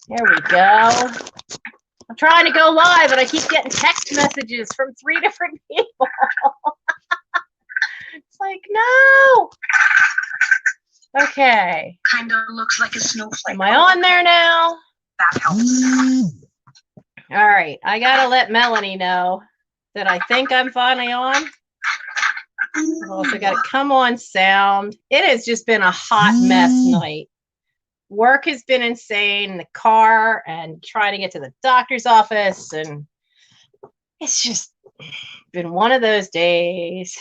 There we go. I'm trying to go live, and I keep getting text messages from 3 different people. It's like, no. Okay. Kind of looks like a snowflake. Am I on there now? That helps. All right. I got to let Melanie know that I think I'm finally on. I've also got to come on sound. It has just been a hot mess night. Work has been insane in the car and trying to get to the doctor's office. And it's just been one of those days.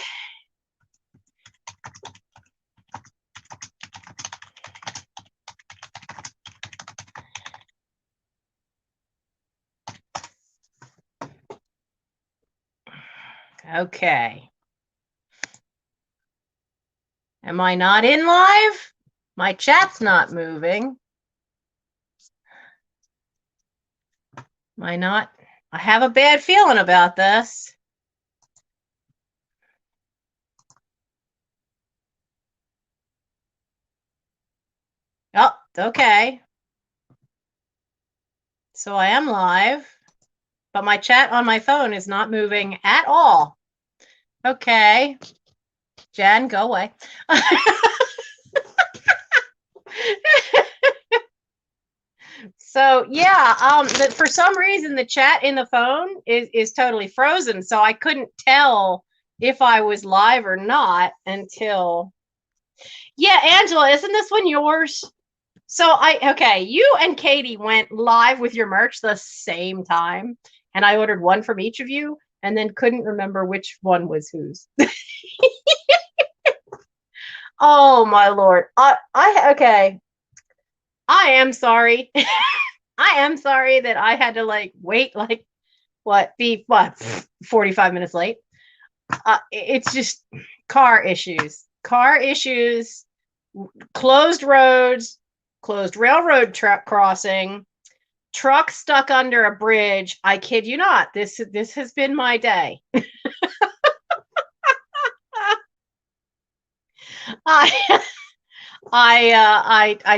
Okay. Am I not in live? My chat's not moving. Am I not? I have a bad feeling about this. Oh, okay. So I am live, but my chat on my phone is not moving at all. Okay. Jen, go away. So yeah, for some reason the chat in the phone is totally frozen, so I couldn't tell if I was live or not until. Yeah, Angela, isn't this one yours? So okay, you and Katie went live with your merch the same time, and I ordered one from each of you, and then couldn't remember which one was whose. Oh my Lord, okay. I am sorry. I am sorry that I had to wait 45 minutes late. It's just car issues, closed roads, closed railroad track crossing, truck stuck under a bridge. I kid you not. This has been my day. I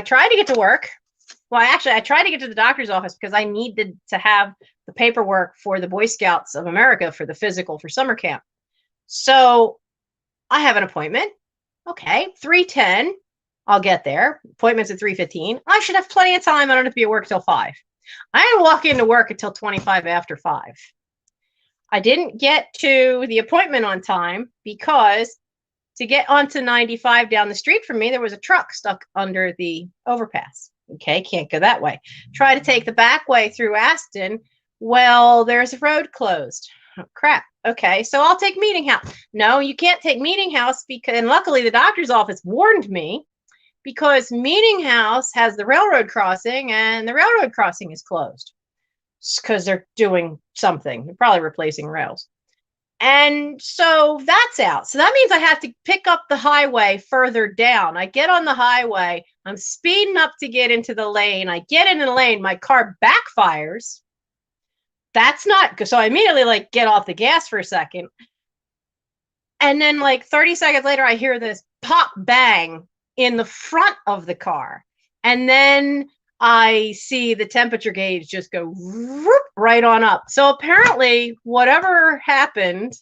tried to get to work. Well, actually, I tried to get to the doctor's office because I needed to have the paperwork for the Boy Scouts of America for the physical for summer camp. So I have an appointment. Okay, 3:10. I'll get there. Appointment's at 3:15. I should have plenty of time. I don't have to be at work till 5. I didn't walk into work until 25 after 5. I didn't get to the appointment on time because to get onto 95 down the street from me, there was a truck stuck under the overpass. Okay, can't go that way. Try to take the back way through Aston. Well, there's a road closed. Oh, crap. Okay, so I'll take Meeting House. No, you can't take Meeting House because, and luckily the doctor's office warned me because Meeting House has the railroad crossing and the railroad crossing is closed because they're doing something. They're probably replacing rails. And so that's out. So that means I have to pick up the highway further down. I get on the highway. I'm speeding up to get into the lane. I get into the lane. My car backfires. That's not good. So I immediately get off the gas for a second. And then 30 seconds later, I hear this pop bang in the front of the car. And then I see the temperature gauge just go right on up. So apparently, whatever happened,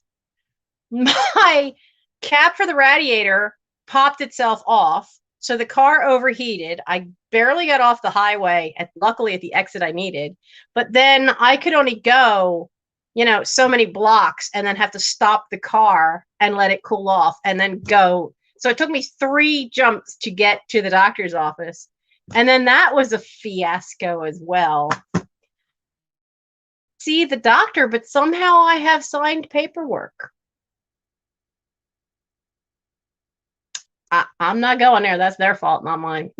my cap for the radiator popped itself off. So the car overheated. I barely got off the highway, luckily at the exit I needed. But then I could only go, so many blocks and then have to stop the car and let it cool off and then go. So it took me 3 jumps to get to the doctor's office. And then that was a fiasco as well. See the doctor, but somehow I have signed paperwork. I'm not going there. That's their fault, not mine.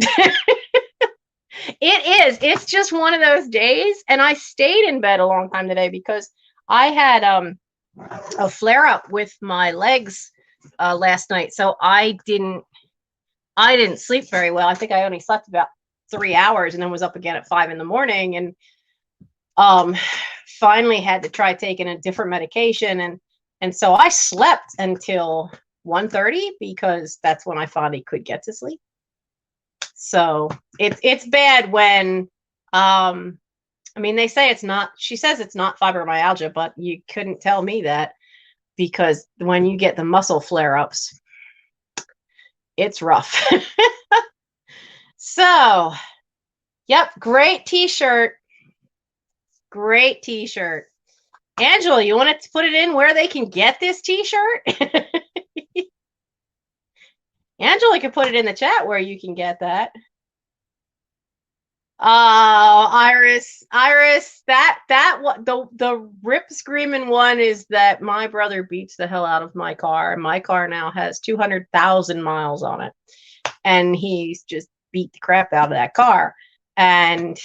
It is. It's just one of those days. And I stayed in bed a long time today because I had a flare-up with my legs last night. So I didn't sleep very well. I think I only slept about 3 hours and then was up again at 5 in the morning and finally had to try taking a different medication. And so I slept until 1:30 because that's when I finally could get to sleep. So it's bad when I mean, they say it's not, she says it's not fibromyalgia, but you couldn't tell me that because when you get the muscle flare-ups, it's rough. So, yep, great t-shirt. Great t-shirt. Angela, you want to put it in where they can get this t-shirt? Angela can put it in the chat where you can get that. Oh, Iris, the rip screaming one is that my brother beats the hell out of my car. My car now has 200,000 miles on it, and he's just beat the crap out of that car. And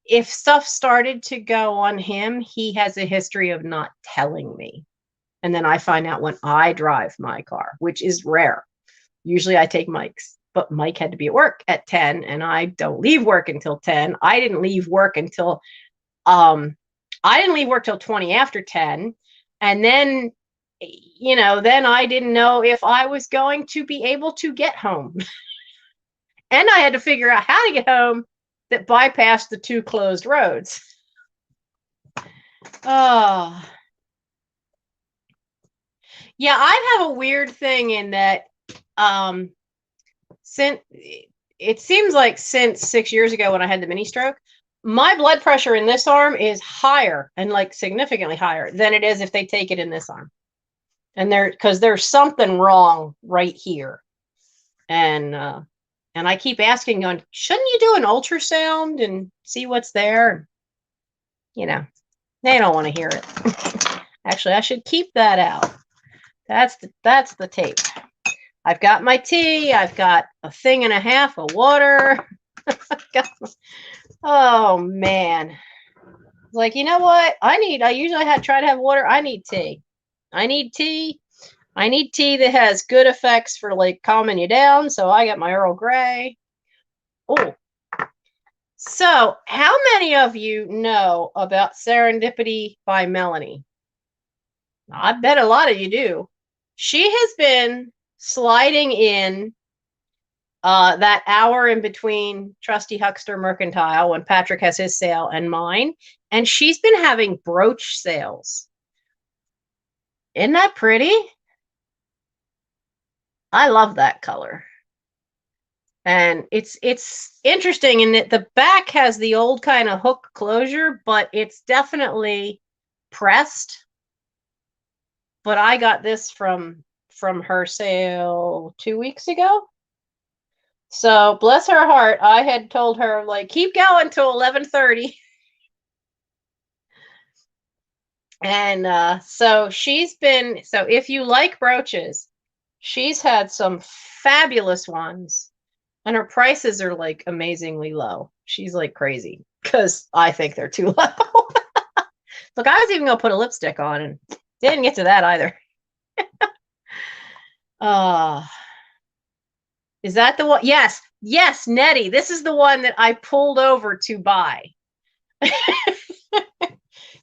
if stuff started to go on him, he has a history of not telling me. And then I find out when I drive my car, which is rare. Usually I take Mike's, but Mike had to be at work at 10 and I don't leave work until 10. I didn't leave work until 20 after 10. And then, then I didn't know if I was going to be able to get home. And I had to figure out how to get home that bypassed the 2 closed roads. Oh. Yeah, I have a weird thing in that since it seems like since 6 years ago when I had the mini stroke, my blood pressure in this arm is higher and like significantly higher than it is if they take it in this arm. And because there's something wrong right here. And I keep asking, going, shouldn't you do an ultrasound and see what's there? They don't want to hear it. Actually, I should keep that out. That's the tape. I've got my tea. I've got a thing and a half of water. Oh man. It's like, you know what? I usually try to have water. I need tea. I need tea that has good effects for like calming you down. So I got my Earl Grey. Oh. So how many of you know about Serendipity by Melanie? I bet a lot of you do. She has been sliding in that hour in between Trusty Huckster Mercantile when Patrick has his sale and mine. And she's been having brooch sales. Isn't that pretty? I love that color. And it's interesting in that the back has the old kind of hook closure, but it's definitely pressed. But I got this from her sale 2 weeks ago. So bless her heart, I had told her, like, keep going till 11:30. And so if you like brooches, she's had some fabulous ones. And her prices are like amazingly low. She's like crazy because I think they're too low. Look, I was even going to put a lipstick on and didn't get to that either. Is that the one? Yes, Nettie. This is the one that I pulled over to buy.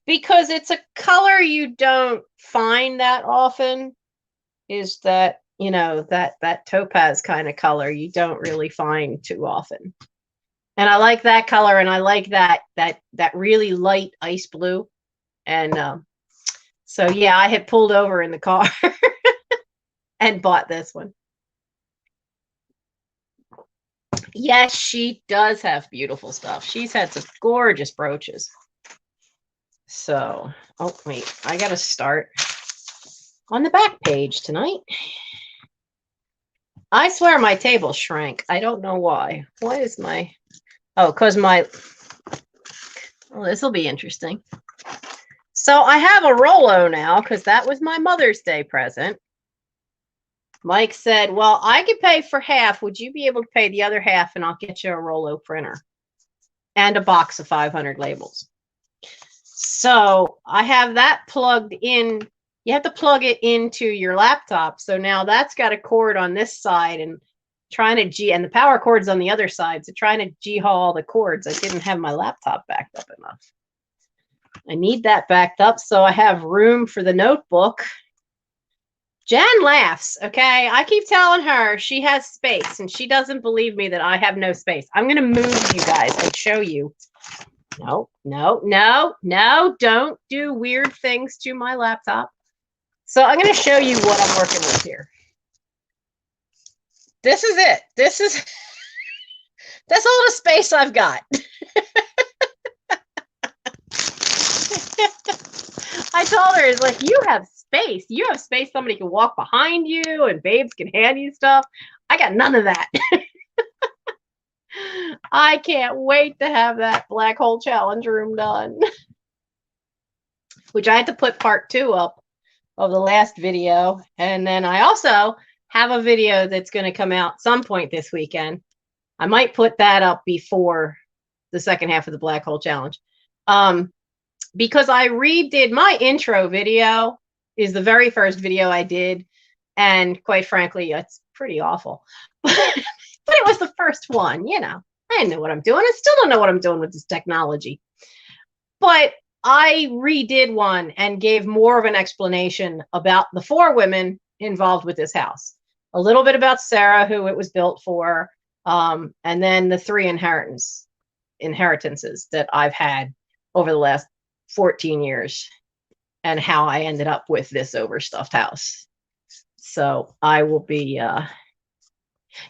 Because it's a color you don't find that often. Is that, that topaz kind of color you don't really find too often. And I like that color, and I like that really light ice blue. And so yeah, I had pulled over in the car and bought this one. Yes, she does have beautiful stuff. She's had some gorgeous brooches. So, oh wait, I gotta start on the back page tonight. I swear my table shrank. I don't know why. Why is because this will be interesting. So I have a Rollo now because that was my Mother's Day present. Mike said, well, I could pay for half. Would you be able to pay the other half and I'll get you a Rollo printer and a box of 500 labels? So I have that plugged in. You have to plug it into your laptop. So now that's got a cord on this side and and the power cord's on the other side. So trying to G-haul all the cords. I didn't have my laptop backed up enough. I need that backed up so I have room for the notebook Jen laughs, okay? I keep telling her she has space, and she doesn't believe me that I have no space. I'm going to move you guys and show you. No, no, no, no, don't do weird things to my laptop. So I'm going to show you what I'm working with here. This is it. That's all the space I've got. I told her, it's like, you have space. You have space. Somebody can walk behind you and babes can hand you stuff. I got none of that. I can't wait to have that black hole challenge room done. Which I had to put part 2 up of the last video. And then I also have a video that's going to come out some point this weekend. I might put that up before the second half of the black hole challenge. Because I redid my intro video is the very first video I did. And quite frankly, it's pretty awful. But it was the first one, you know. I didn't know what I'm doing. I still don't know what I'm doing with this technology. But I redid one and gave more of an explanation about the 4 women involved with this house. A little bit about Sarah, who it was built for, and then the 3 inheritances that I've had over the last 14 years and how I ended up with this overstuffed house. So I will be,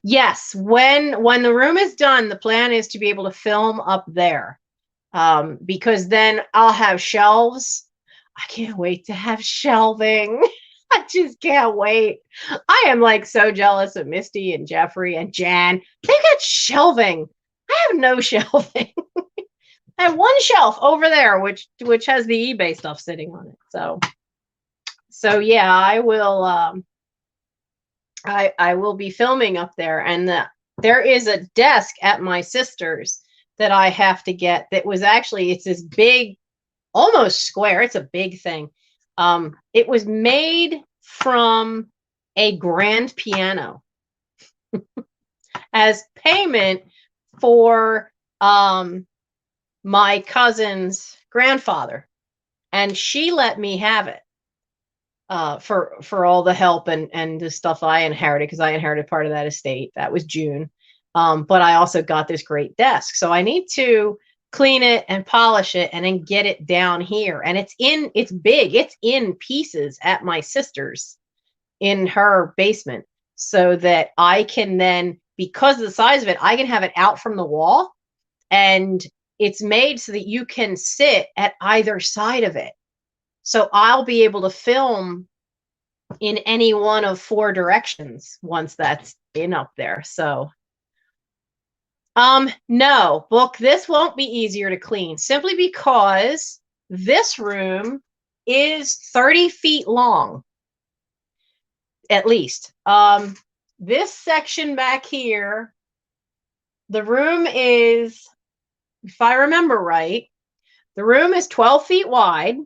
yes, when the room is done, the plan is to be able to film up there, because then I'll have shelves. I can't wait to have shelving. I just can't wait. I am like so jealous of Misty and Jeffrey and Jan. They got shelving. I have no shelving. I have one shelf over there, which has the eBay stuff sitting on it. So yeah, I will. I will be filming up there, and there is a desk at my sister's that I have to get. That was actually, it's this big, almost square. It's a big thing. It was made from a grand piano as payment for my cousin's grandfather, and she let me have it for all the help and the stuff I inherited, because I inherited part of that estate. That was June. But I also got this great desk, so I need to clean it and polish it and then get it down here. And it's big. It's in pieces at my sister's in her basement, so that I can then, because of the size of it, I can have it out from the wall, and it's made so that you can sit at either side of it. So I'll be able to film in any one of 4 directions once that's in up there. So no, book, this won't be easier to clean, simply because this room is 30 feet long, at least. This section back here, the room is, if I remember right, the room is 12 feet wide,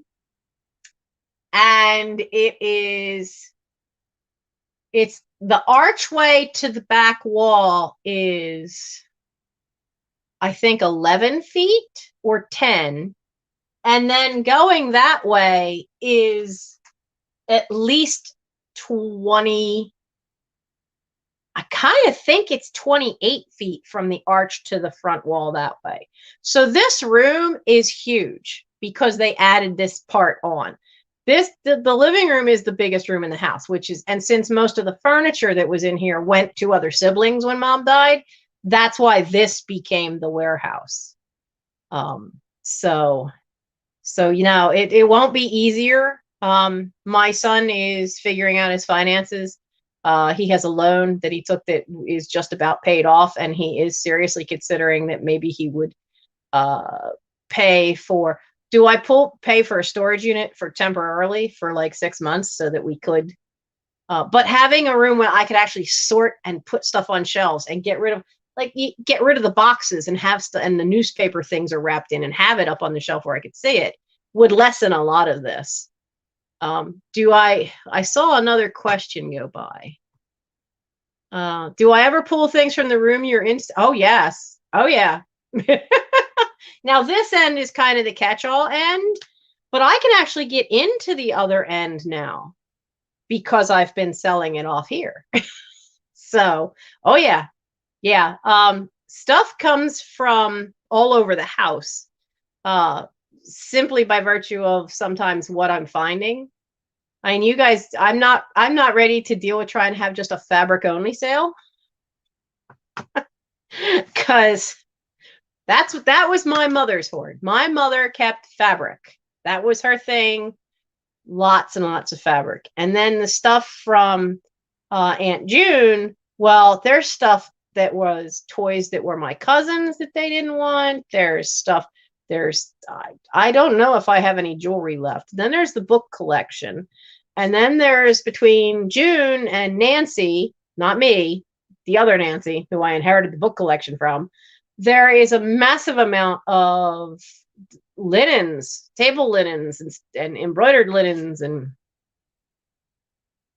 and it's the archway to the back wall is, I think, 11 feet or 10. And then going that way is at least 20. I kind of think it's 28 feet from the arch to the front wall that way. So this room is huge because they added this part on. The living room is the biggest room in the house, and since most of the furniture that was in here went to other siblings when Mom died, that's why this became the warehouse. So you know, it won't be easier. My son is figuring out his finances. He has a loan that he took that is just about paid off, and he is seriously considering that maybe he would pay for. Do I pay for a storage unit for temporarily for like 6 months so that we could? But having a room where I could actually sort and put stuff on shelves and get rid of the boxes and have and the newspaper things are wrapped in and have it up on the shelf where I could see it would lessen a lot of this. I saw another question go by. Do I ever pull things from the room you're in? Oh, yes. Oh, yeah. Now, this end is kind of the catch-all end, but I can actually get into the other end now. because I've been selling it off here. So, oh yeah. Yeah. Stuff comes from all over the house. Simply by virtue of sometimes what I'm finding. I mean, you guys, I'm not ready to deal with trying to have just a fabric only sale. Cause that was my mother's hoard. My mother kept fabric. That was her thing. Lots and lots of fabric. And then the stuff from Aunt June, well, there's stuff that was toys that were my cousins that they didn't want. There's stuff, I don't know if I have any jewelry left. Then there's the book collection. And then there's between June and Nancy, not me, the other Nancy, who I inherited the book collection from, there is a massive amount of linens, table linens, and embroidered linens, and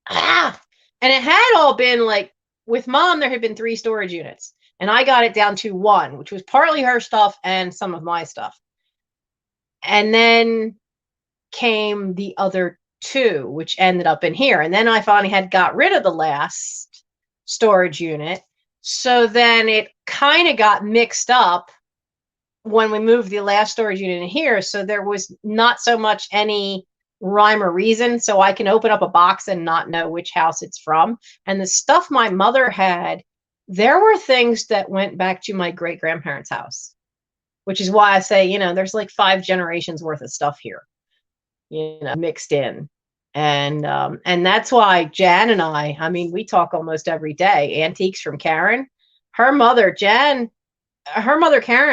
it had all been like, with Mom, there had been 3 storage units, and I got it down to 1, which was partly her stuff and some of my stuff. And then came the other 2, which ended up in here. And then I finally had got rid of the last storage unit. So then it kind of got mixed up when we moved the last storage unit in here. So there was not so much any rhyme or reason. So I can open up a box and not know which house it's from. And the stuff my mother had, there were things that went back to my great grandparents' house, which is why I say, you know, there's like 5 generations worth of stuff here, you know, mixed in. And that's why Jan and I mean, we talk almost every day. Antiques from Karen. Her mother Karen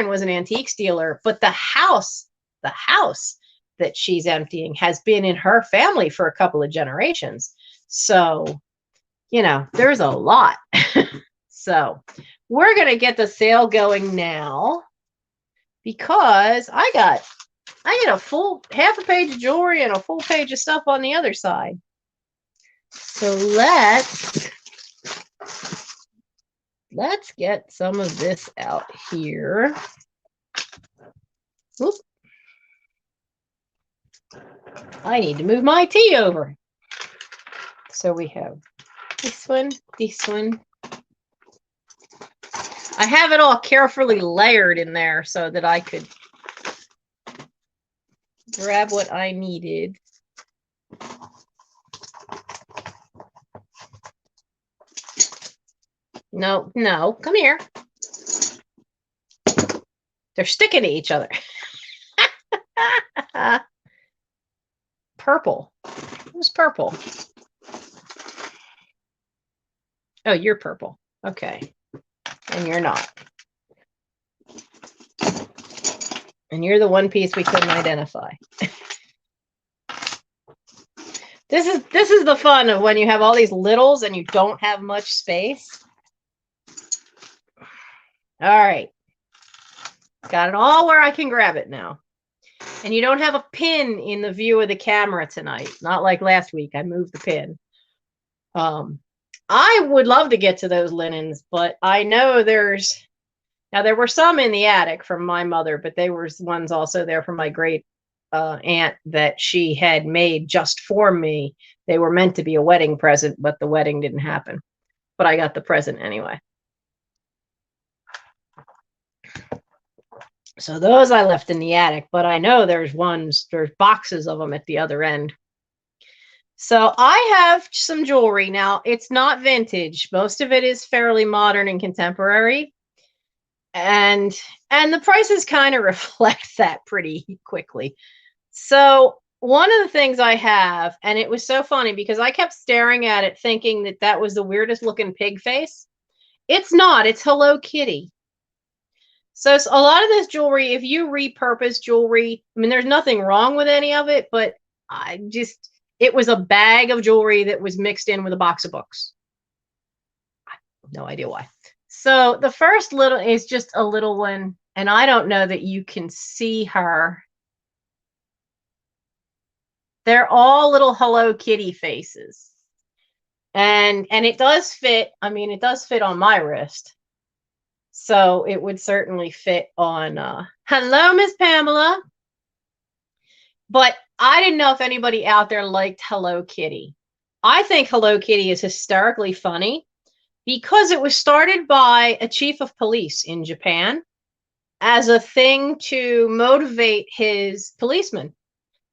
was an antiques dealer, but the house that she's emptying has been in her family for a couple of generations. So, you know, there's a lot. So we're going to get the sale going now because I got a full half a page of jewelry and a full page of stuff on the other side. So let's get some of this out here. Oop. I need to move my tea over. So we have this one, this one. I have it all carefully layered in there so that I could grab what I needed. No, come here. They're sticking to each other. Purple. Who's purple? Oh, you're purple. Okay. And you're not. And you're the one piece we couldn't identify. This is the fun of when you have all these littles and you don't have much space. All right. Got it all where I can grab it now. And you don't have a pin in the view of the camera tonight. Not like last week. I moved the pin. I would love to get to those linens, but I know there were some in the attic from my mother, but there were ones also there from my great aunt that she had made just for me. They were meant to be a wedding present, but the wedding didn't happen. But I got the present anyway. So those I left in the attic, but I know there's boxes of them at the other end. So I have some jewelry. Now, it's not vintage. Most of it is fairly modern and contemporary. And the prices kind of reflect that pretty quickly. So one of the things I have, and it was so funny because I kept staring at it thinking that was the weirdest looking pig face. It's not. It's Hello Kitty. So a lot of this jewelry, if you repurpose jewelry, I mean, there's nothing wrong with any of it, but it was a bag of jewelry that was mixed in with a box of books. I have no idea why. So the first little is just a little one, and I don't know that you can see her. They're all little Hello Kitty faces. And it does fit. I mean, it does fit on my wrist. So it would certainly fit on, hello, Miss Pamela. But I didn't know if anybody out there liked Hello Kitty. I think Hello Kitty is hysterically funny because it was started by a chief of police in Japan as a thing to motivate his policemen.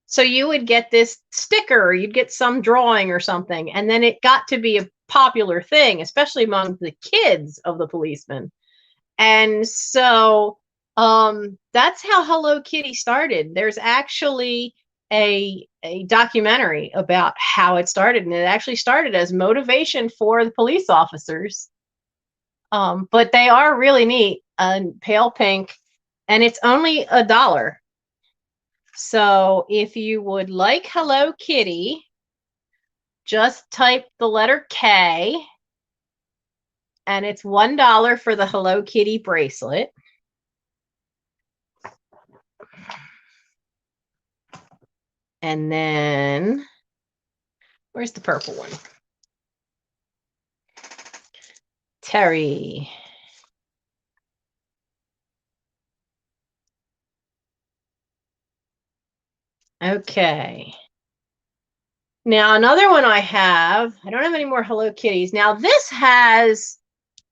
So you would get this sticker, you'd get some drawing or something, and then it got to be a popular thing, especially among the kids of the policemen. And so that's how Hello Kitty started. There's actually a documentary about how it started, and it actually started as motivation for the police officers. But they are really neat, pale pink, and it's only $1. So if you would like Hello Kitty, just type the letter K, and it's $1 for the Hello Kitty bracelet. And then, where's the purple one? Terry. Okay. Now, another one I don't have any more Hello Kitties. Now, this has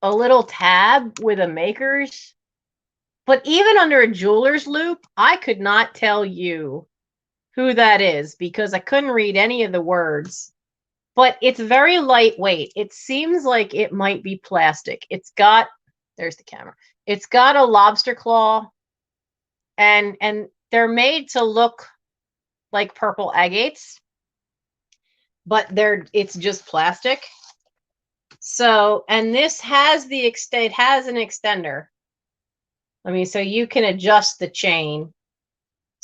a little tab with a maker's, but even under a jeweler's loop, I could not tell you who that is because I couldn't read any of the words. But it's very lightweight. It seems like it might be plastic. It's got, there's the camera. It's got a lobster claw, and they're made to look like purple agates, but it's just plastic. So, and this has it has an extender. So you can adjust the chain.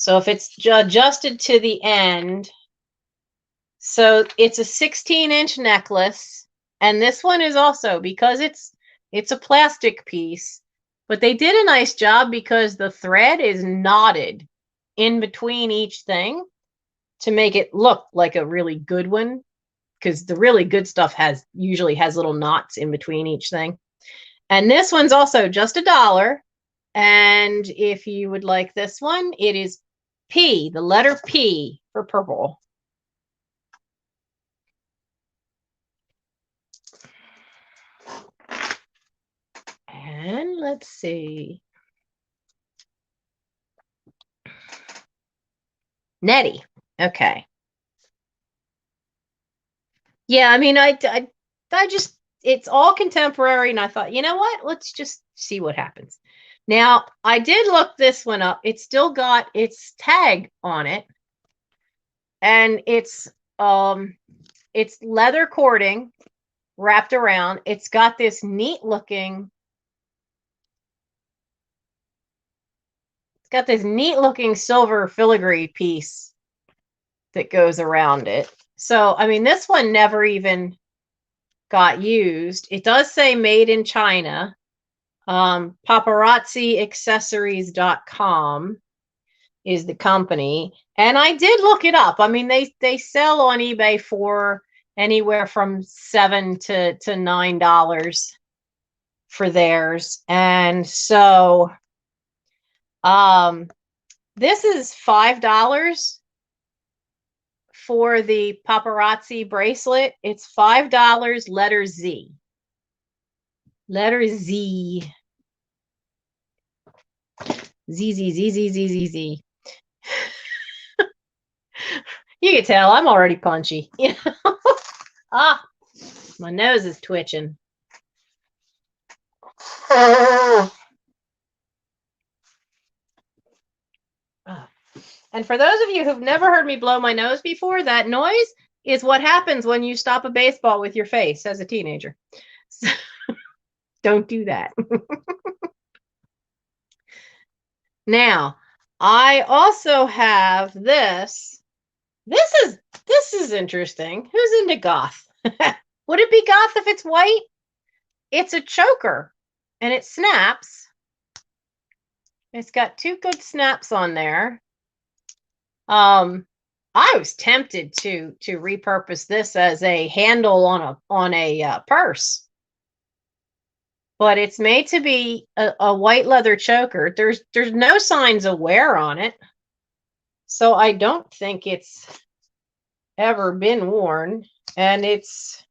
So if it's adjusted to the end, so it's a 16-inch necklace, and this one is also, because it's a plastic piece, but they did a nice job because the thread is knotted in between each thing to make it look like a really good one, because the really good stuff usually has little knots in between each thing. And this one's also just $1. And if you would like this one, it is P, the letter P for purple. And let's see. Nettie. Okay. Yeah, I just, it's all contemporary, and I thought, you know what? Let's just see what happens. Now, I did look this one up. It's still got its tag on it, and it's leather cording wrapped around. It's got this neat looking silver filigree piece that goes around it. So, this one never even got used. It does say made in China. PaparazziAccessories.com is the company. And I did look it up. They sell on eBay for anywhere from $7 to $9 for theirs. And so this is $5 for the paparazzi bracelet. It's $5, letter Z. Letter Z. Z, Z, Z, Z, Z, Z, Z. You can tell I'm already punchy. Ah, my nose is twitching. And for those of you who've never heard me blow my nose before, that noise is what happens when you stop a baseball with your face as a teenager. So, don't do that. Now, I also have this. This is interesting. Who's into goth? Would it be goth if it's white? It's a choker, and it snaps. It's got 2 good snaps on there. I was tempted to repurpose this as a handle on a purse, but it's made to be a white leather choker. There's no signs of wear on it, so I don't think it's ever been worn. And it's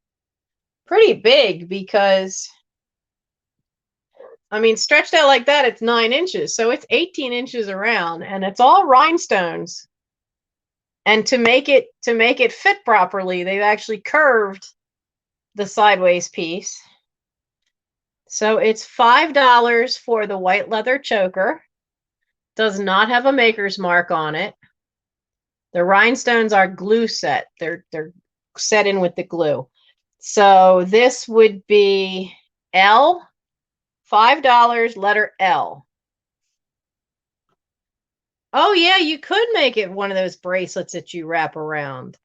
pretty big because, I mean, stretched out like that, it's 9 inches. So it's 18 inches around, and it's all rhinestones. And to make it fit properly, they've actually curved the sideways piece. So it's $5 for the white leather choker. Does not have a maker's mark on it. The rhinestones are glue set. They're set in with the glue. So this would be L, $5, letter L. Oh yeah, you could make it one of those bracelets that you wrap around.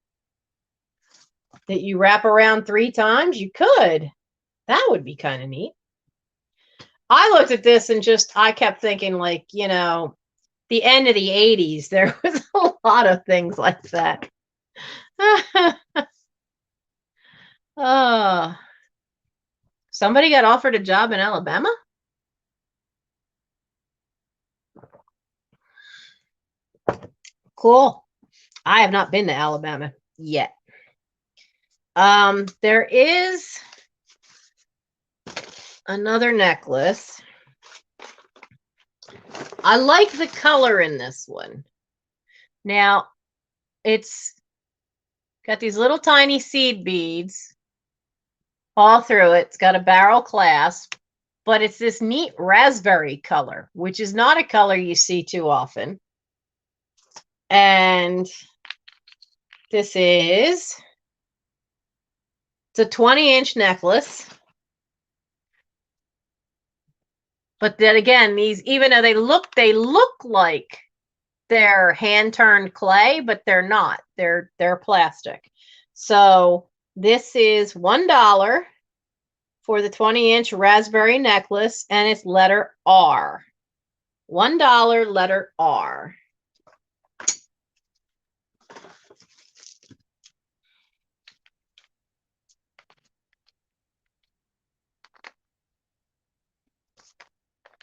That you wrap around 3 times? You could. That would be kind of neat. I looked at this and I kept thinking, like, you know, the end of the 80s, there was a lot of things like that. Oh, somebody got offered a job in Alabama? Cool. I have not been to Alabama yet. There is another necklace. I like the color in this one. Now, it's got these little tiny seed beads all through it. It's got a barrel clasp, but it's this neat raspberry color, which is not a color you see too often. And this is, it's a 20-inch necklace. But then again, these, even though they look like they're hand-turned clay, but they're not. They're plastic. So this is $1 for the 20-inch raspberry necklace, and it's letter R. $1, letter R.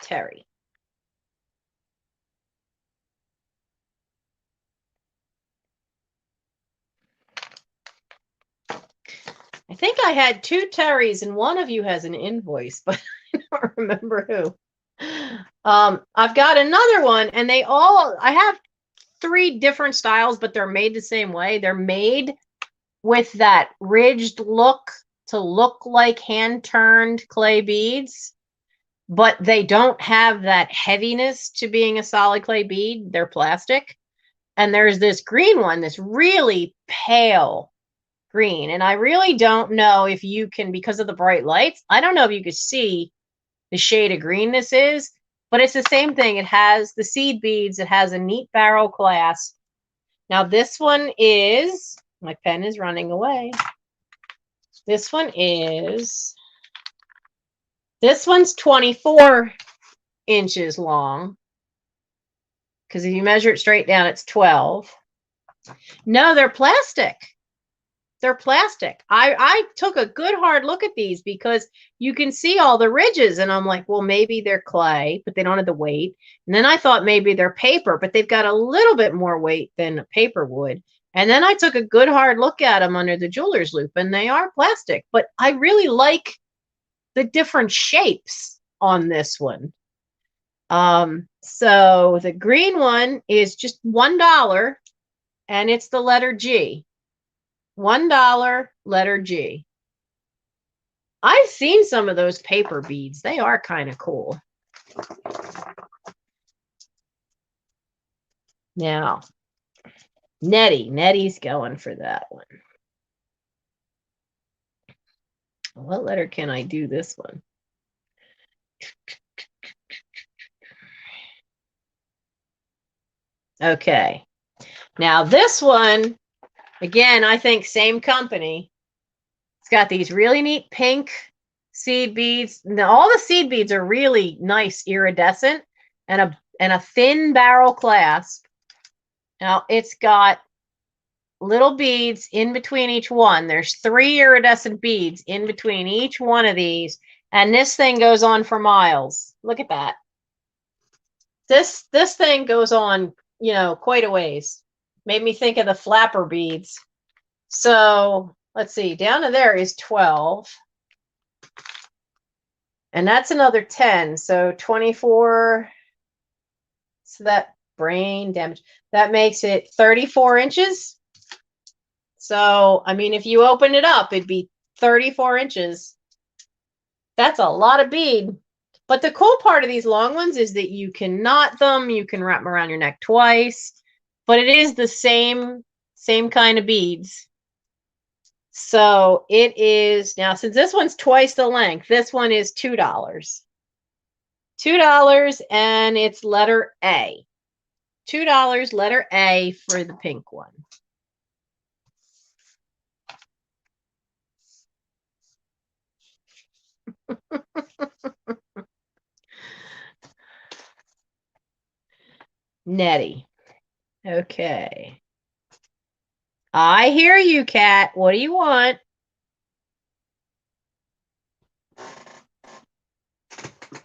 Terry. I think I had 2 Terrys, and one of you has an invoice, but I don't remember who. I've got another one, and I have 3 different styles, but they're made the same way. They're made with that ridged look to look like hand-turned clay beads, but they don't have that heaviness to being a solid clay bead. They're plastic. And there's this green one, this really pale green. And I really don't know if you can, because of the bright lights, I don't know if you could see the shade of green this is, but it's the same thing. It has the seed beads. It has a neat barrel clasp. Now this one is, my pen is running away. This one's 24 inches long. Because if you measure it straight down, it's 12. No, they're plastic. They're plastic. I took a good hard look at these because you can see all the ridges, and I'm like, well, maybe they're clay, but they don't have the weight. And then I thought maybe they're paper, but they've got a little bit more weight than paper would. And then I took a good hard look at them under the jeweler's loop, and they are plastic. But I really like the different shapes on this one. So the green one is just $1, and it's the letter G. $1, letter G. I've seen some of those paper beads. They are kind of cool. Now, Nettie's going for that one. What letter can I do this one? Okay. Now this one, again, I think same company. It's got these really neat pink seed beads. Now, all the seed beads are really nice, iridescent, and a thin barrel clasp. Now, it's got little beads in between each one. There's 3 iridescent beads in between each one of these, and this thing goes on for miles. Look at that. This thing goes on, you know, quite a ways. Made me think of the flapper beads. So, let's see, down to there is 12. And that's another 10. So 24. So that brain damage, that makes it 34 inches. So, I mean, if you open it up, it'd be 34 inches. That's a lot of bead. But the cool part of these long ones is that you can knot them. You can wrap them around your neck twice. But it is the same kind of beads. So it is, now since this one's twice the length, this one is $2. $2, and it's letter A. $2, letter A for the pink one. Nettie. Okay. I hear you, Kat. What do you want?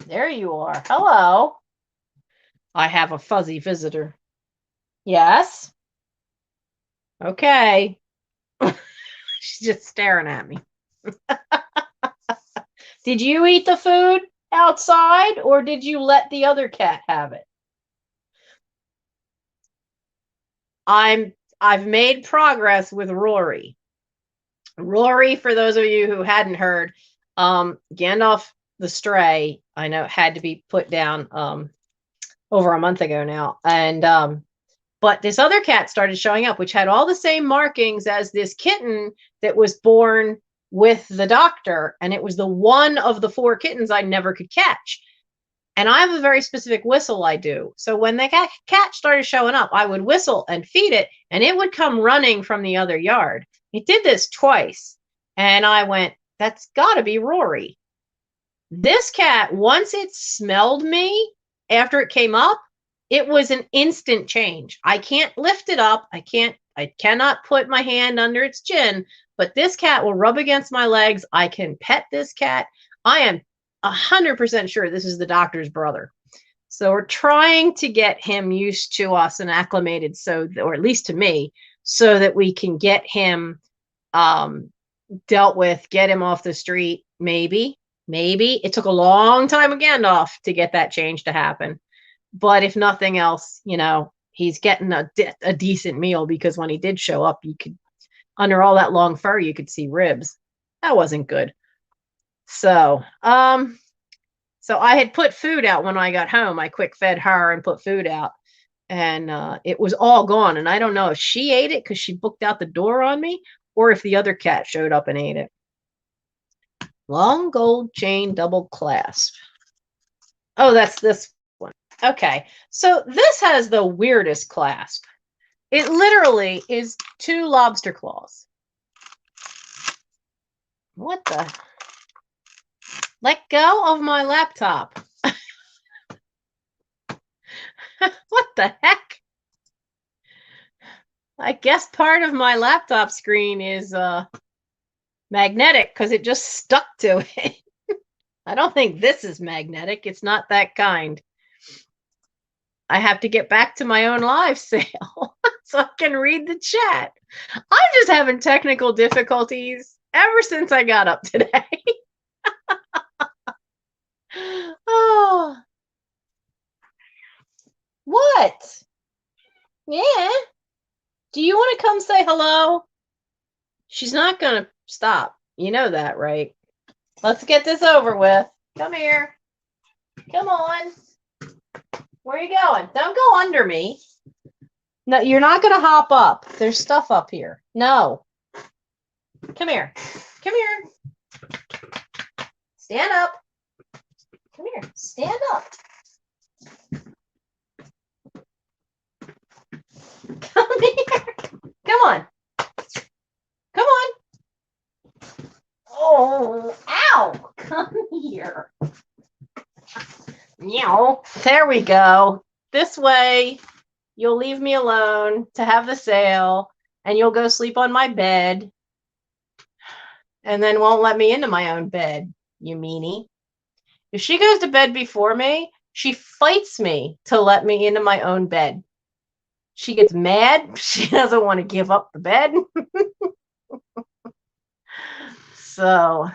There you are. Hello. I have a fuzzy visitor. Yes. Okay. She's just staring at me. Did you eat the food outside, or did you let the other cat have it? I've made progress with Rory. Rory, for those of you who hadn't heard, Gandalf the Stray, I know, had to be put down over a month ago now. And but this other cat started showing up, which had all the same markings as this kitten that was born with the doctor. And it was the one of the 4 kittens I never could catch. And I have a very specific whistle I do. So when the cat started showing up, I would whistle and feed it, and it would come running from the other yard. It did this twice. And I went, that's got to be Rory. This cat, once it smelled me after it came up, it was an instant change. I can't lift it up. I cannot put my hand under its chin, but this cat will rub against my legs. I can pet this cat. I am 100% sure this is the doctor's brother. So we're trying to get him used to us and acclimated, so, or at least to me, so that we can get him dealt with, get him off the street. Maybe it took a long time with Gandalf to get that change to happen. But if nothing else, you know, he's getting a decent meal, because when he did show up, you could, under all that long fur, you could see ribs. That wasn't good. So, so I had put food out when I got home. I quick fed her and put food out, and it was all gone. And I don't know if she ate it because she booked out the door on me, or if the other cat showed up and ate it. Long gold chain double clasp. Oh, that's this one. Okay, so this has the weirdest clasp. It literally is 2 lobster claws. What the? Let go of my laptop. What the heck? I guess part of my laptop screen is magnetic because it just stuck to it. I don't think this is magnetic. It's not that kind. I have to get back to my own live sale so I can read the chat. I'm just having technical difficulties ever since I got up today. Oh. What? Yeah. Do you want to come say hello? She's not going to stop. You know that, right? Let's get this over with. Come here. Come on. Where are you going? Don't go under me. No, you're not going to hop up. There's stuff up here. No. Come here. Come here. Stand up. Come here. Stand up. Come here. Come on. Come on. Oh, ow. Come here. Meow. There we go. This way, you'll leave me alone to have the sale, and you'll go sleep on my bed, and then won't let me into my own bed, you meanie. If she goes to bed before me, she fights me to let me into my own bed. She gets mad. She doesn't want to give up the bed. So,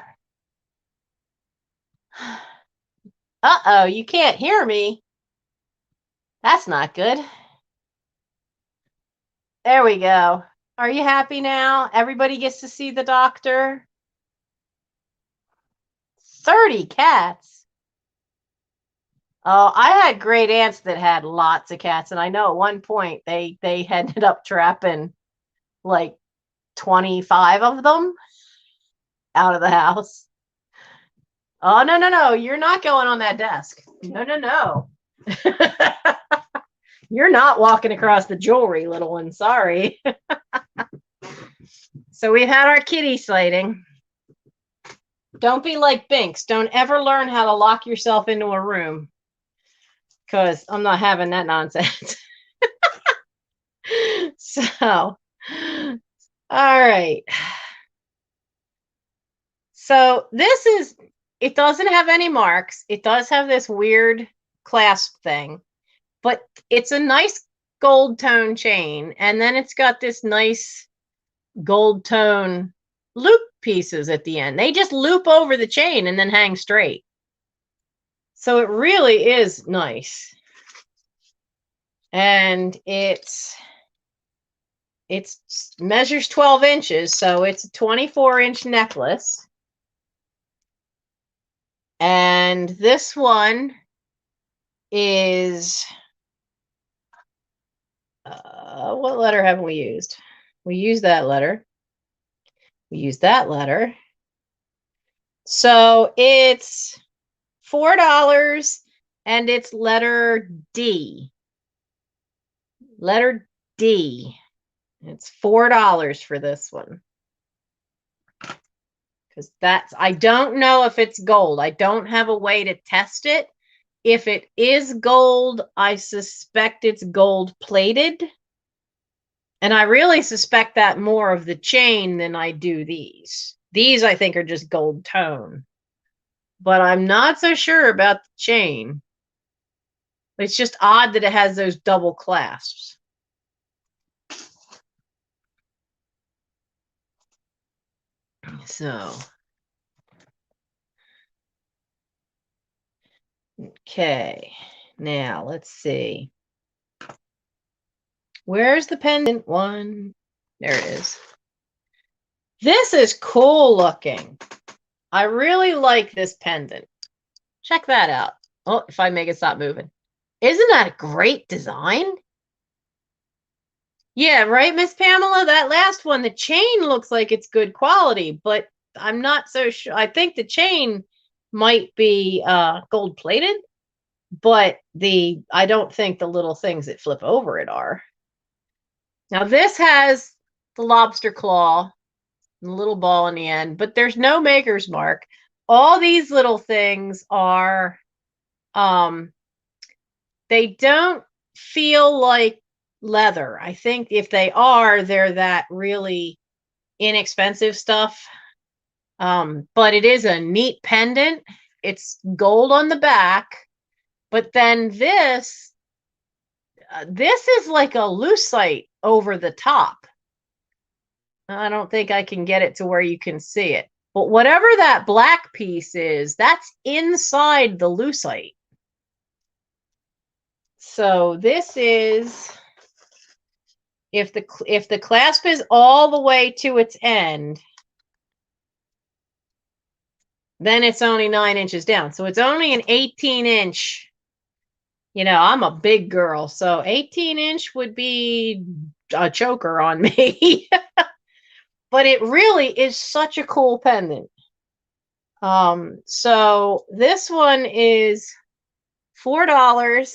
uh-oh, you can't hear me. That's not good. There we go. Are you happy now? Everybody gets to see the doctor. 30 cats. Oh, I had great aunts that had lots of cats, and I know at one point they ended up trapping like 25 of them out of the house. Oh, no, no, no. You're not going on that desk. No, no, no. You're not walking across the jewelry, little one. Sorry. So we've had our kitty sighting. Don't be like Binks. Don't ever learn how to lock yourself into a room, because I'm not having that nonsense. So, all right. So this is, it doesn't have any marks. It does have this weird clasp thing, but it's a nice gold tone chain. And then it's got this nice gold tone loop pieces at the end. They just loop over the chain and then hang straight. So it really is nice. And it measures 12 inches. So it's a 24-inch necklace. And this one is, what letter haven't we used? We used that letter. We used that letter. So it's $4 and it's letter D. Letter D. It's $4 for this one. Because I don't know if it's gold. I don't have a way to test it. If it is gold, I suspect it's gold plated. And I really suspect that more of the chain than I do these. These I think are just gold tone. But I'm not so sure about the chain. It's just odd that it has those double clasps. So, okay. Now, let's see. Where's the pendant one? There it is. This is cool looking. I really like this pendant. Check that out. Oh, if I make it stop moving. Isn't that a great design? Yeah, right, Miss Pamela? That last one, the chain looks like it's good quality, but I'm not so sure. I think the chain might be gold plated, but I don't think the little things that flip over it are. Now this has the lobster claw, and the little ball in the end, but there's no maker's mark. All these little things are, they don't feel like leather. I think if they are, they're that really inexpensive stuff. But it is a neat pendant. It's gold on the back, but then this is like a lucite over the top. I don't think I can get it to where you can see it. But whatever that black piece is, that's inside the lucite. So this is, if the clasp is all the way to its end, then it's only 9 inches down. So it's only an 18-inch. You know, I'm a big girl, so 18-inch would be a choker on me. But it really is such a cool pendant. So this one is $4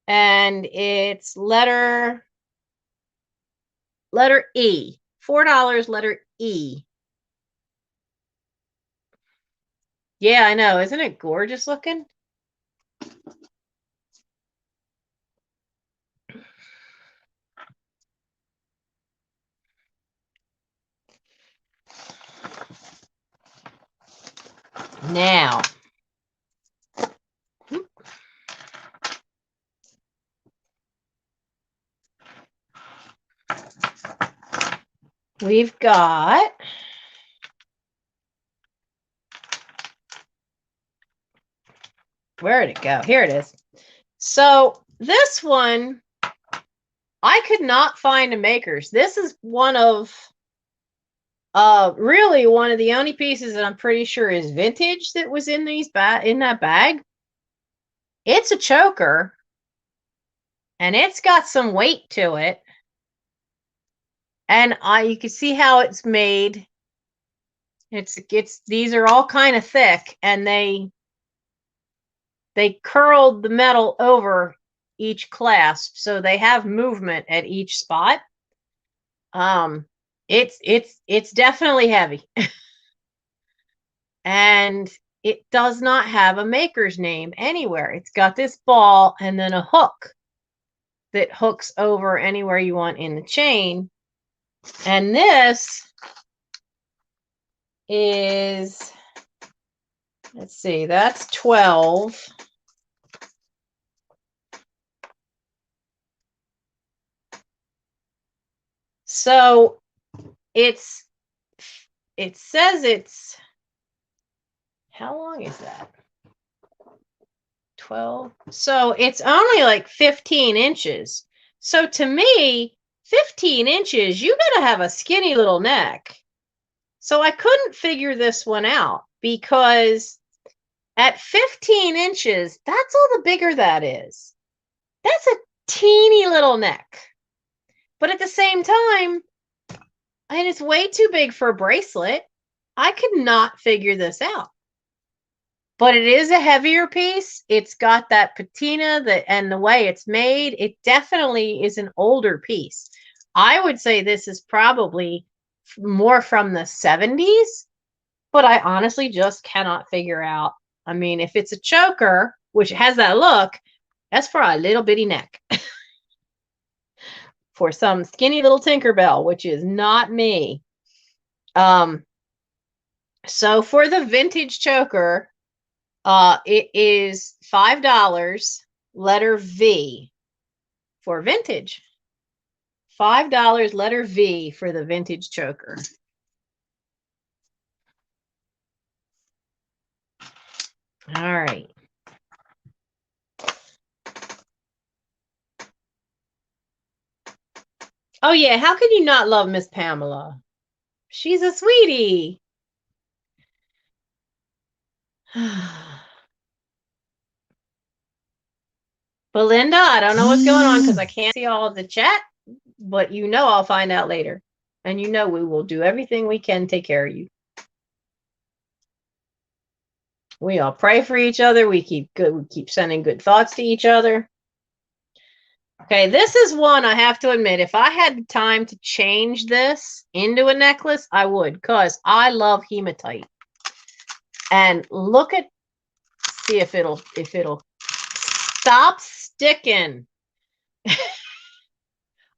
and it's letter E. $4, letter E. Yeah, I know. Isn't it gorgeous looking? Now, we've got Where'd it go? Here it is. So this one, I could not find a maker's. This is one of really one of the only pieces that I'm pretty sure is vintage that was in in that bag. It's a choker, and it's got some weight to it. And you can see how it's made. It's these are all kind of thick, and they curled the metal over each clasp, so they have movement at each spot. It's definitely heavy. And it does not have a maker's name anywhere. It's got this ball and then a hook that hooks over anywhere you want in the chain. And this is, let's see, that's 12. So it says it's, how long is that? 12. So it's only like 15 inches. So to me, 15 inches, you got to have a skinny little neck. So I couldn't figure this one out, because at 15 inches, that's all the bigger that is. That's a teeny little neck. But at the same time, and it's way too big for a bracelet. I could not figure this out. But it is a heavier piece. It's got that patina and the way it's made, it definitely is an older piece. I would say this is probably more from the 70s, but I honestly just cannot figure out. I mean, if it's a choker, which has that look, that's for a little bitty neck. For some skinny little Tinkerbell, which is not me. So for the vintage choker, it is $5, letter V for vintage. $5, letter V for the vintage choker. All right. Oh, yeah. How can you not love Miss Pamela? She's a sweetie. Belinda, I don't know what's going on because I can't see all of the chat, but you know I'll find out later. And you know we will do everything we can to take care of you. We all pray for each other. We keep sending good thoughts to each other. Okay, this is one I have to admit, if I had time to change this into a necklace, I would, because I love hematite. And look at, see if it'll stop sticking.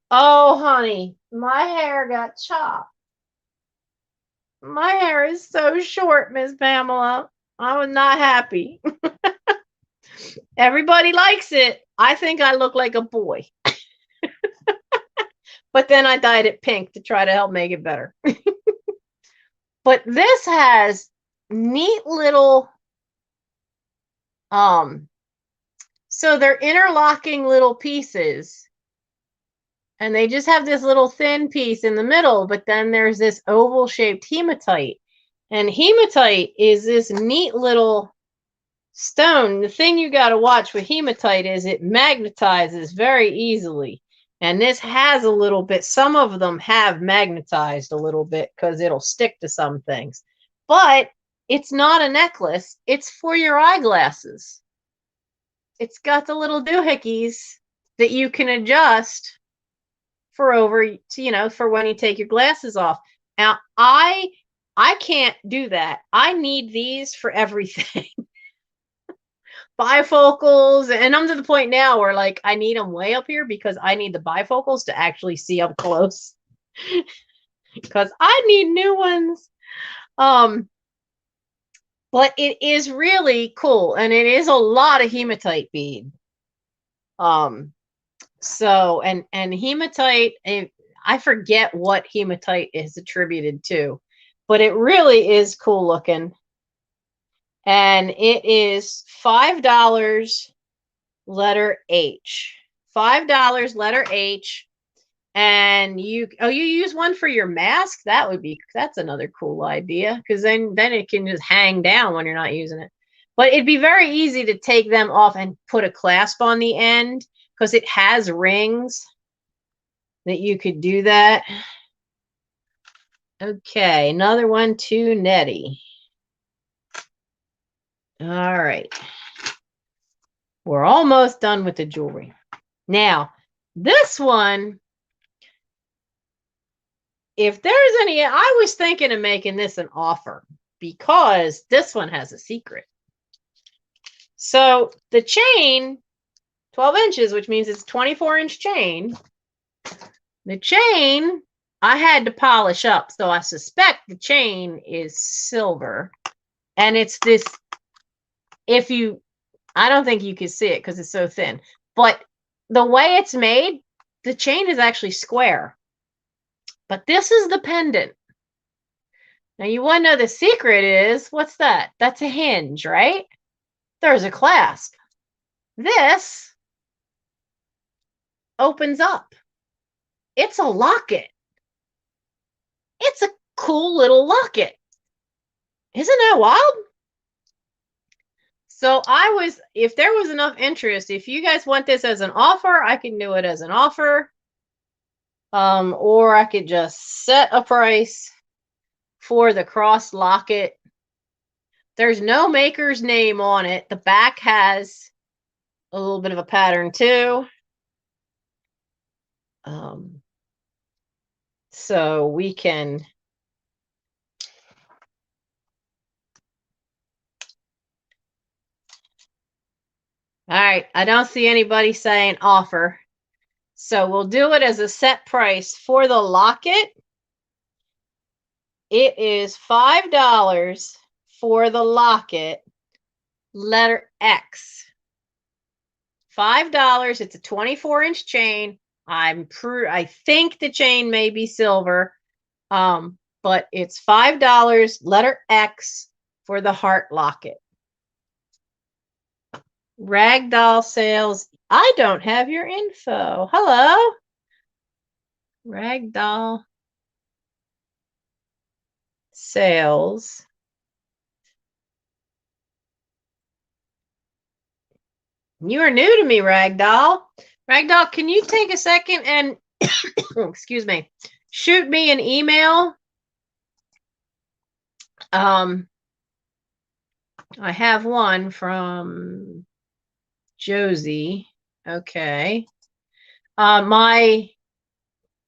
Oh, honey, my hair got chopped. My hair is so short, Miss Pamela. I was not happy. Everybody likes it. I think I look like a boy. But then I dyed it pink to try to help make it better. But this has neat little, so they're interlocking little pieces. And they just have this little thin piece in the middle, but then there's this oval-shaped hematite. And hematite is this neat little stone. The thing you got to watch with hematite is it magnetizes very easily. And this has a little bit, some of them have magnetized a little bit because it'll stick to some things. But it's not a necklace. It's for your eyeglasses. It's got the little doohickeys that you can adjust for for when you take your glasses off. Now, I can't do that. I need these for everything. Bifocals, and I'm to the point now where like I need them way up here because I need the bifocals to actually see up close. Because I need new ones. But it is really cool, and it is a lot of hematite bead. So and hematite, I forget what hematite is attributed to, but it really is cool looking. And it is $5 letter H. $5 letter H. And you use one for your mask? That's another cool idea, because then it can just hang down when you're not using it. But it'd be very easy to take them off and put a clasp on the end, because it has rings that you could do that. Okay, another one to Nettie. All right. We're almost done with the jewelry. Now, this one, if there's any, I was thinking of making this an offer, because this one has a secret. So the chain, 12 inches, which means it's 24-inch chain. The chain, I had to polish up, so I suspect the chain is silver. And it's this, I don't think you can see it because it's so thin, but the way it's made, the chain is actually square. But this is the pendant. Now you want to know the secret is, what's that? That's a hinge, right? There's a clasp. This opens up. It's a locket. It's a cool little locket. Isn't that wild? So if there was enough interest, if you guys want this as an offer, I can do it as an offer. Or I could just set a price for the cross locket. There's no maker's name on it. The back has a little bit of a pattern too. So we can all right, I don't see anybody saying offer. So we'll do it as a set price for the locket. It is $5 for the locket, letter X. $5. It's a 24-inch chain. I think the chain may be silver, but it's $5, letter X, for the heart locket. Ragdoll sales. I don't have your info. Hello. Ragdoll sales. You are new to me, Ragdoll. Ragdoll, can you take a second and, excuse me, shoot me an email? I have one from Josie. Okay. My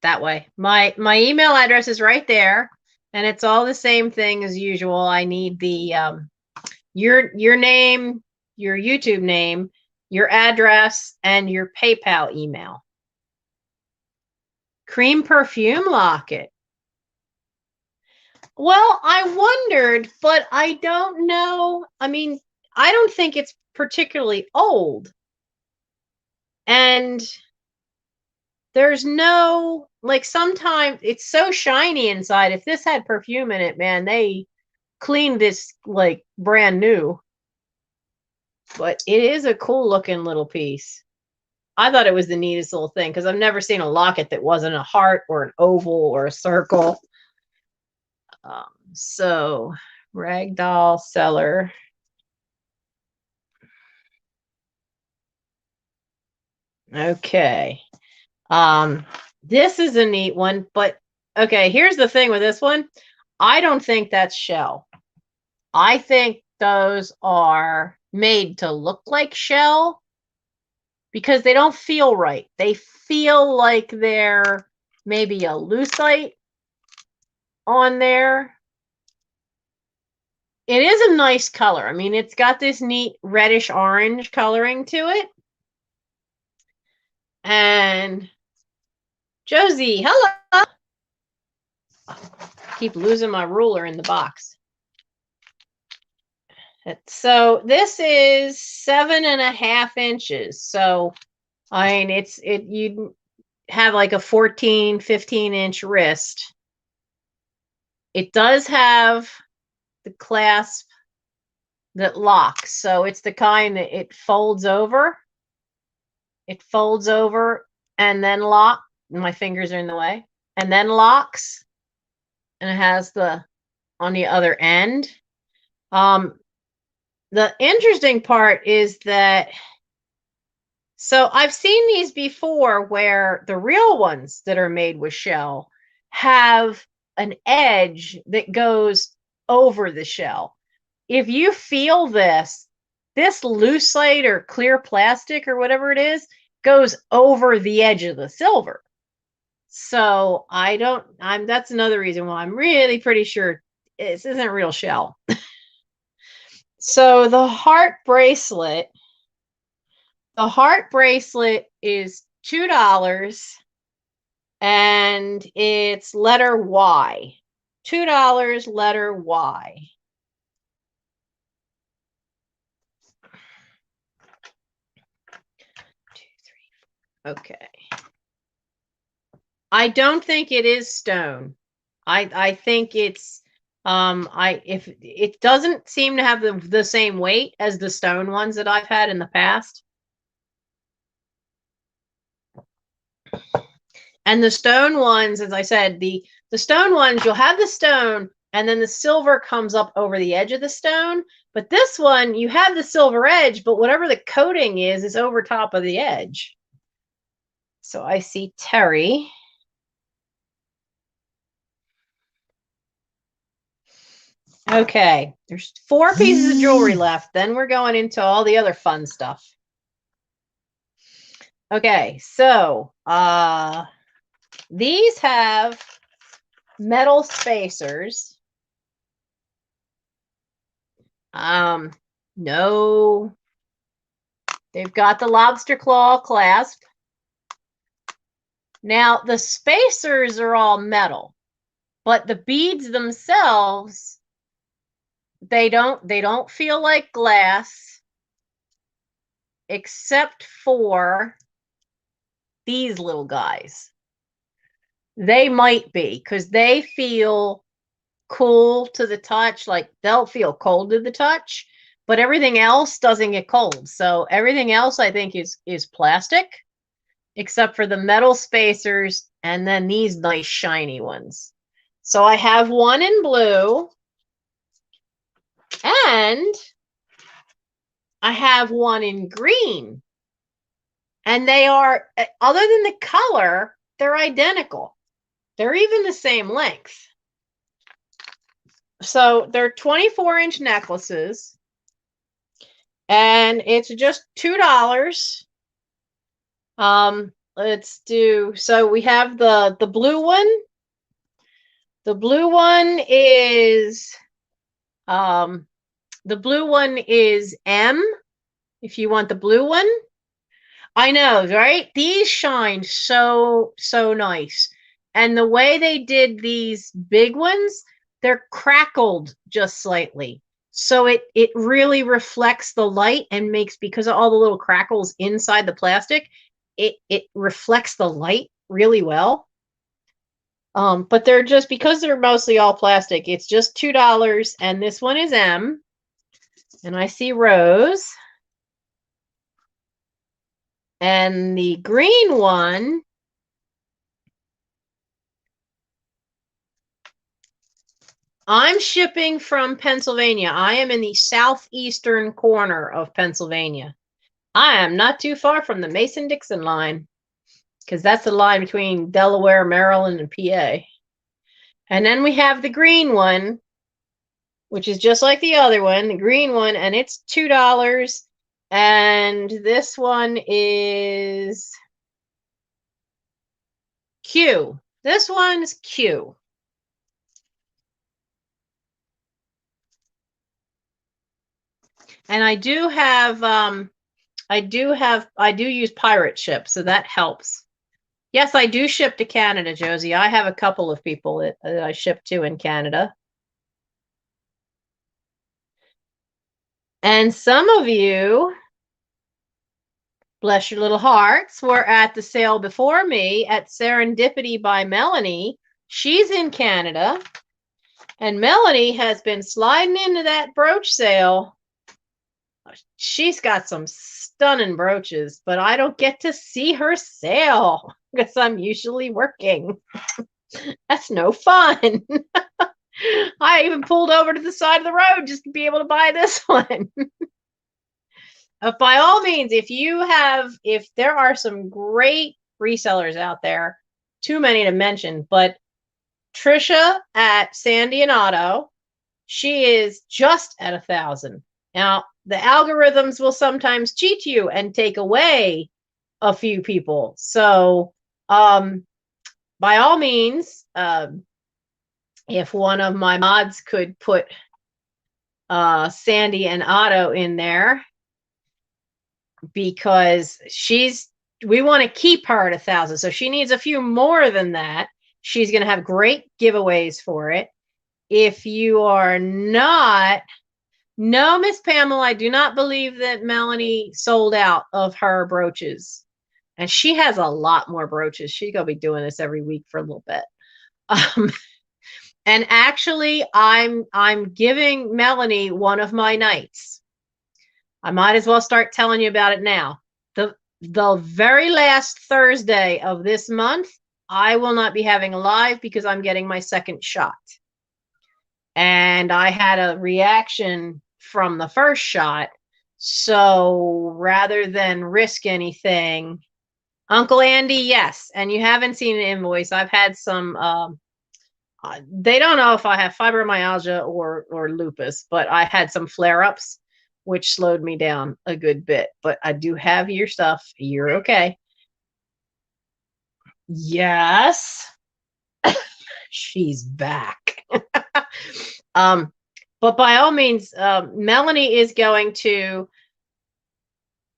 email address is right there, and it's all the same thing as usual. I need the your name, your YouTube name, your address, and your PayPal email. Cream perfume locket. Well, I wondered, but I don't know. I mean, I don't think it's particularly old. And there's no, like, sometimes it's so shiny inside. If this had perfume in it, man, they cleaned this like brand new. But it is a cool looking little piece. I thought it was the neatest little thing, because I've never seen a locket that wasn't a heart or an oval or a circle. So Ragdoll seller. Okay. This is a neat one, but okay, here's the thing with this one. I don't think that's shell. I think those are made to look like shell, because they don't feel right. They feel like they're maybe a lucite on there. It is a nice color. I mean, it's got this neat reddish orange coloring to it. And Josie, hello. Keep losing my ruler in the box. So this is 7.5 inches. So I mean, you have like a 14, 15-inch wrist. It does have the clasp that locks. So it's the kind that it folds over. It folds over and then lock. My fingers are in the way. And then locks. And it has the on the other end. The interesting part is that, so I've seen these before where the real ones that are made with shell have an edge that goes over the shell. If you feel this lucite or clear plastic or whatever it is goes over the edge of the silver. So that's another reason why I'm really pretty sure this isn't real shell. So the heart bracelet is $2 and it's letter Y. $2, letter Y. Okay. I don't think it is stone. I think it's if it doesn't seem to have the same weight as the stone ones that I've had in the past. And the stone ones, as I said, the stone ones, you'll have the stone and then the silver comes up over the edge of the stone. But this one, you have the silver edge, but whatever the coating is over top of the edge. So I see Terry. Okay, there's 4 pieces of jewelry left. Then we're going into all the other fun stuff. Okay, so these have metal spacers. No. They've got the lobster claw clasp. Now, the spacers are all metal, but the beads themselves, they don't feel like glass, except for these little guys. They might be, because they feel cool to the touch, like they'll feel cold to the touch, but everything else doesn't get cold. So everything else I think is plastic, except for the metal spacers and then these nice shiny ones. So I have one in blue and I have one in green. And they are, other than the color, they're identical. They're even the same length. So they're 24-inch necklaces. And it's just $2. Let's do, so we have the blue one. The blue one is M, if you want the blue one. I know, right? These shine so nice. And the way they did these big ones, they're crackled just slightly. So it really reflects the light and makes, because of all the little crackles inside the plastic, it reflects the light really well. But they're just, because they're mostly all plastic, it's just $2. And this one is M. And I see Rose. And the green one, I'm shipping from Pennsylvania. I am in the southeastern corner of Pennsylvania. I am not too far from the Mason-Dixon line, because that's the line between Delaware, Maryland, and PA. And then we have the green one, which is just like the other one, the green one, and it's $2. And this one is Q. This one's Q. And I do use pirate ship, so that helps. Yes, I do ship to Canada, Josie. I have a couple of people that I ship to in Canada. And some of you, bless your little hearts, were at the sale before me at Serendipity by Melanie. She's in Canada. And Melanie has been sliding into that brooch sale she's got some stunning brooches, but I don't get to see her sale because I'm usually working. That's no fun. I even pulled over to the side of the road just to be able to buy this one. By all means, if there are some great resellers out there, too many to mention, but Trisha at Sandy and Otto, she is just at 1,000. Now, the algorithms will sometimes cheat you and take away a few people. So, by all means, if one of my mods could put Sandy and Otto in there, because we want to keep her at 1,000. So she needs a few more than that. She's going to have great giveaways for it. If you are not, no, Miss Pamela, I do not believe that Melanie sold out of her brooches. And she has a lot more brooches. She's going to be doing this every week for a little bit. And actually, I'm giving Melanie one of my nights. I might as well start telling you about it now. The very last Thursday of this month, I will not be having a live because I'm getting my second shot. And I had a reaction from the first shot. So rather than risk anything, Uncle Andy, yes. And you haven't seen an invoice. I've had some, they don't know if I have fibromyalgia or lupus, but I had some flare-ups, which slowed me down a good bit. But I do have your stuff. You're okay. Yes. She's back. But by all means, Melanie is going to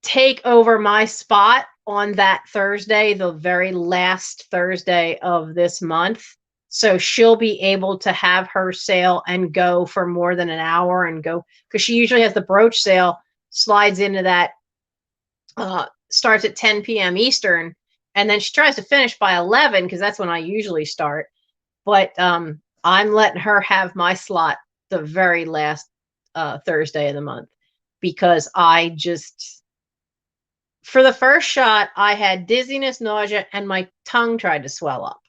take over my spot on that Thursday, the very last Thursday of this month. So she'll be able to have her sale and go for more than an hour and go, because she usually has the brooch sale, slides into that, starts at 10 p.m. Eastern, and then she tries to finish by 11 because that's when I usually start. But I'm letting her have my slot the very last Thursday of the month, because I just, for the first shot, I had dizziness, nausea, and my tongue tried to swell up.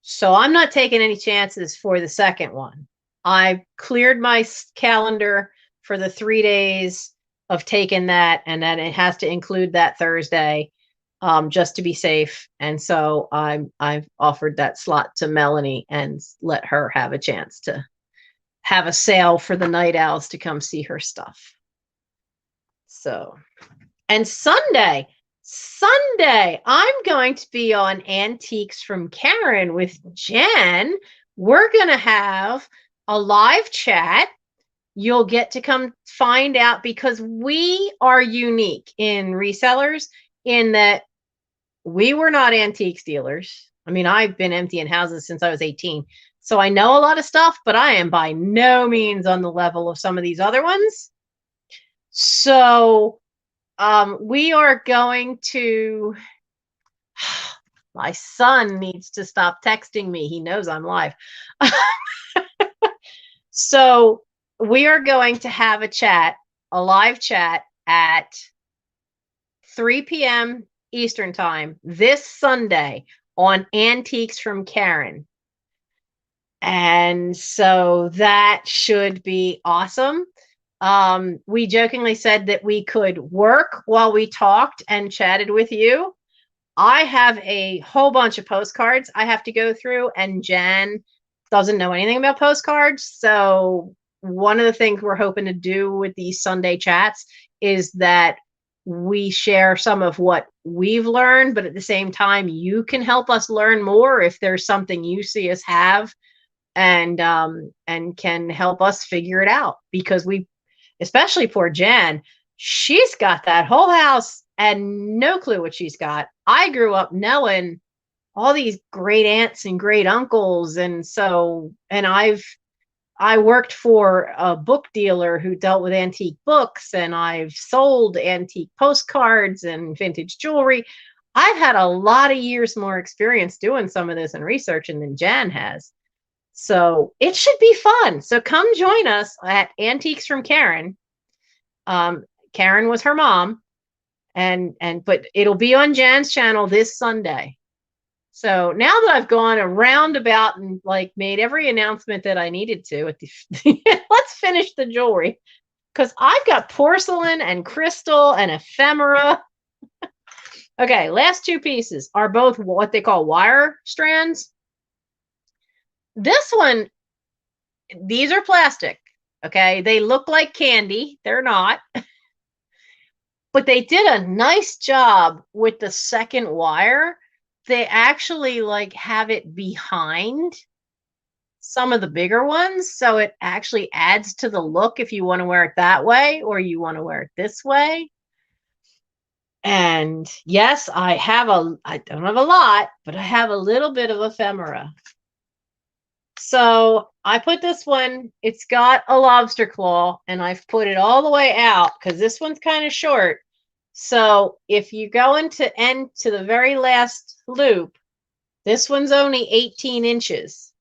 So I'm not taking any chances for the second one. I cleared my calendar for the 3 days of taking that, and then it has to include that Thursday, just to be safe. And so I've offered that slot to Melanie and let her have a chance to have a sale for the night owls to come see her stuff. So, and Sunday, I'm going to be on Antiques from Karen with Jen. We're going to have a live chat. You'll get to come find out, because we are unique in resellers in that we were not antiques dealers. I mean, I've been emptying houses since I was 18. So I know a lot of stuff, but I am by no means on the level of some of these other ones. So we are going to, my son needs to stop texting me. He knows I'm live. So we are going to have a live chat at 3 p.m. Eastern time this Sunday on Antiques from Karen. And so that should be awesome. We jokingly said that we could work while we talked and chatted with you. I have a whole bunch of postcards I have to go through, and Jen doesn't know anything about postcards. So one of the things we're hoping to do with these Sunday chats is that we share some of what we've learned, but at the same time, you can help us learn more if there's something you see us have, and can help us figure it out. Because especially poor Jen, she's got that whole house and no clue what she's got. I grew up knowing all these great aunts and great uncles, and I worked for a book dealer who dealt with antique books, and I've sold antique postcards and vintage jewelry. I've had a lot of years more experience doing some of this and researching than Jan has. So it should be fun. So come join us at Antiques from Karen. Karen was her mom, but it'll be on Jan's channel this Sunday. So now that I've gone around about and like made every announcement that I needed to at the let's finish the jewelry, because I've got porcelain and crystal and ephemera. Okay, last two pieces are both what they call wire strands. This one, these are plastic. Okay, they look like candy. They're not. But they did a nice job with the second wire. They actually like have it behind some of the bigger ones, so it actually adds to the look if you want to wear it that way or you want to wear it this way. And yes, I don't have a lot, but I have a little bit of ephemera. So I put this one, it's got a lobster claw, and I've put it all the way out because this one's kind of short. So if you go into the very last loop, this one's only 18 inches.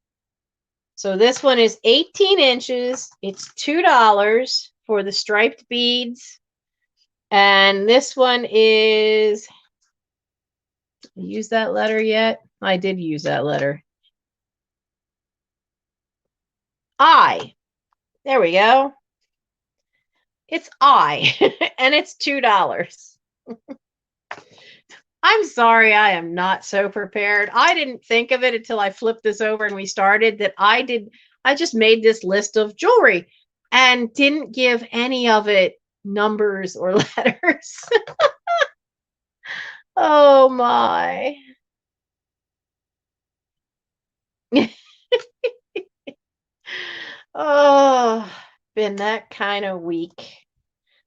So this one is 18 inches. It's $2 for the striped beads. And this one is, use that letter yet? I did use that letter. I. There we go. It's I, and it's $2. I'm sorry, I am not so prepared. I didn't think of it until I flipped this over and we started that I just made this list of jewelry and didn't give any of it numbers or letters. Oh my. Oh, been that kind of week.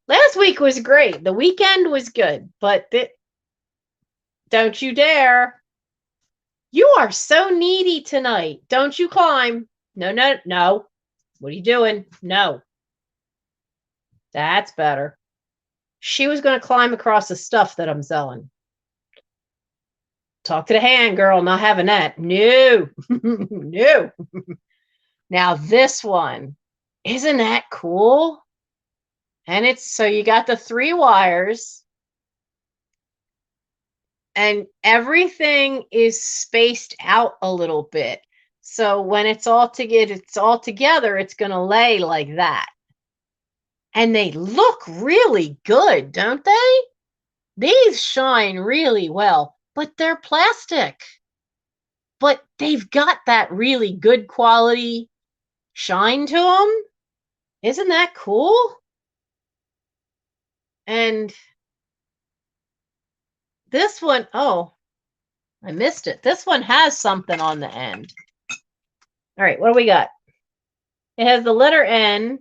Last week was great. The weekend was good, but don't you dare. You are so needy tonight. Don't you climb. No, no, no. What are you doing? No. That's better. She was going to climb across the stuff that I'm selling. Talk to the hand, girl. Not having that. No. No. Now this one. Isn't that cool? And it's, so you got the 3 wires. And everything is spaced out a little bit. So when it's all together, it's going to lay like that. And they look really good, don't they? These shine really well, but they're plastic. But they've got that really good quality shine to them. Isn't that cool? And this one, oh, I missed it. This one has something on the end. All right, what do we got? It has the letter N.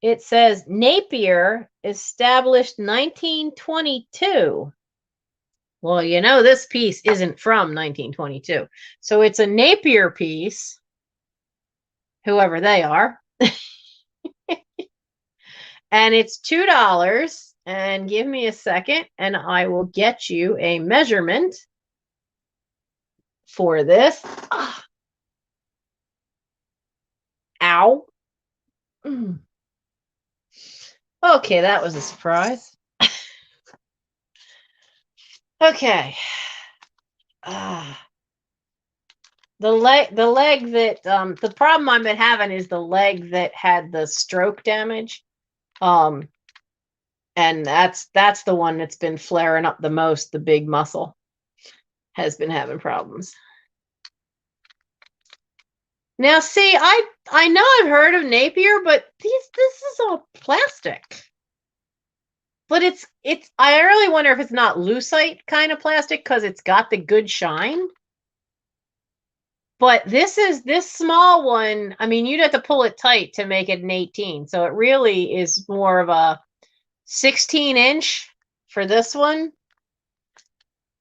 It says Napier, established 1922. Well, you know, this piece isn't from 1922. So it's a Napier piece, whoever they are. And it's $2. And give me a second, and I will get you a measurement for this. Ah. Ow. Okay, that was a surprise. Okay. The leg that the problem I've been having is the leg that had the stroke damage. And that's the one that's been flaring up the most. The big muscle has been having problems. Now, see, I know I've heard of Napier, but this is all plastic. But it's I really wonder if it's not lucite kind of plastic because it's got the good shine. But this small one, I mean, you'd have to pull it tight to make it an 18. So it really is more of a 16-inch for this one.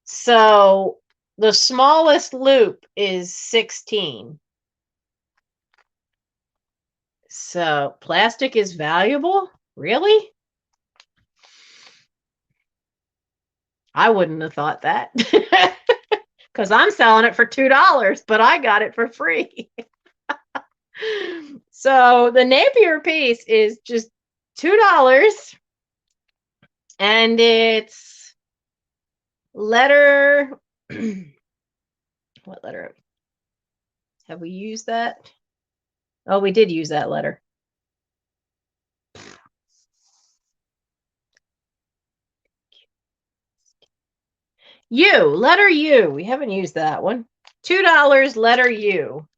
So the smallest loop is 16. So plastic is valuable? Really? I wouldn't have thought that. Because I'm selling it for $2, but I got it for free. So the Napier piece is just $2. And it's letter. What letter have we used that? Oh, we did use that letter. U, letter U. We haven't used that one. $2, letter U.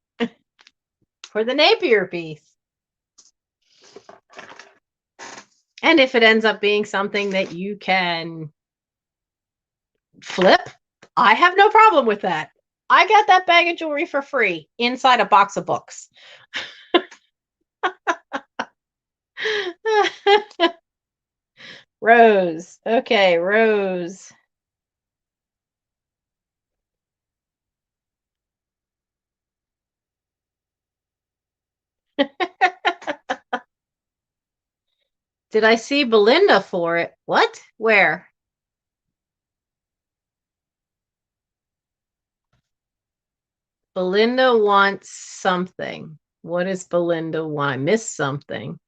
For the Napier piece. And if it ends up being something that you can flip, I have no problem with that. I got that bag of jewelry for free inside a box of books. Rose. Okay, Rose. Did I see Belinda for it? What? Where? Belinda wants something. What does Belinda want? I missed something.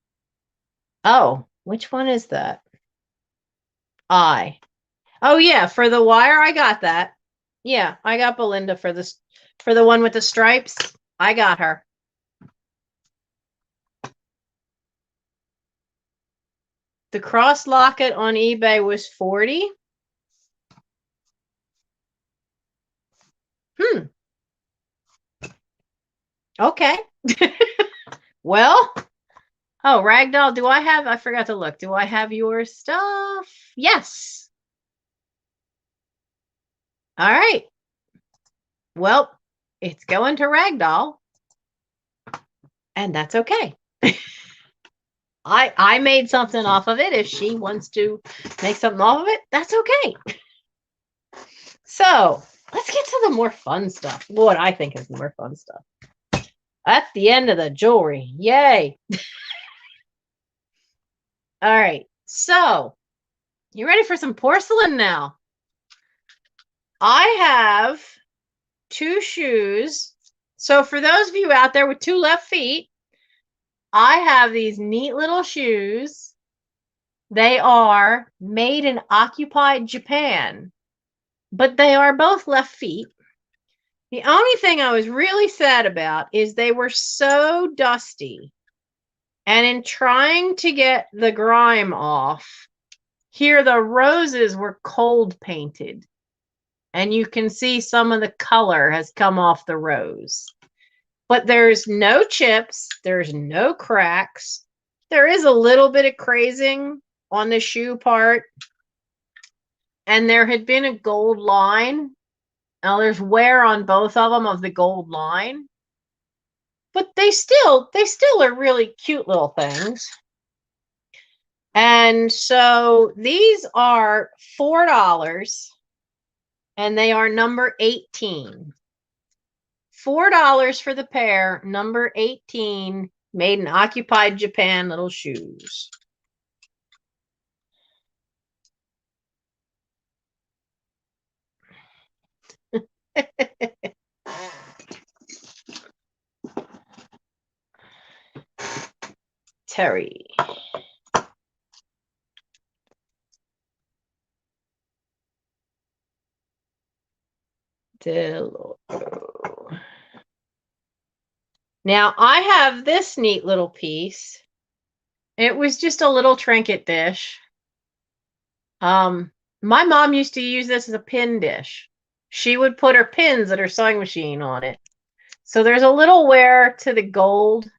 Oh, which one is that? Oh yeah, for the wire, I got that. Yeah, I got Belinda for the one with the stripes. I got her. The cross locket on eBay was 40. Okay. Well, oh, Ragdoll, I forgot to look. Do I have your stuff? Yes. All right. Well, it's going to Ragdoll. And that's okay. I made something off of it. If she wants to make something off of it, that's okay. So let's get to the more fun stuff. What I think is more fun stuff. That's the end of the jewelry. Yay. All right. So you ready for some porcelain now? I have 2 shoes. So for those of you out there with 2 left feet, I have these neat little shoes. They are made in occupied Japan, but they are both left feet. The only thing I was really sad about is they were so dusty. And in trying to get the grime off, here the roses were cold painted. And you can see some of the color has come off the rose. But there's no chips. There's no cracks. There is a little bit of crazing on the shoe part. And there had been a gold line. Now there's wear on both of them of the gold line. But they still are really cute little things. And so these are $4. And they are number 18. $4 for the pair, number 18, made in occupied Japan little shoes. Terry. Now I have this neat little piece. It was just a little trinket dish. My mom used to use this as a pin dish. She would put her pins at her sewing machine on it. So there's a little wear to the gold.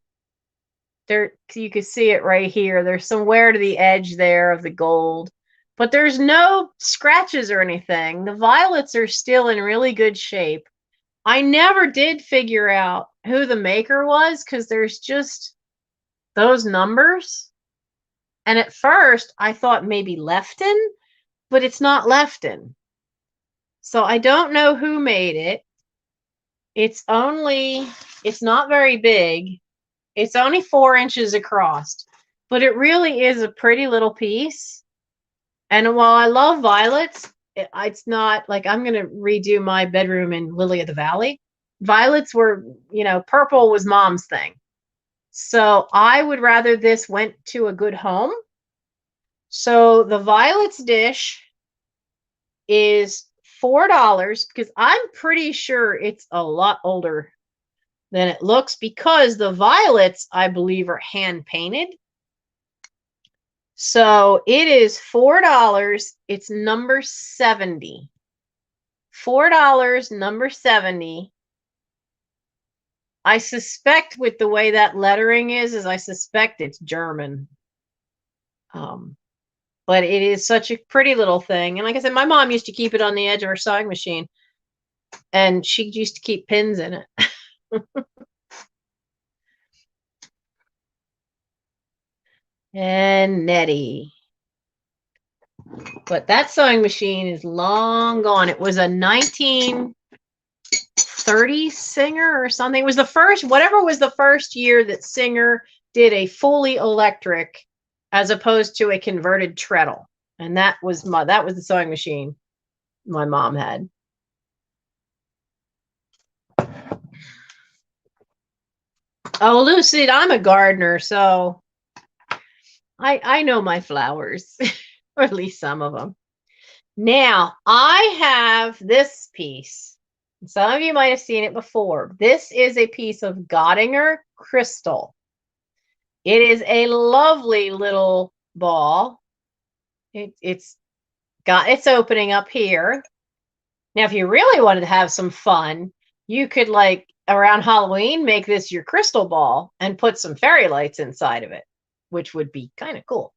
There, you can see it right here. There's some wear to the edge there of the gold. But there's no scratches or anything. The violets are still in really good shape. I never did figure out who the maker was because there's just those numbers. And at first, I thought maybe Lefton, but it's not Lefton. So I don't know who made it. It's not very big. It's only 4 inches across, but it really is a pretty little piece. And while I love violets, it's not like I'm going to redo my bedroom in Lily of the Valley. Violets were, purple was mom's thing. So I would rather this went to a good home. So the violets dish is $4 because I'm pretty sure it's a lot older than it looks because the violets, I believe, are hand painted. So it is $4. It's number 70. $4, number 70. I suspect with the way that lettering is I suspect it's German. But it is such a pretty little thing. And like I said, my mom used to keep it on the edge of her sewing machine. And she used to keep pins in it. And Nettie. But that sewing machine is long gone. It was a 1930 Singer or something. It was the first, whatever was the first year that Singer did a fully electric as opposed to a converted treadle. And that was the sewing machine my mom had. Oh, Lucid, I'm a gardener, so I know my flowers, or at least some of them. Now, I have this piece. Some of you might have seen it before. This is a piece of Göttinger crystal. It is a lovely little ball. It's got its opening up here. Now, if you really wanted to have some fun, you could, like, around Halloween, make this your crystal ball and put some fairy lights inside of it, which would be kind of cool.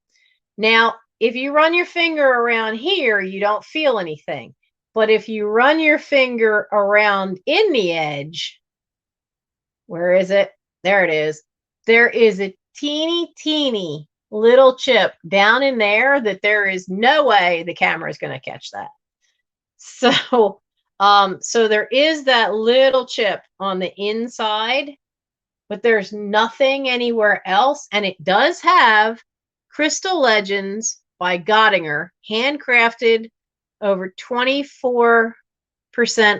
Now, if you run your finger around here, you don't feel anything. But if you run your finger around in the edge, where is it? There it is. There is a teeny little chip down in there that there is no way the camera is going to catch that. So, so there is that little chip on the inside, but there's nothing anywhere else. And it does have Crystal Legends by Göttinger, handcrafted over 24%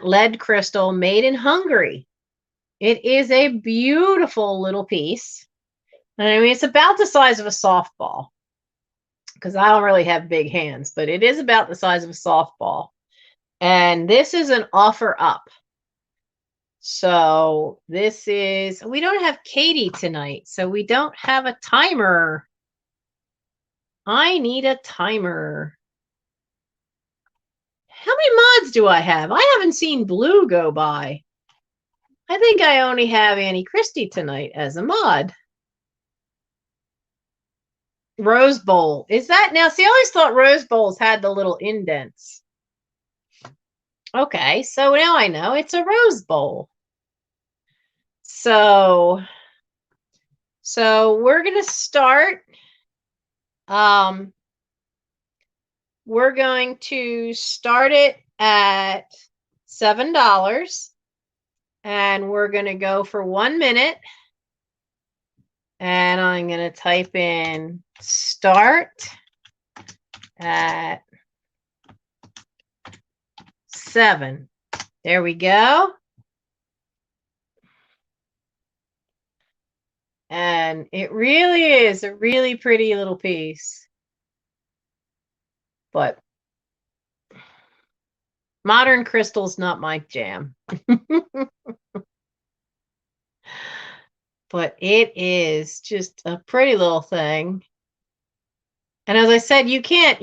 lead crystal, made in Hungary. It is a beautiful little piece. And I mean, it's about the size of a softball because I don't really have big hands, but it is about the size of a softball. And this is an offer up. So this is, we don't have Katie tonight, so we don't have a timer. I need a timer. How many mods do I have? I haven't seen Blue go by. I think I only have Annie Christie tonight as a mod. Rose Bowl. Is that now? See, I always thought Rose Bowls had the little indents. Okay, so now I know it's a Rose Bowl. So we're going to start. We're going to start it at $7. And we're going to go for 1 minute. And I'm going to type in start at 7. There we go. And it really is a really pretty little piece. But modern crystal's not my jam. But it is just a pretty little thing. And as I said, you can't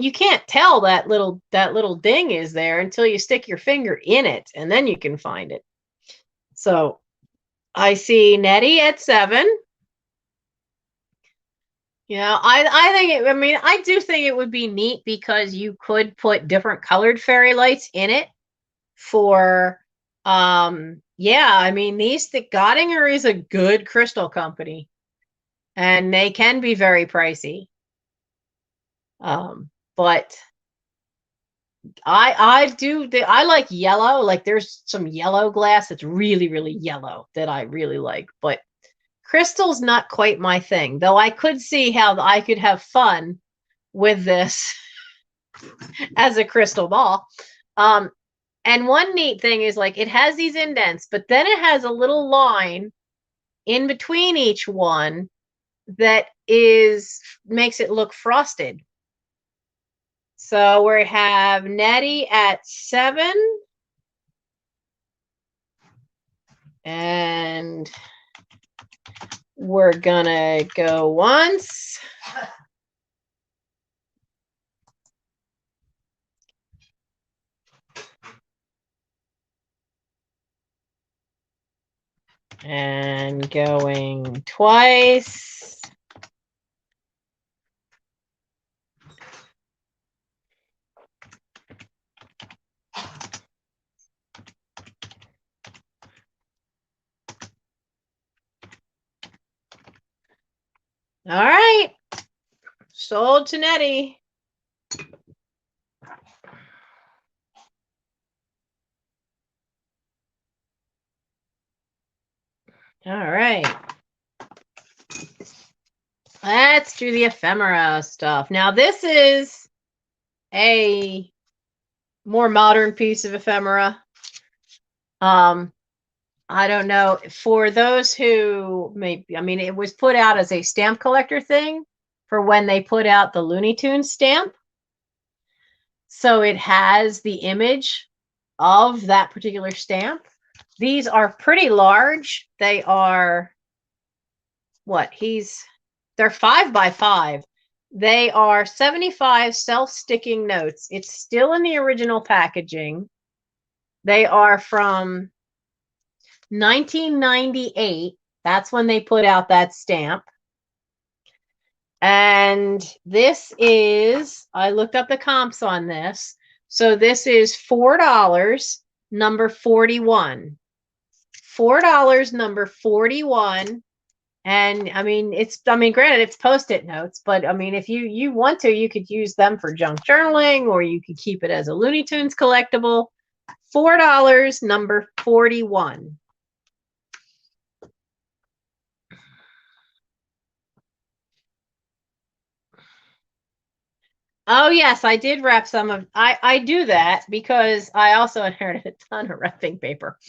tell that little ding is there until you stick your finger in it, and then you can find it. So I see Nettie at 7. You know, I do think it would be neat because you could put different colored fairy lights in it for yeah, I mean, the Göttinger is a good crystal company, and they can be very pricey. But I like yellow. Like, there's some yellow glass that's really, really yellow that I really like, but crystal's not quite my thing, though I could see how I could have fun with this as a crystal ball. And one neat thing is, like, it has these indents, but then it has a little line in between each one that makes it look frosted. So we have Nettie at 7. And we're gonna go once. And going twice. All right. Sold to Nettie. All right. Let's do the ephemera stuff. Now, this is a more modern piece of ephemera. I don't know. For those who maybe, I mean, it was put out as a stamp collector thing for when they put out the Looney Tunes stamp. So it has the image of that particular stamp. These are pretty large. They are they're 5 by 5. They are 75 self-sticking notes. It's still in the original packaging. They are from 1998. That's when they put out that stamp. And this is, I looked up the comps on this. So this is $4, number 41. $4, number 41. And I mean, granted, it's Post-it notes, but I mean, if you want to, you could use them for junk journaling, or you could keep it as a Looney Tunes collectible. $4, number 41. Oh yes, I did wrap some of. I do that because I also inherited a ton of wrapping paper.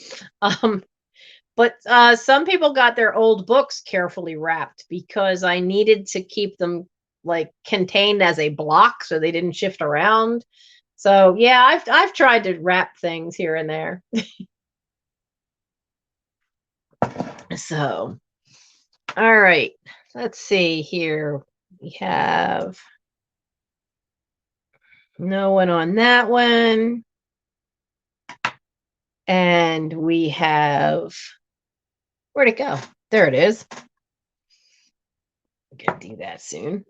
But some people got their old books carefully wrapped because I needed to keep them like contained as a block so they didn't shift around. So yeah, I've tried to wrap things here and there. So, all right, let's see here. We have no one on that one. And we have, where'd it go? There it is. I'm gonna do that soon.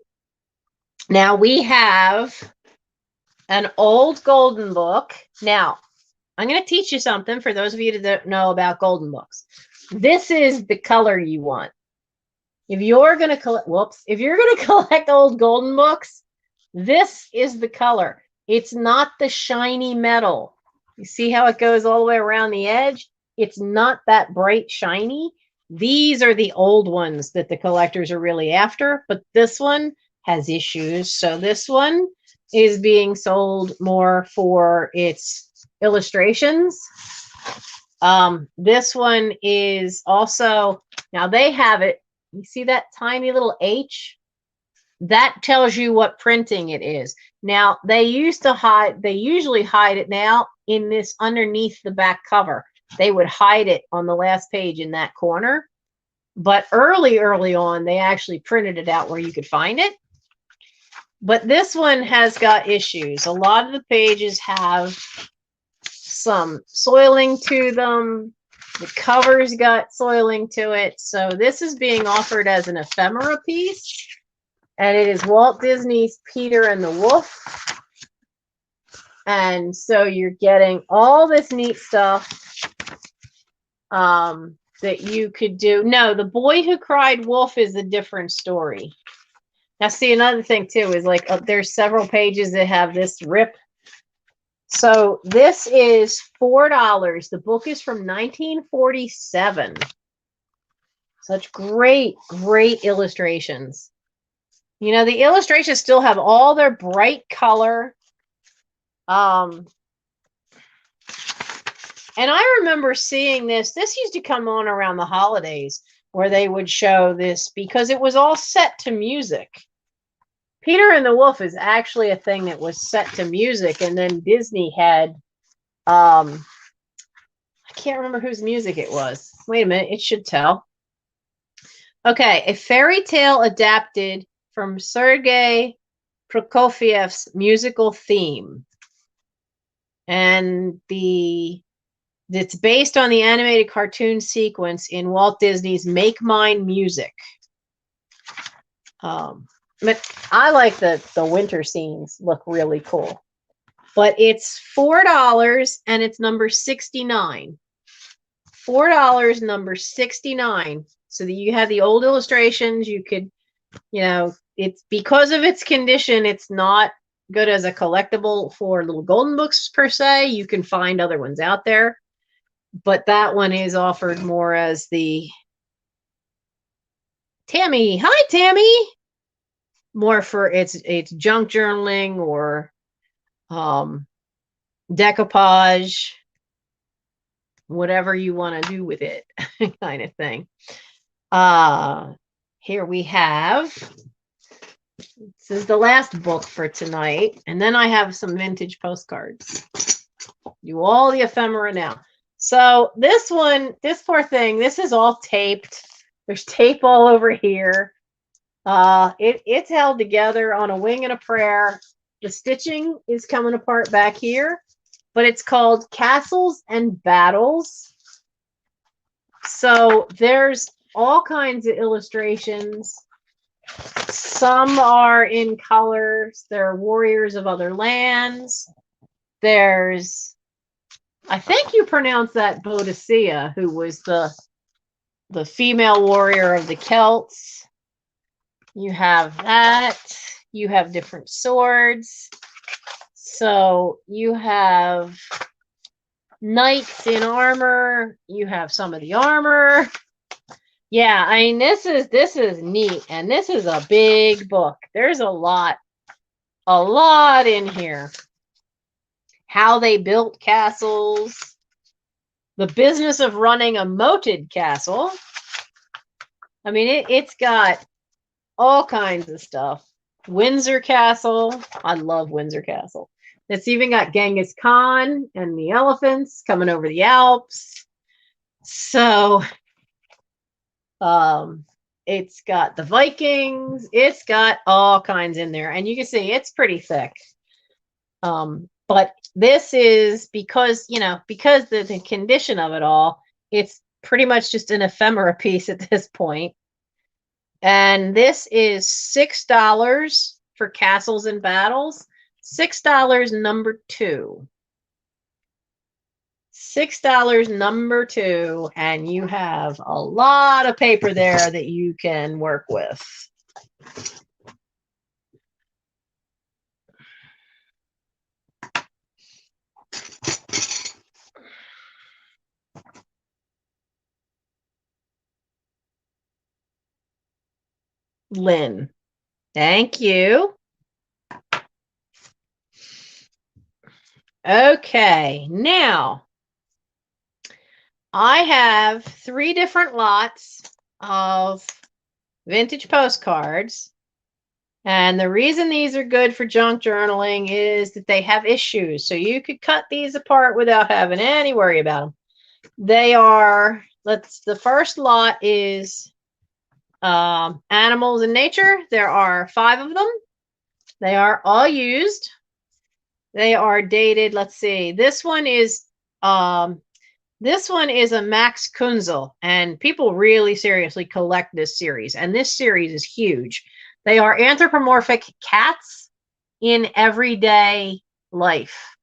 Now we have an old golden book. Now, I'm going to teach you something for those of you that don't know about golden books. This is the color you want. If you're going to collect old golden books, this is the color. It's not the shiny metal. You see how it goes all the way around the edge? It's not that bright shiny. These are the old ones that the collectors are really after, but this one has issues. So this one is being sold more for its illustrations. This one is also, now they have it. You see that tiny little H? That tells you what printing it is. Now, they usually hide it now in this underneath the back cover. They would hide it on the last page in that corner. But early on, they actually printed it out where you could find it. But this one has got issues. A lot of the pages have some soiling to them. The cover's got soiling to it. So this is being offered as an ephemera piece. And it is Walt Disney's Peter and the Wolf. And so you're getting all this neat stuff that you could do. No, The Boy Who Cried Wolf is a different story. Now, see, another thing, too, is like there's several pages that have this rip. So this is $4. The book is from 1947. Such great, great illustrations. You know, the illustrations still have all their bright color. And I remember seeing this. This used to come on around the holidays. where they would show this because it was all set to music. Peter and the Wolf is actually a thing that was set to music, and then Disney had, I can't remember whose music it was. Wait a minute, it should tell. Okay, a fairy tale adapted from Sergei Prokofiev's musical theme. And it's based on the animated cartoon sequence in Walt Disney's Make Mine music. But I like the winter scenes, look really cool. But it's $4 and it's number 69. $4, number 69. So that you have the old illustrations. You could, it's because of its condition, it's not good as a collectible for little golden books per se. You can find other ones out there. But that one is offered more as the Tammy. Hi, Tammy. More for its junk journaling or decoupage, whatever you want to do with it, kind of thing. Here we have, this is the last book for tonight, and then I have some vintage postcards. Do all the ephemera now. So this one, this poor thing, this is all taped. There's tape all over here. It's held together on a wing and a prayer. The stitching is coming apart back here, but it's called Castles and Battles. So there's all kinds of illustrations. Some are in colors. There are warriors of other lands. There's, I think you pronounce that Boadicea, who was the female warrior of the Celts. You have that. You have different swords. So you have knights in armor. You have some of the armor. Yeah, I mean, this is neat, and this is a big book. There's a lot in here. How they built castles, the business of running a moated castle. I mean, it's got all kinds of stuff. Windsor Castle. I love Windsor Castle. It's even got Genghis Khan and the elephants coming over the Alps. So, it's got the Vikings. It's got all kinds in there. And you can see it's pretty thick. But this is because the condition of it all, it's pretty much just an ephemera piece at this point. And this is $6 for Castles and Battles. $6 number 2. $6 number 2. And you have a lot of paper there that you can work with. Lynn, thank you. Okay, now I have 3 different lots of vintage postcards. And the reason these are good for junk journaling is that they have issues. So you could cut these apart without having any worry about them. They are, the first lot is animals in nature. There are 5 of them. They are all used. They are dated. Let's see. This one is a Max Kunzel, and people really seriously collect this series. And this series is huge. They are anthropomorphic cats in everyday life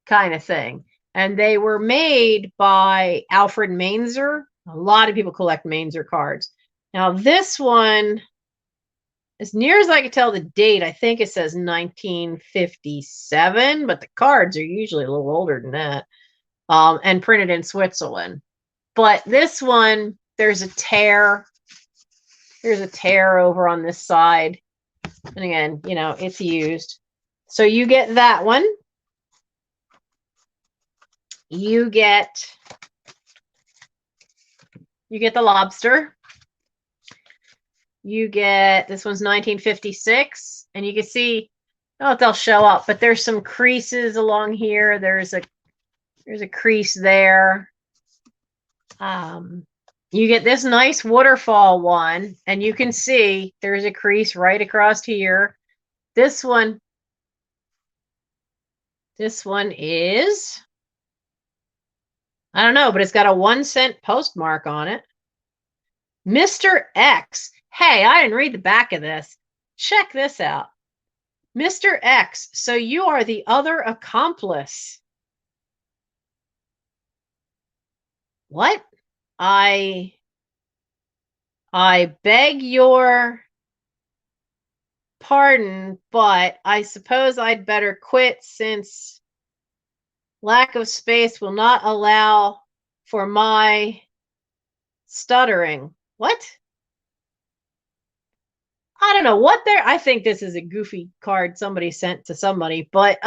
kind of thing. And they were made by Alfred Mainzer. A lot of people collect Mainzer cards. Now, this one, as near as I can tell the date, I think it says 1957, but the cards are usually a little older than that, and printed in Switzerland. But this one, there's a tear. There's a tear over on this side. And again, it's used. So you get that one. You get the Lobster. you get, this one's 1956, and you can see, I don't know if they'll show up, but there's some creases along here. There's a crease there. You get this nice waterfall one, and you can see there's a crease right across here. This one is, I don't know, but it's got a 1-cent postmark on it. Mr. X. Hey, I didn't read the back of this. Check this out. Mr. X, so you are the other accomplice. What? I beg your pardon, but I suppose I'd better quit since lack of space will not allow for my stuttering. What? I don't know what there. I think this is a goofy card somebody sent to somebody, but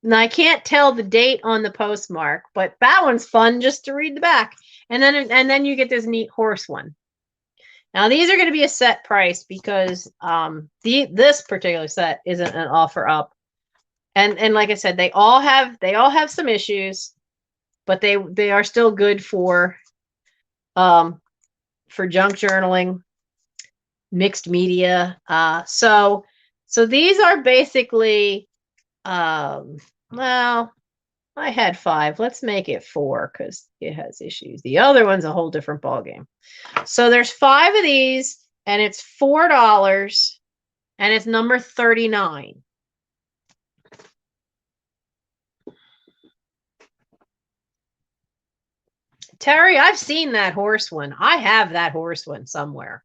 and I can't tell the date on the postmark, but that one's fun just to read the back. And then you get this neat horse one. Now these are going to be a set price because this particular set isn't an offer up. And like I said, they all have some issues, but they are still good for junk journaling, mixed media. So these are basically well, I had 5. Let's make it 4 because it has issues. The other one's a whole different ballgame. So there's 5 of these, and it's $4, and it's number 39. Terry, I've seen that horse one. I have that horse one somewhere.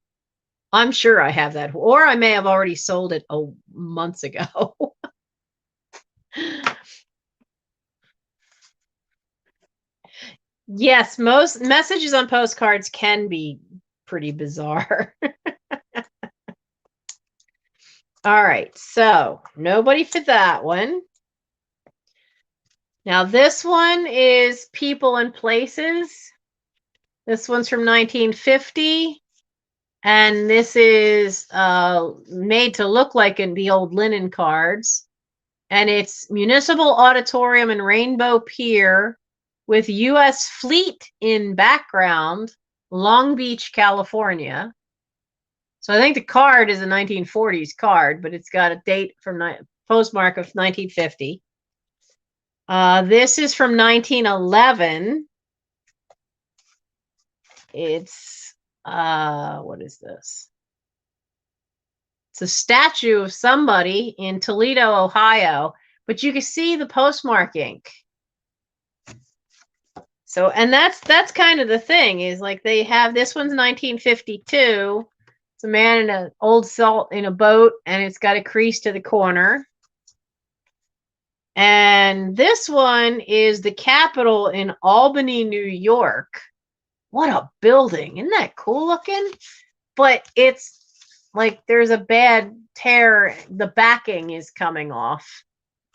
I'm sure I have that, or I may have already sold it months ago. Yes, most messages on postcards can be pretty bizarre. All right, so nobody for that one. Now this one is People and Places. This one's from 1950. And this is made to look like in the old linen cards. And it's Municipal Auditorium and Rainbow Pier with U.S. Fleet in background, Long Beach, California. So I think the card is a 1940s card, but it's got a date from postmark of 1950. This is from 1911. It's what is this? It's a statue of somebody in Toledo, Ohio, but you can see the postmark ink. So, and that's kind of the thing is like they have, this one's 1952. It's a man in an old salt in a boat, and it's got a crease to the corner. And this one is the Capitol in Albany, New York. What a building. Isn't that cool looking? But it's like there's a bad tear. The backing is coming off,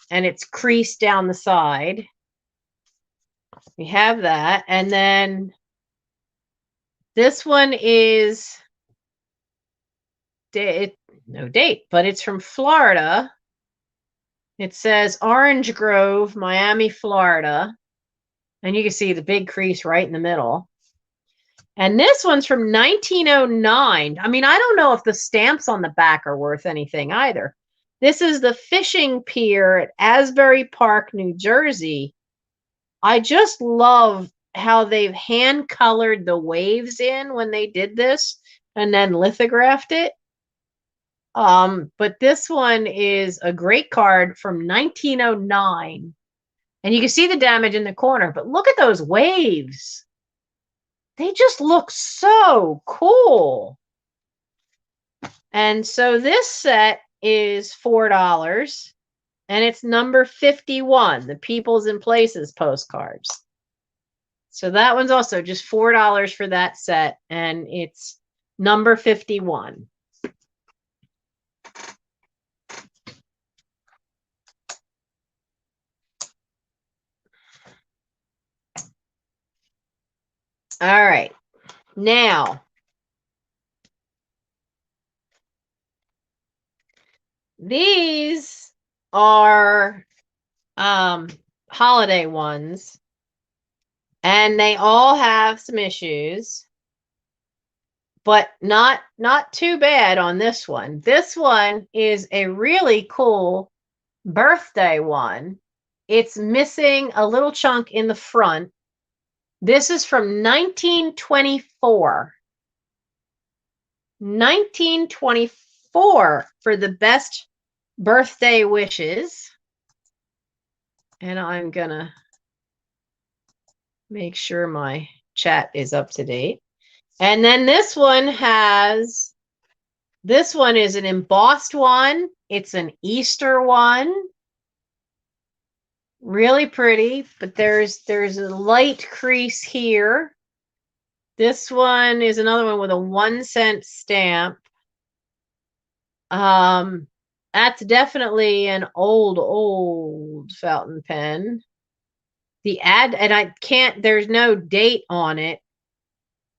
and it's creased down the side. We have that. And then this one is no date, but it's from Florida. It says Orange Grove, Miami, Florida. And you can see the big crease right in the middle. And this one's from 1909. I mean, I don't know if the stamps on the back are worth anything either. This is the fishing pier at Asbury Park, New Jersey. I just love how they've hand colored the waves in when they did this and then lithographed it. But this one is a great card from 1909. And you can see the damage in the corner, but look at those waves. They just look so cool. And so this set is $4, and it's number 51, the Peoples and Places postcards. So that one's also just $4 for that set, and it's number 51. All right. Now, these are holiday ones, and they all have some issues, but not too bad on this one. This one is a really cool birthday one. It's missing a little chunk in the front. This is from 1924. 1924 for the best birthday wishes. And I'm gonna make sure my chat is up to date. And then this one is an embossed one. It's an Easter one. Really pretty, but there's a light crease here. This one is another one with a 1-cent stamp. That's definitely an old fountain pen. There's no date on it,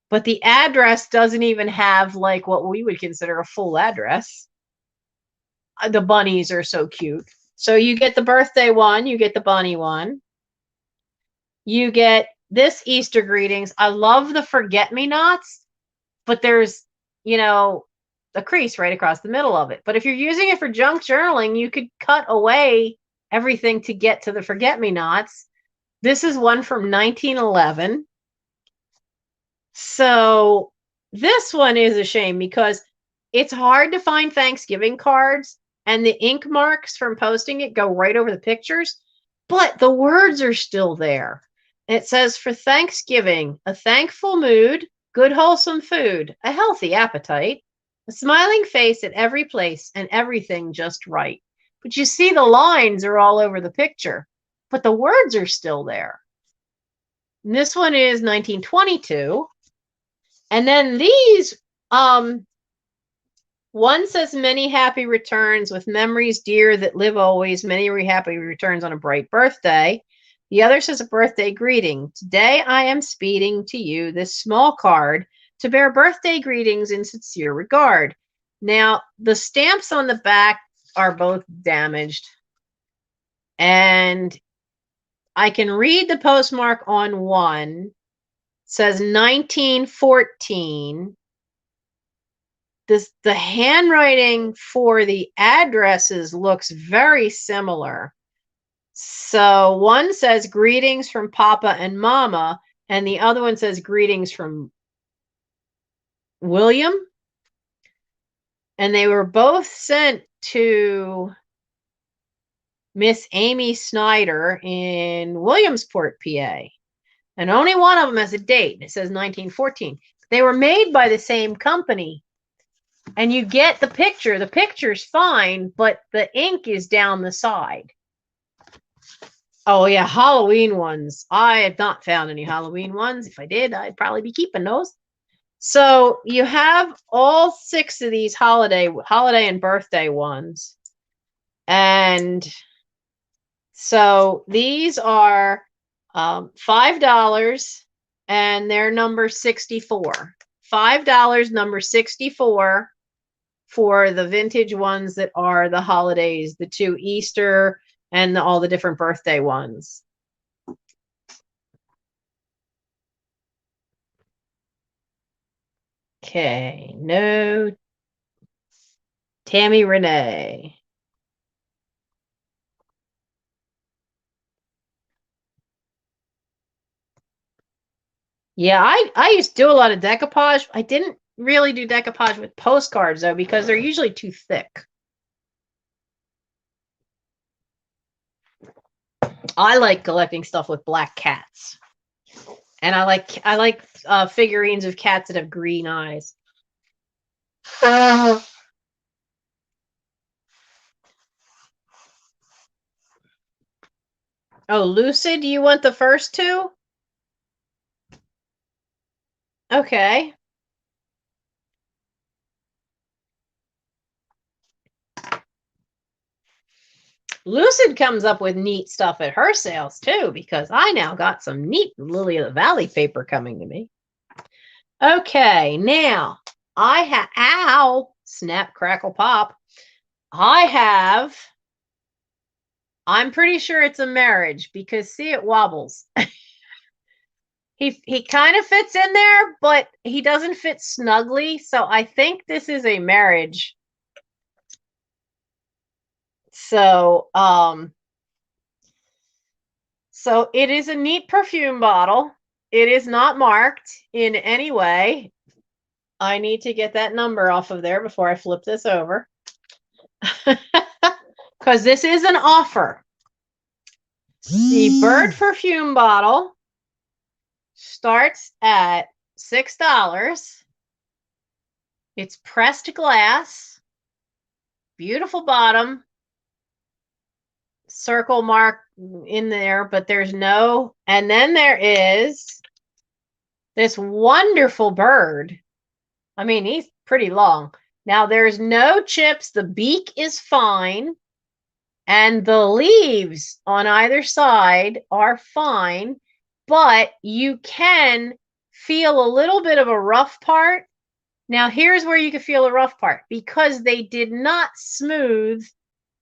but the address doesn't even have like what we would consider a full address. The bunnies are so cute. So you get the birthday one, you get the bunny one. You get this Easter greetings. I love the forget-me-nots, but there's, a crease right across the middle of it. But if you're using it for junk journaling, you could cut away everything to get to the forget-me-nots. This is one from 1911. So this one is a shame because it's hard to find Thanksgiving cards, and the ink marks from posting it go right over the pictures, but the words are still there. It says, for Thanksgiving, a thankful mood, good wholesome food, a healthy appetite, a smiling face at every place, and everything just right. But you see the lines are all over the picture, but the words are still there. And this one is 1922. And then these, one says many happy returns with memories dear that live always, many happy returns on a bright birthday. The other says a birthday greeting. Today I am speeding to you this small card to bear birthday greetings in sincere regard. Now, the stamps on the back are both damaged, and I can read the postmark on one. It says 1914. The handwriting for the addresses looks very similar. So one says greetings from Papa and Mama, and the other one says greetings from William. And they were both sent to Miss Amy Snyder in Williamsport, PA. And only one of them has a date. It says 1914. They were made by the same company. And you get the picture. The picture's fine, but the ink is down the side. Oh, yeah, Halloween ones. I have not found any Halloween ones. If I did, I'd probably be keeping those. So you have all 6 of these holiday and birthday ones. And so these are $5, and they're number 64. $5, number 64 for the vintage ones that are the holidays, the 2 Easter and all the different birthday ones. Okay, no Tammy Renee. Yeah, I used to do a lot of decoupage. I didn't really do decoupage with postcards, though, because they're usually too thick. I like collecting stuff with black cats. And I like figurines of cats that have green eyes. Oh, Lucy, do you want the first 2? Okay. Lucid comes up with neat stuff at her sales too, because I now got some neat Lily of the Valley paper coming to me. Okay, now I have, ow, snap, crackle, pop. I'm pretty sure it's a marriage because see, it wobbles. He kind of fits in there, but he doesn't fit snugly. So I think this is a marriage. So so it is a neat perfume bottle. It is not marked in any way. I need to get that number off of there before I flip this over. Because this is an offer. The Bird perfume bottle starts at $6. It's pressed glass, beautiful bottom, circle mark in there, but there's no, and then there is this wonderful bird. I mean, he's pretty long. Now there's no chips. The beak is fine. And the leaves on either side are fine, but you can feel a little bit of a rough part. Now, here's where you can feel a rough part because they did not smooth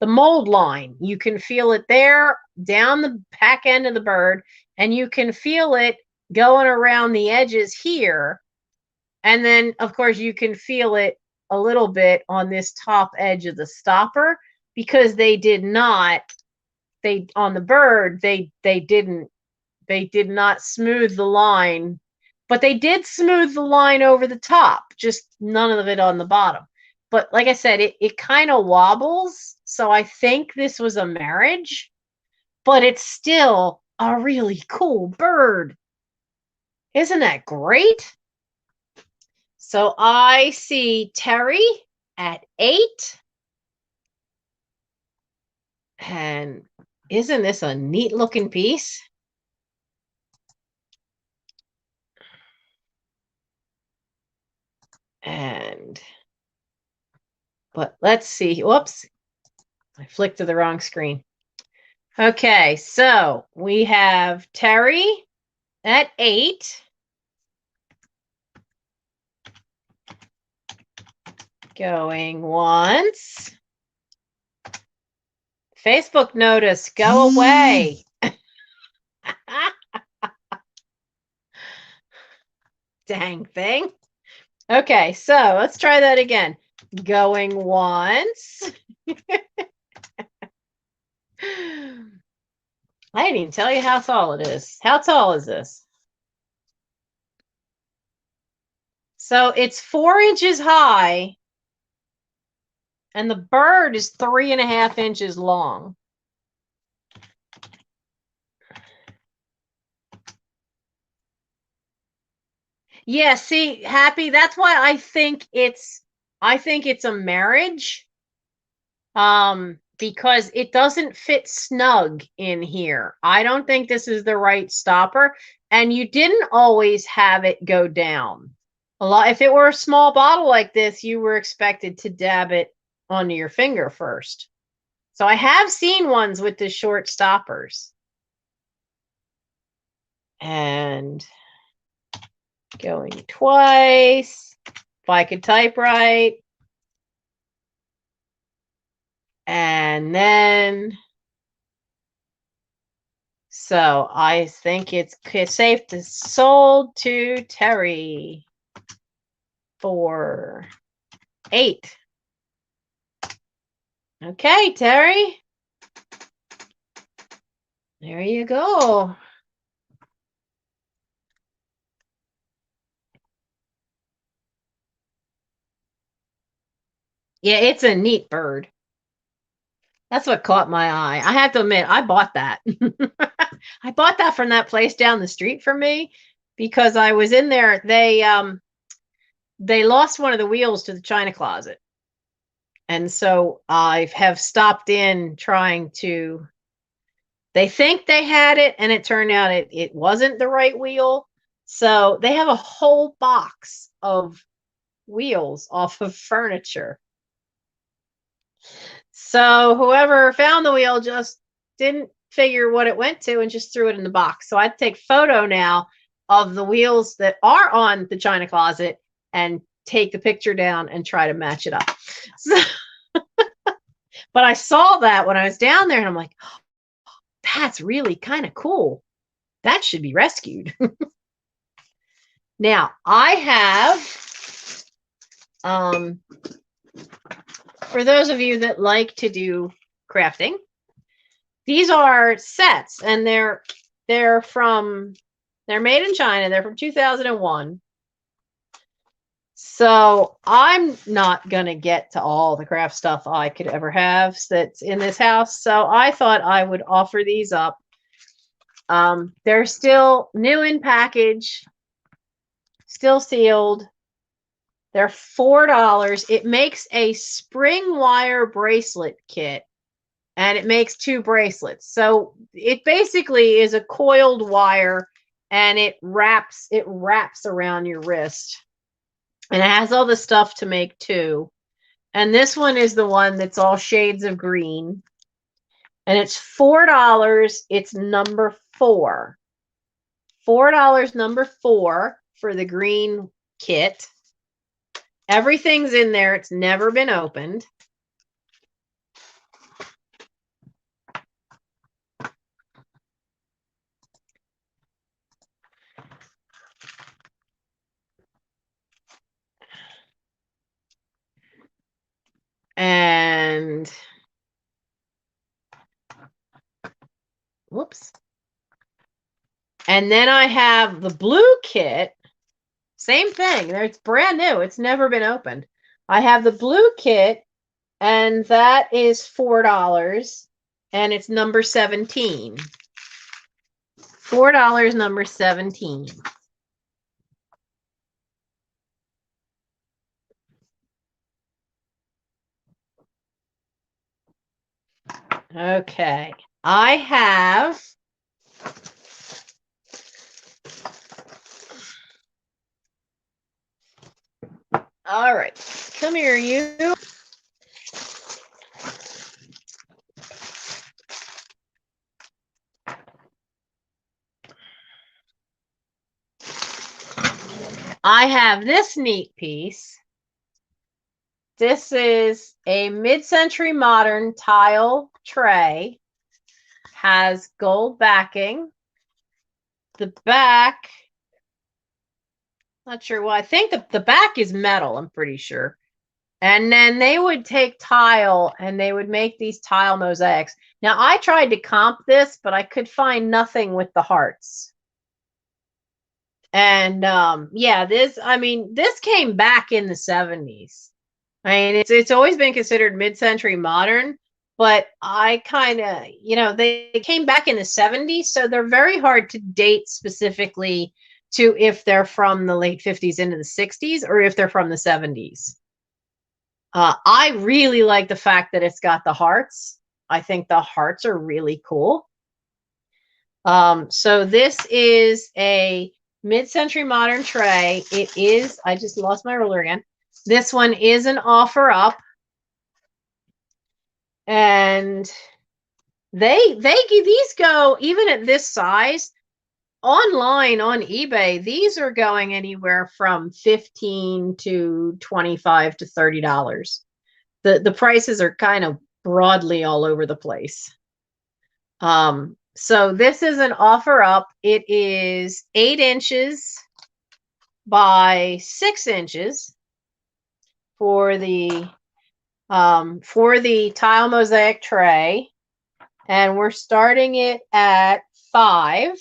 the mold line. You can feel it there down the back end of the bird, and you can feel it going around the edges here. And then, of course, you can feel it a little bit on this top edge of the stopper because they did not, on the bird, they did not smooth the line, but they did smooth the line over the top, just none of it on the bottom. But like I said, it kind of wobbles. So I think this was a marriage, but it's still a really cool bird. Isn't that great? So I see Terry at 8. And isn't this a neat looking piece? But let's see. Whoops. I flicked to the wrong screen. Okay, so we have Terry at 8. Going once. Facebook notice, go away. Dang thing. Okay, so let's try that again. Going once. I didn't even tell you how tall it is. How tall is this? So it's 4 inches high, and the bird is 3.5 inches long. Yeah, see, Happy, that's why I think it's a marriage. Because it doesn't fit snug in here. I don't think this is the right stopper, and you didn't always have it go down. If it were a small bottle like this, you were expected to dab it onto your finger first. So I have seen ones with the short stoppers. And going twice, if I could type right. And then, so I think it's safe to sold to Terry for 8. Okay, Terry. There you go. Yeah, it's a neat bird. That's what caught my eye. I have to admit, I bought that. I bought that from that place down the street from me because I was in there. They lost one of the wheels to the china closet. And so I have stopped in trying to, they think they had it, and it turned out it wasn't the right wheel. So they have a whole box of wheels off of furniture. So whoever found the wheel just didn't figure what it went to and just threw it in the box. So I take photo now of the wheels that are on the china closet and take the picture down and try to match it up. So But I saw that when I was down there and I'm like, oh, that's really kind of cool. That should be rescued. Now, I have, for those of you that like to do crafting, these are sets, and they're made in China. They're from 2001. So I'm not going to get to all the craft stuff I could ever have that's in this house. So I thought I would offer these up. They're still new in package, still sealed. They're $4. It makes a spring wire bracelet kit, and it makes 2 bracelets. So it basically is a coiled wire, and it wraps around your wrist. And it has all the stuff to make 2. And this one is the one that's all shades of green. And it's $4. It's number 4. $4 number 4 for the green kit. Everything's in there. It's never been opened. And whoops. And then I have the blue kit. Same thing. It's brand new. It's never been opened. I have the blue kit, and that is $4, and it's number 17. $4, number 17. Okay. I have all right. Come here, you. I have this neat piece. This is a mid-century modern tile tray. Has gold backing. The back, not sure why. I think the back is metal, I'm pretty sure. And then they would take tile and they would make these tile mosaics. Now, I tried to comp this, but I could find nothing with the hearts. And yeah, this came back in the 70s. I mean, it's always been considered mid-century modern, but I kind of, they came back in the 70s, so they're very hard to date specifically to if they're from the late 50s into the 60s or if they're from the 70s. I really like the fact that it's got the hearts. I think the hearts are really cool. So this is a mid-century modern tray. It is, I just lost my ruler again. This one is an offer up. And these go, even at this size, online on eBay, these are going anywhere from $15 to $25 to $30. The prices are kind of broadly all over the place. So this is an offer up. It is 8 inches by 6 inches for the tile mosaic tray, and we're starting it at 5.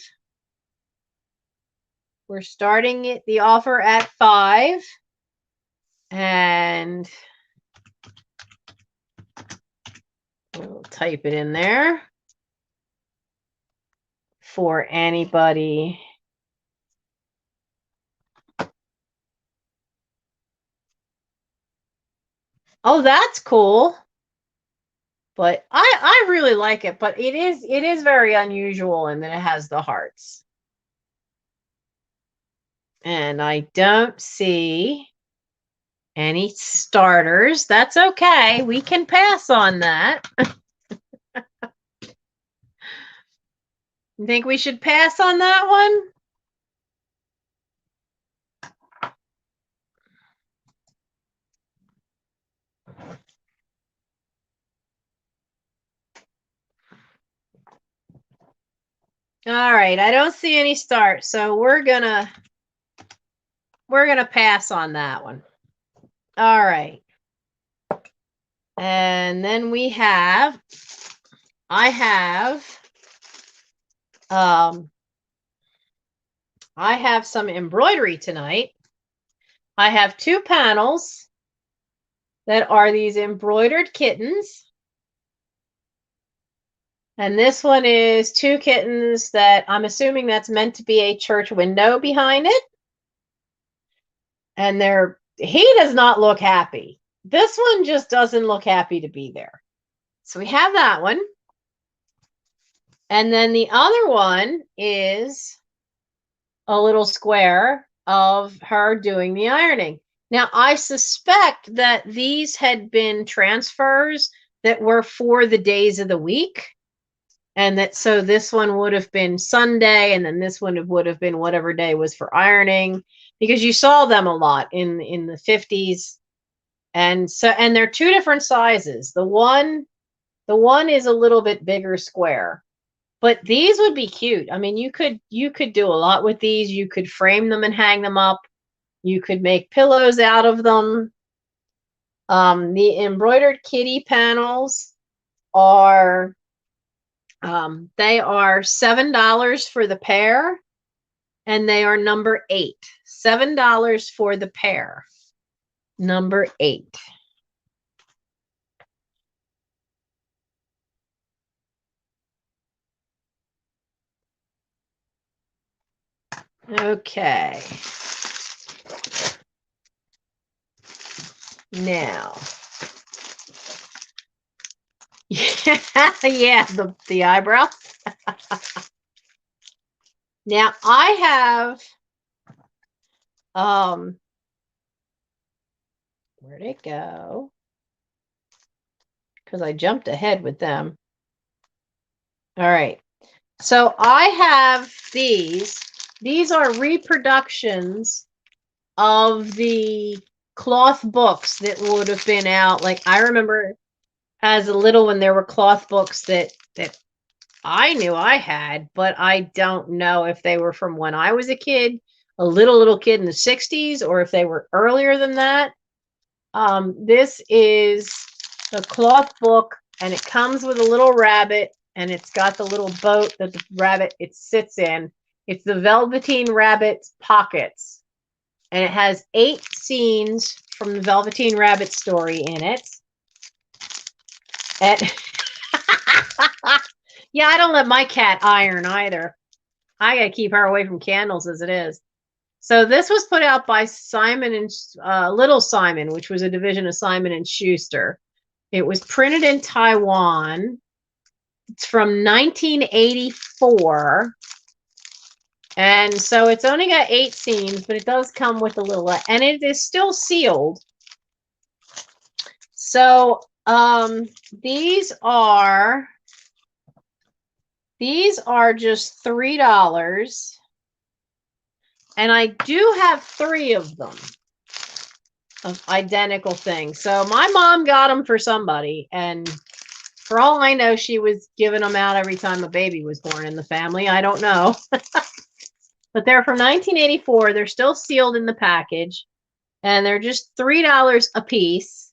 We're starting the offer at 5, and we'll type it in there for anybody. Oh, that's cool. But I really like it, but it is very unusual, and then it has the hearts. And I don't see any starters. That's okay. We can pass on that. You think we should pass on that one? All right, I don't see any start, so we're gonna pass on that one. All right. And then I have some embroidery tonight. I have 2 panels that are these embroidered kittens. And this one is 2 kittens that I'm assuming that's meant to be a church window behind it. And he does not look happy. This one just doesn't look happy to be there. So we have that one. And then the other one is a little square of her doing the ironing. Now, I suspect that these had been transfers that were for the days of the week. And that so this one would have been Sunday, and then this one would have been whatever day was for ironing, because you saw them a lot in the 50s. And they're 2 different sizes. The one is a little bit bigger square. But these would be cute. I mean, you could do a lot with these. You could frame them and hang them up. You could make pillows out of them. The embroidered kitty panels are they are $7 for the pair, and they are number 8. $7 for the pair. Number 8. Okay. Now. Yeah, the eyebrow. Now I have where'd it go? Because I jumped ahead with them. All right. So I have these. These are reproductions of the cloth books that would have been out. Like, I remember as a little one, there were cloth books that I knew I had, but I don't know if they were from when I was a kid, a little kid in the 60s, or if they were earlier than that. This is a cloth book, and it comes with a little rabbit, and it's got the little boat that the rabbit it sits in. It's the Velveteen Rabbit's Pockets, and it has 8 scenes from the Velveteen Rabbit story in it. And yeah, I don't let my cat iron either. I gotta keep her away from candles as it is. So this was put out by Simon and Little Simon, which was a division of Simon and Schuster. It was printed in Taiwan. It's from 1984. And so it's only got 8 scenes, but it does come with a little, and it is still sealed. So these are just $3. And I do have 3 of them of identical things. So my mom got them for somebody, and for all I know, she was giving them out every time a baby was born in the family. I don't know. But they're from 1984. They're still sealed in the package, and they're just $3 a piece,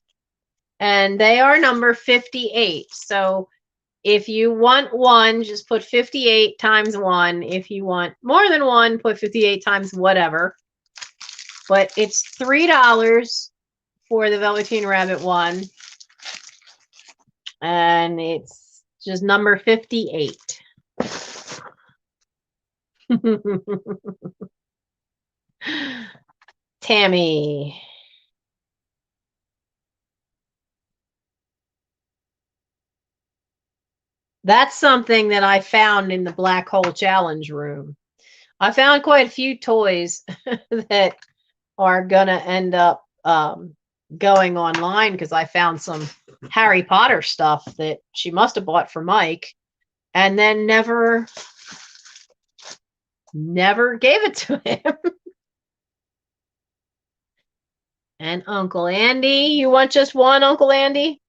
and they are number 58. So if you want one, just put 58 times 1. If you want more than one, put 58 times whatever. But it's $3 for the Velveteen Rabbit one. And it's just number 58. Tammy. That's something that I found in the Black Hole Challenge room. I found quite a few toys that are going to end up going online, because I found some Harry Potter stuff that she must have bought for Mike and then never gave it to him. And Uncle Andy, you want just one, Uncle Andy?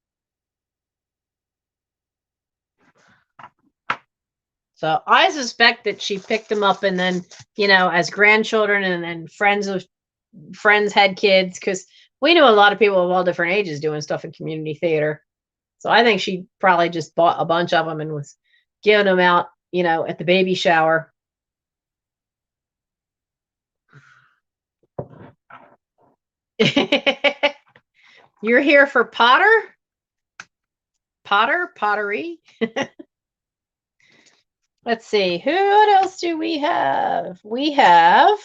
So I suspect that she picked them up and then, you know, as grandchildren and then friends had kids, because we knew a lot of people of all different ages doing stuff in community theater. So I think she probably just bought a bunch of them and was giving them out, you know, at the baby shower. You're here for pottery. Let's see, what else do we have? We have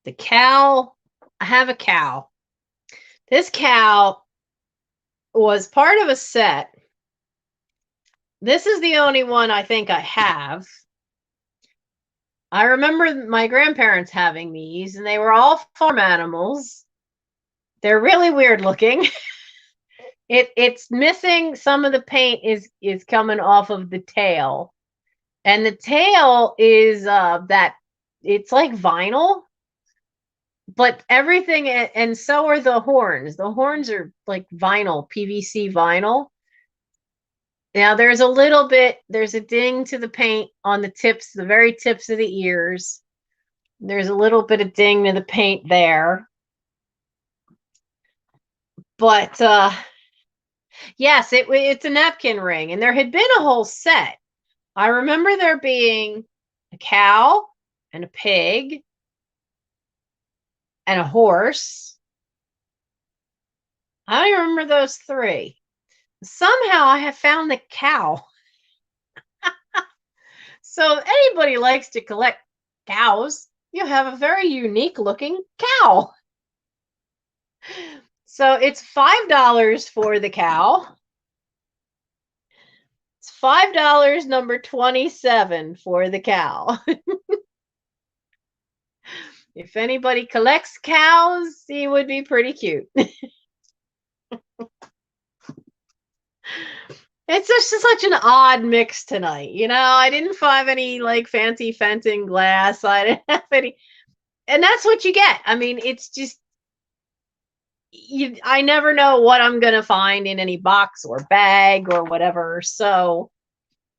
the cow. I have a cow. This cow was part of a set. This is the only one I think I have. I remember my grandparents having these, and they were all farm animals. They're really weird looking. It's missing some of the paint is coming off of the tail. And the tail is that it's like vinyl, but everything, and so are the horns. The horns are like vinyl, PVC vinyl. Now there's a ding to the paint on the tips, the very tips of the ears. There's a little bit of ding to the paint there. But yes, it's a napkin ring, and there had been a whole set. I remember there being a cow and a pig and a horse. I don't even remember those three. Somehow I have found the cow. So if anybody likes to collect cows, you have a very unique looking cow. So it's $5 for the cow. It's $5, number 27 for the cow. If anybody collects cows, he would be pretty cute. It's just such an odd mix tonight. You know, I didn't find any like fancy fencing glass. I didn't have any. And that's what you get. I mean, it's just, I never know what I'm going to find in any box or bag or whatever. So,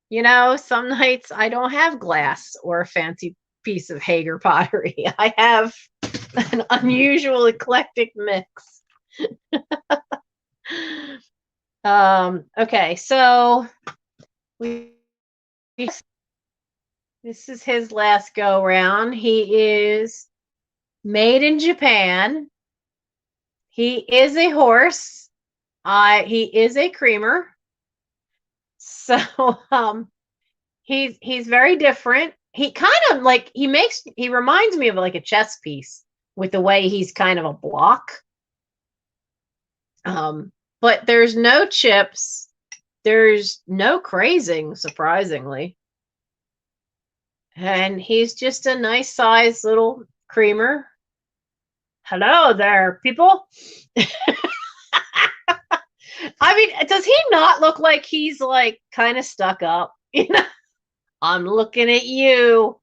you know, some nights I don't have glass or a fancy piece of Hager pottery. I have an unusual eclectic mix. Okay, so this is his last go round. He is made in Japan. He is a horse. He is a creamer. So he's very different. He kind of like he reminds me of like a chess piece with the way he's kind of a block. But there's no chips. There's no crazing, surprisingly. And he's just a nice sized little creamer. Hello there, people. I mean, does he not look like he's like kind of stuck up? You know, I'm looking at you.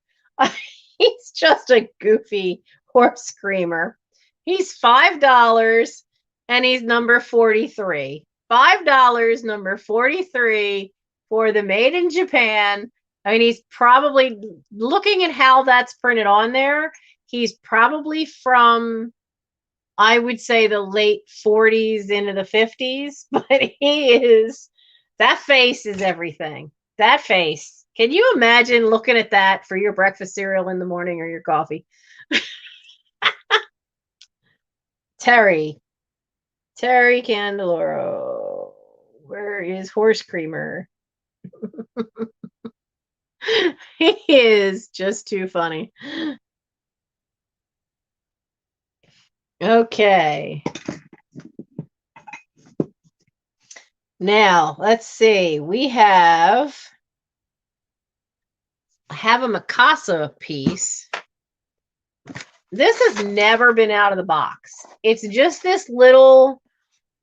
He's just a goofy horse creamer. He's $5 and he's number 43. $5, number 43 for the made in Japan. I mean, he's probably, looking at how that's printed on there, he's probably from, I would say, the late 40s into the 50s, but that face is everything. That face. Can you imagine looking at that for your breakfast cereal in the morning or your coffee? Terry Candeloro. Where is Horse Creamer? He is just too funny. Okay. Now, let's see. I have a Mikasa piece. This has never been out of the box. It's just this little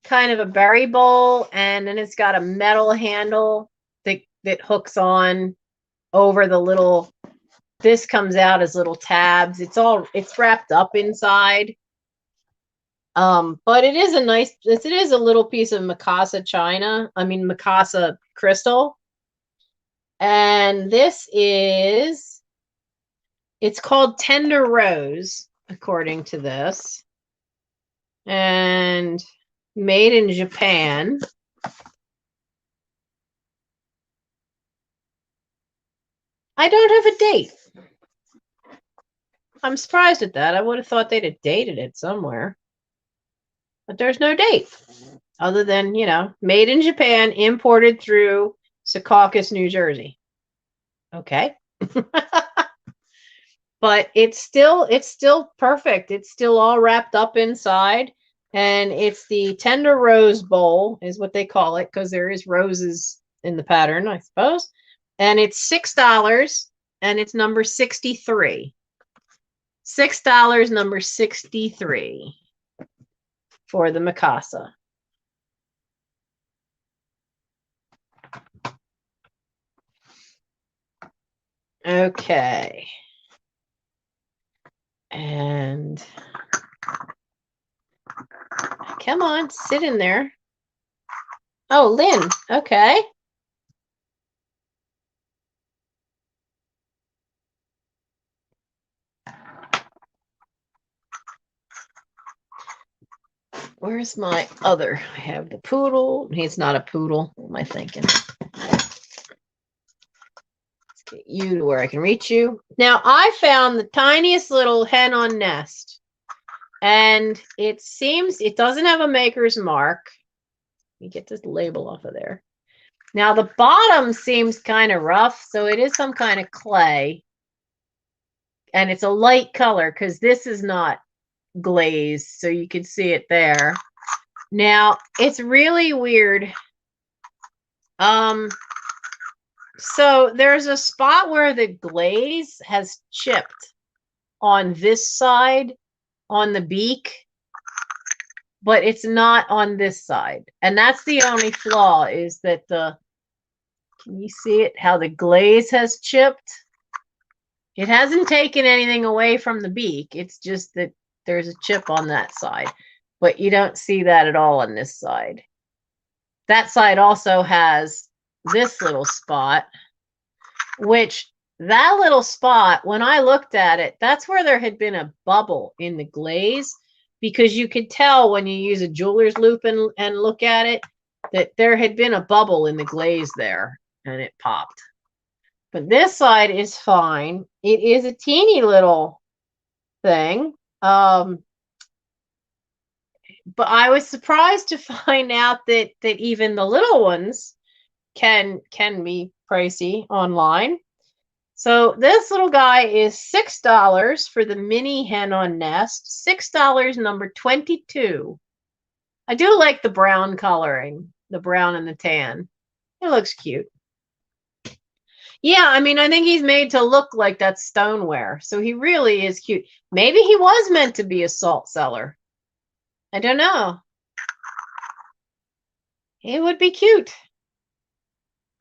kind of a berry bowl, and then it's got a metal handle that hooks on over the little, this comes out as little tabs. It's wrapped up inside. But it is a nice, it is a little piece of Mikasa china. I mean, Mikasa crystal. And this is, it's called Tender Rose, according to this. And made in Japan. I don't have a date. I'm surprised at that. I would have thought they'd have dated it somewhere. But there's no date. Other than, you know, made in Japan, imported through Secaucus, New Jersey. Okay. But it's still perfect. It's still all wrapped up inside. And it's the Tender Rose Bowl is what they call it, because there is roses in the pattern, I suppose. And it's $6, and it's number 63. $6, number 63 for the Mikasa. Okay. And come on, sit in there. Oh, Lynn. Okay. Where's my other? I have the poodle. He's not a poodle. What am I thinking? Let's get you to where I can reach you. Now, I found the tiniest little hen on nest. And it seems it doesn't have a maker's mark. Let me get this label off of there. Now, the bottom seems kind of rough, so it is some kind of clay. And it's a light color because this is not glazed, so you can see it there. Now, it's really weird. So there's a spot where the glaze has chipped on this side, on the beak, but it's not on this side. And that's the only flaw, is that can you see it, how the glaze has chipped? It hasn't taken anything away from the beak. It's just that there's a chip on that side, but you don't see that at all on this side. That side also has this little spot, which that little spot, when I looked at it, that's where there had been a bubble in the glaze, because you could tell when you use a jeweler's loupe and look at it, that there had been a bubble in the glaze there, and it popped. But this side is fine. It is a teeny little thing. But I was surprised to find out that even the little ones can be pricey online. So this little guy is $6 for the mini hen on nest. $6, number 22. I do like the brown coloring, the brown and the tan. It looks cute. Yeah, I mean, I think he's made to look like that stoneware. So he really is cute. Maybe he was meant to be a salt cellar. I don't know. It would be cute.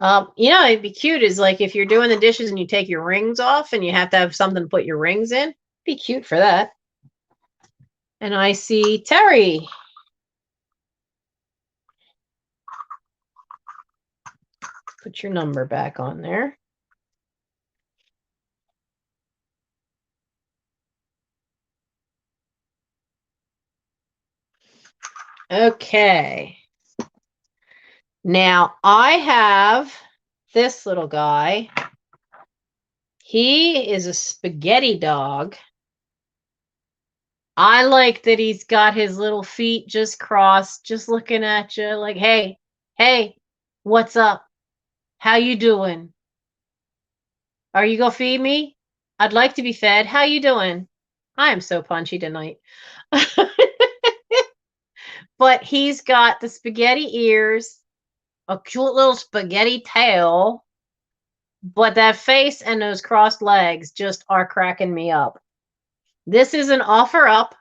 You know, it'd be cute is like if you're doing the dishes and you take your rings off and you have to have something to put your rings in. Be cute for that. And I see Terry. Put your number back on there. Okay. Now I have this little guy. He is a spaghetti dog. I like that he's got his little feet just crossed, just looking at you like, hey, what's up? How you doing? Are you gonna feed me? I'd like to be fed. How you doing? I am so punchy tonight. But he's got the spaghetti ears, a cute little spaghetti tail, but that face and those crossed legs just are cracking me up. This is an offer up.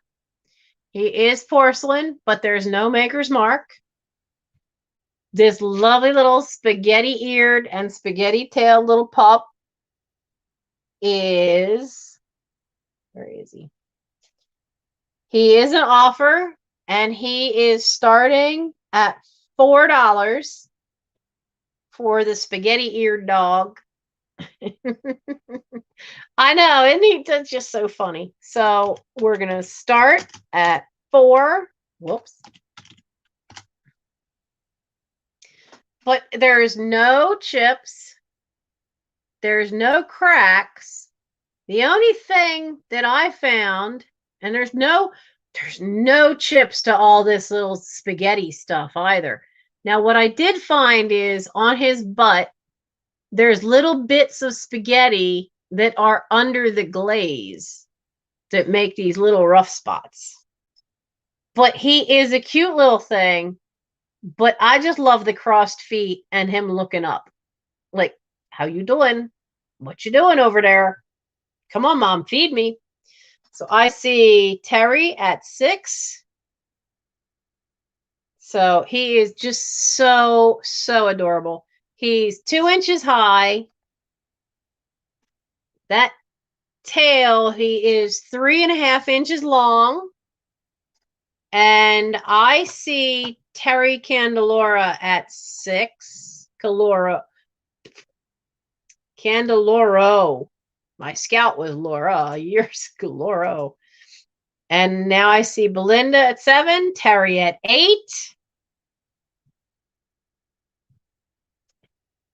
He is porcelain, but there's no maker's mark. This lovely little spaghetti eared and spaghetti tailed little pup is, where is he? He is an offer. and he is starting at $4 for the spaghetti-eared dog. I know, isn't he? That's just so funny. So we're gonna start at 4. Whoops. But there's no chips. There's no cracks. The only thing that I found, and there's no chips to all this little spaghetti stuff either. Now, what I did find is on his butt, there's little bits of spaghetti that are under the glaze that make these little rough spots. But he is a cute little thing, but I just love the crossed feet and him looking up. Like, how you doing? What you doing over there? Come on, Mom, feed me. So I see Terry at 6. So he is just so adorable. He's 2 inches high. That tail, he is 3.5 inches long. And I see Terry Candelora at 6. Candeloro. My scout was Laura. Yours, Loro. And now I see Belinda at 7. Terry at 8.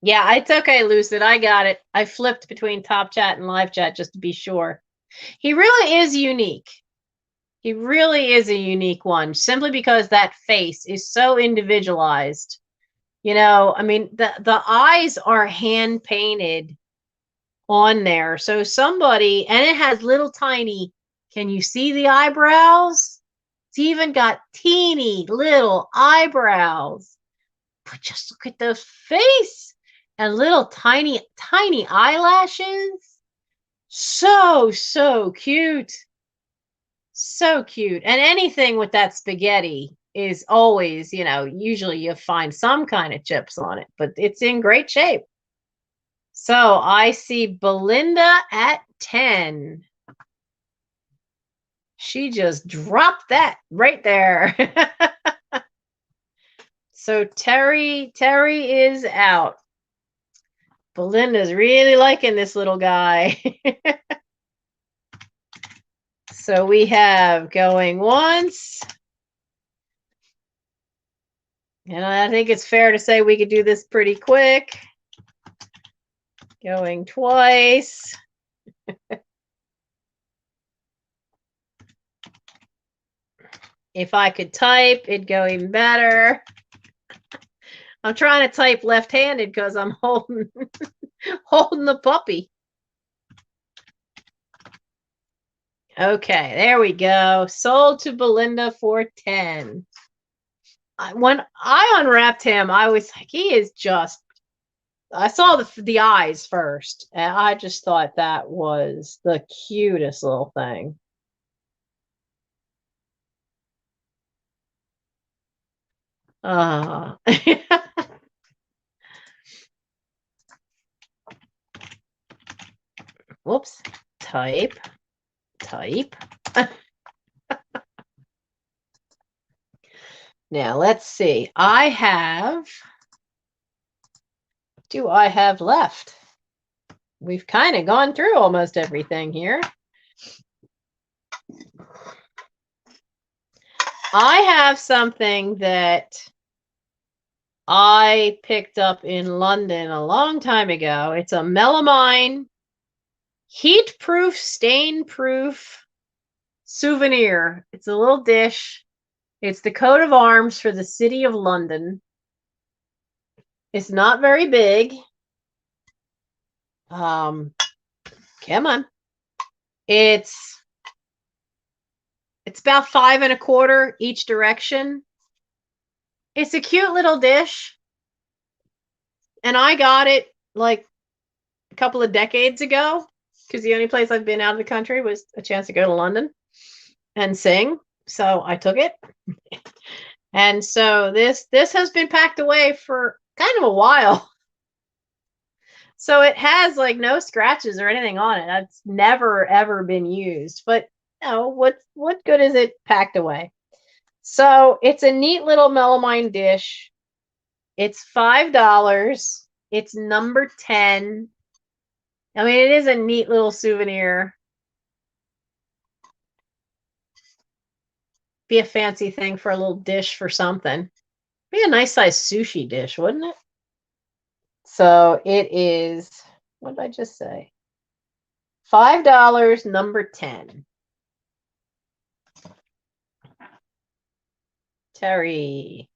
Yeah, it's okay, Lucid. I got it. I flipped between top chat and live chat just to be sure. He really is unique. He really is a unique one, simply because that face is so individualized. You know, I mean, the eyes are hand painted on there. So somebody, and it has little tiny, can you see the eyebrows? It's even got teeny little eyebrows. But just look at the face and little tiny eyelashes. So cute. So cute. And anything with that spaghetti is always, you know, usually you find some kind of chips on it, but it's in great shape. So I see Belinda at 10. She just dropped that right there. So Terry is out. Belinda's really liking this little guy. So we have going once. And I think it's fair to say we could do this pretty quick. Going twice. If I could type, it'd go even better. I'm trying to type left-handed because I'm holding the puppy. Okay, there we go. Sold to Belinda for 10. When I unwrapped him, I was like, he is just, I saw the eyes first, and I just thought that was the cutest little thing. Whoops. Type. Now, let's see. Do I have left? We've kind of gone through almost everything here. I have something that I picked up in London a long time ago. It's a melamine heat-proof, stain-proof souvenir. It's a little dish. It's the coat of arms for the city of London. It's not very big. Come on. It's about 5 1/4 each direction. It's a cute little dish. And I got it like a couple of decades ago, because the only place I've been out of the country was a chance to go to London and sing. So I took it. And so this has been packed away for kind of a while. So it has like no scratches or anything on it. It's never ever been used. But you know, what good is it packed away? So it's a neat little melamine dish. It's $5. It's number 10. I mean, it is a neat little souvenir. Be a fancy thing for a little dish for something. Be a nice size sushi dish, wouldn't it? So it is, what did I just say? $5, number 10. Terry.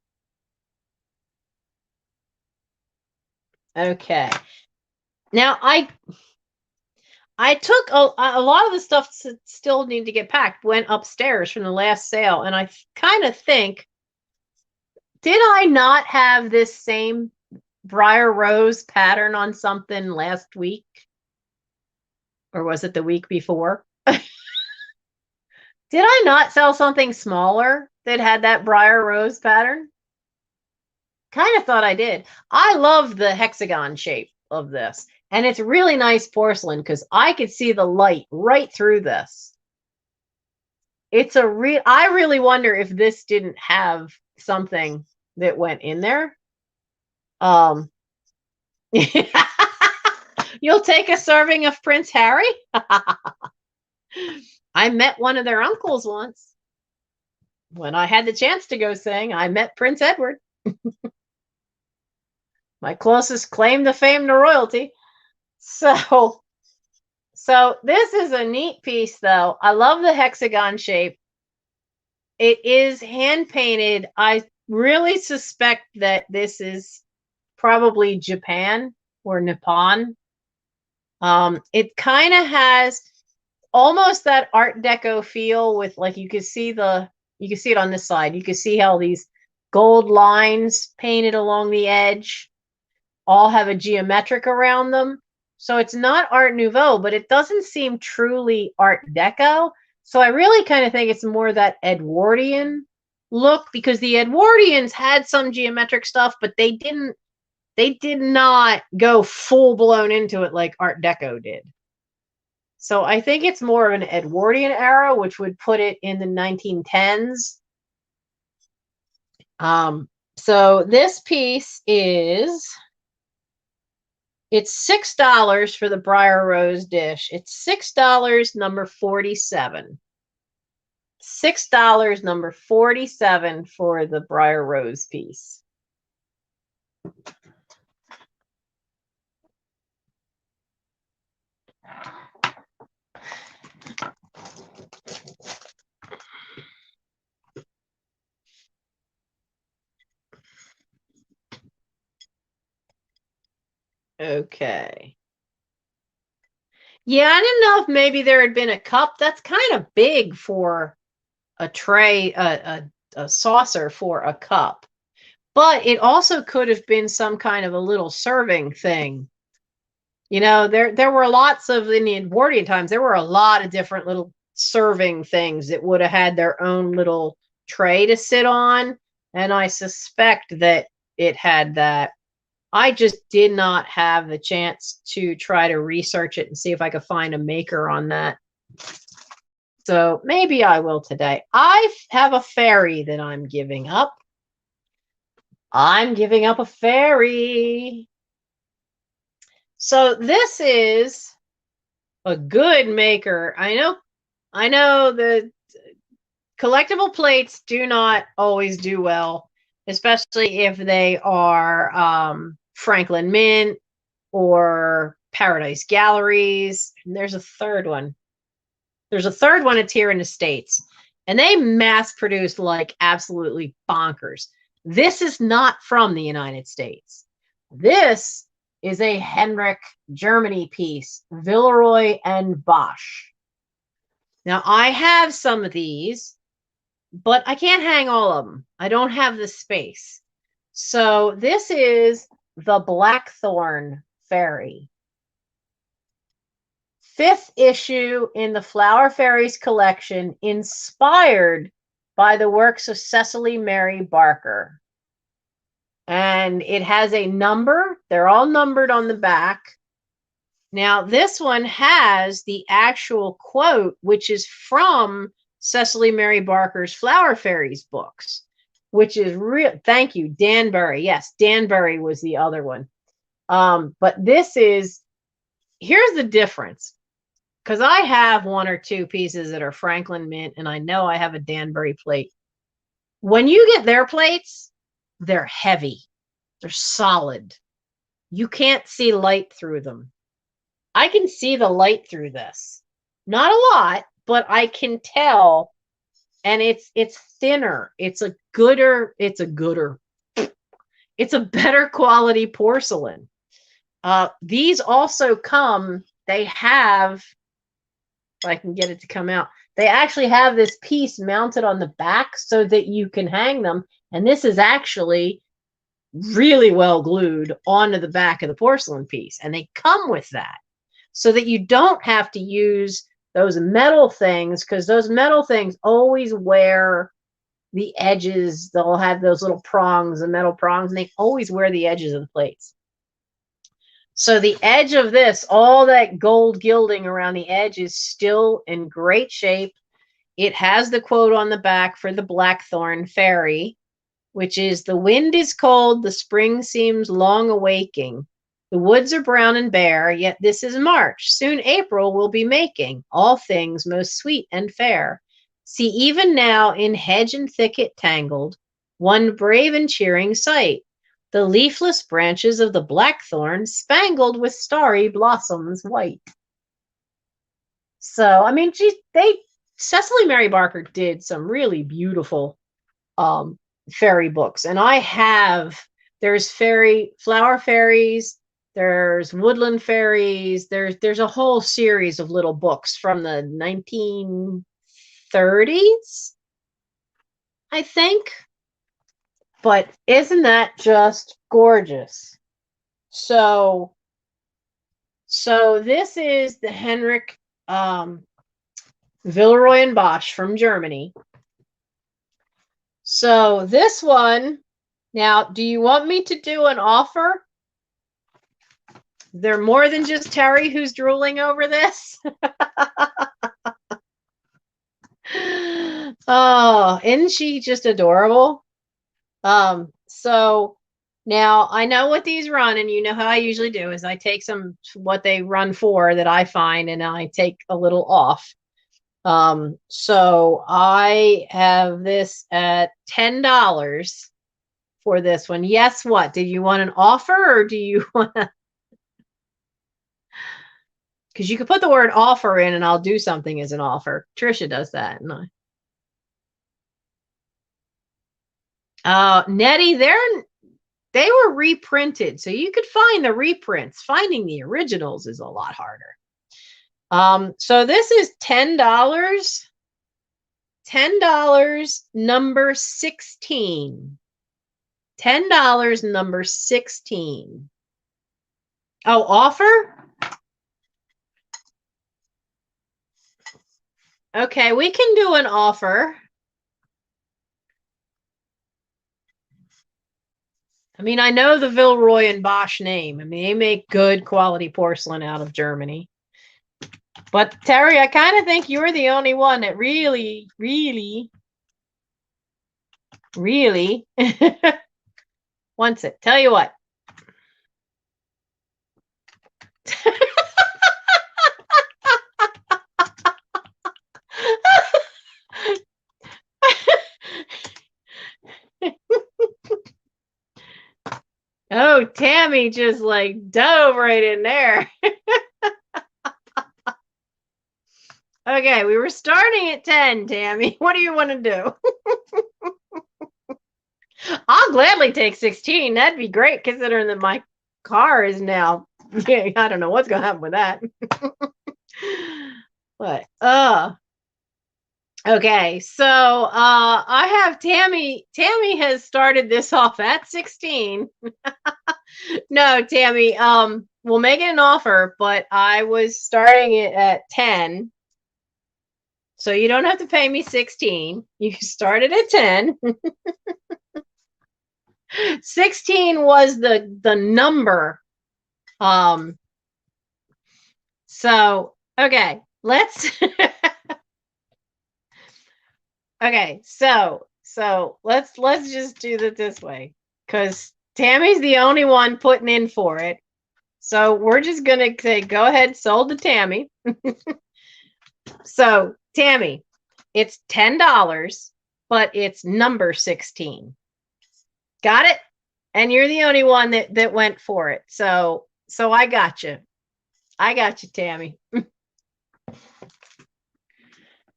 Okay. Now I took a lot of the stuff that still need to get packed, went upstairs from the last sale, and I kind of think, did I not have this same Briar Rose pattern on something last week? Or was it the week before? Did I not sell something smaller that had that Briar Rose pattern? Kind of thought I did. I love the hexagon shape of this. And it's really nice porcelain because I could see the light right through this. It's a real, I really wonder if this didn't have something that went in there. You'll take a serving of Prince Harry? I met one of their uncles once. When I had the chance to go sing, I met Prince Edward. My closest claim to fame to royalty. So this is a neat piece, though. I love the hexagon shape. It is hand painted. I really suspect that this is probably Japan or Nippon. It kind of has almost that Art Deco feel with, like, you can see it on this side. You can see how these gold lines painted along the edge all have a geometric around them. So it's not Art Nouveau, but it doesn't seem truly Art Deco. So I really kind of think it's more that Edwardian look, because the Edwardians had some geometric stuff, but they did not go full blown into it like Art Deco did. So I think it's more of an Edwardian era, which would put it in the 1910s. So this piece it's $6 for the Briar Rose dish. It's $6, number 47. $6, number 47 for the Briar Rose piece. Okay. Yeah, I didn't know if maybe there had been a cup. That's kind of big for a tray, a saucer for a cup. But it also could have been some kind of a little serving thing. You know, there were lots of, in the Edwardian times, there were a lot of different little serving things that would have had their own little tray to sit on. And I suspect that it had that. I just did not have the chance to try to research it and see if I could find a maker on that. So maybe I will today. I have a fairy that I'm giving up. I'm giving up a fairy. So this is a good maker. I know the collectible plates do not always do well, especially if they are Franklin Mint or Paradise Galleries. And there's a third one. There's a third one that's here in the States. And they mass produce like absolutely bonkers. This is not from the United States. This is a Henrik Germany piece, Villeroy and Bosch. Now, I have some of these, but I can't hang all of them. I don't have the space. So this is the Blackthorn Fairy. 5th issue in the Flower Fairies collection, inspired by the works of Cecily Mary Barker. And it has a number. They're all numbered on the back. Now, this one has the actual quote, which is from Cecily Mary Barker's Flower Fairies books, which is real. Thank you, Danbury. Yes, Danbury was the other one. But this is, here's the difference. Because I have one or two pieces that are Franklin Mint, and I know I have a Danbury plate. When you get their plates, they're heavy. They're solid. You can't see light through them. I can see the light through this. Not a lot, but I can tell. And it's thinner. It's a better quality porcelain. These also come, they have, if I can get it to come out, they actually have this piece mounted on the back so that you can hang them. And this is actually really well glued onto the back of the porcelain piece. And they come with that so that you don't have to use those metal things, because those metal things always wear the edges. They'll have those little prongs, the metal prongs, and they always wear the edges of the plates. So the edge of this, all that gold gilding around the edge is still in great shape. It has the quote on the back for the Blackthorn Fairy, which is, "The wind is cold, the spring seems long awaking. The woods are brown and bare, yet this is March. Soon April will be making all things most sweet and fair. See, even now in hedge and thicket tangled, one brave and cheering sight. The leafless branches of the blackthorn spangled with starry blossoms white." So, I mean, Cecily Mary Barker did some really beautiful fairy books. And there's flower fairies, there's woodland fairies, there's a whole series of little books from the 1930s, I think. But isn't that just gorgeous? So this is the Henrik Villeroy and Bosch from Germany. So this one, now, do you want me to do an offer? They're more than just Terry who's drooling over this. Oh, isn't she just adorable? So now I know what these run, and you know how I usually do is I take what they run for that I find, and I take a little off. So I have this at $10 for this one. Yes, what? Did you want an offer, or do you want to? Because you could put the word offer in and I'll do something as an offer. Trisha does that. And Nettie, they were reprinted, so you could find the reprints. Finding the originals is a lot harder. So this is $10. $10, number 16. $10, number 16. Oh, offer? Okay, we can do an offer. I mean, I know the Villeroy and Bosch name. I mean, they make good quality porcelain out of Germany. But Terry, I kind of think you're the only one that really wants it. Tell you what. Oh, Tammy just like dove right in there. Okay, we were starting at 10, Tammy. What do you want to do? I'll gladly take 16. That'd be great, considering that my car is now, yeah, I don't know what's going to happen with that. But, okay, so I have Tammy. Tammy has started this off at 16. No, Tammy, we'll make it an offer, but I was starting it at 10. So you don't have to pay me 16. You started at 10. 16 was the number. So, okay, let's Okay, so let's just do it this way, because Tammy's the only one putting in for it. So we're just gonna say, go ahead, sold to Tammy. So Tammy, it's $10, but it's number 16. Got it? And you're the only one that went for it. So I got you. I got you, Tammy.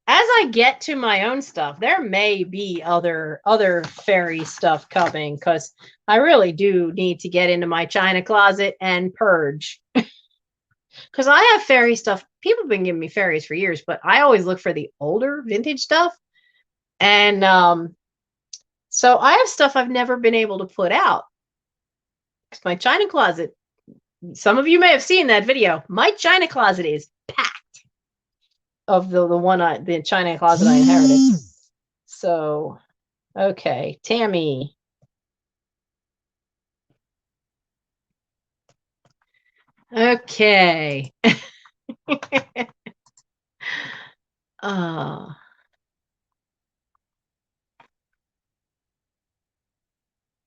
As I get to my own stuff, there may be other fairy stuff coming, because I really do need to get into my china closet and purge. Because I have fairy stuff. People have been giving me fairies for years, but I always look for the older vintage stuff. And so I have stuff I've never been able to put out. Because my china closet, some of you may have seen that video. My china closet is packed of the china closet I inherited. So, okay, Tammy. Okay. uh,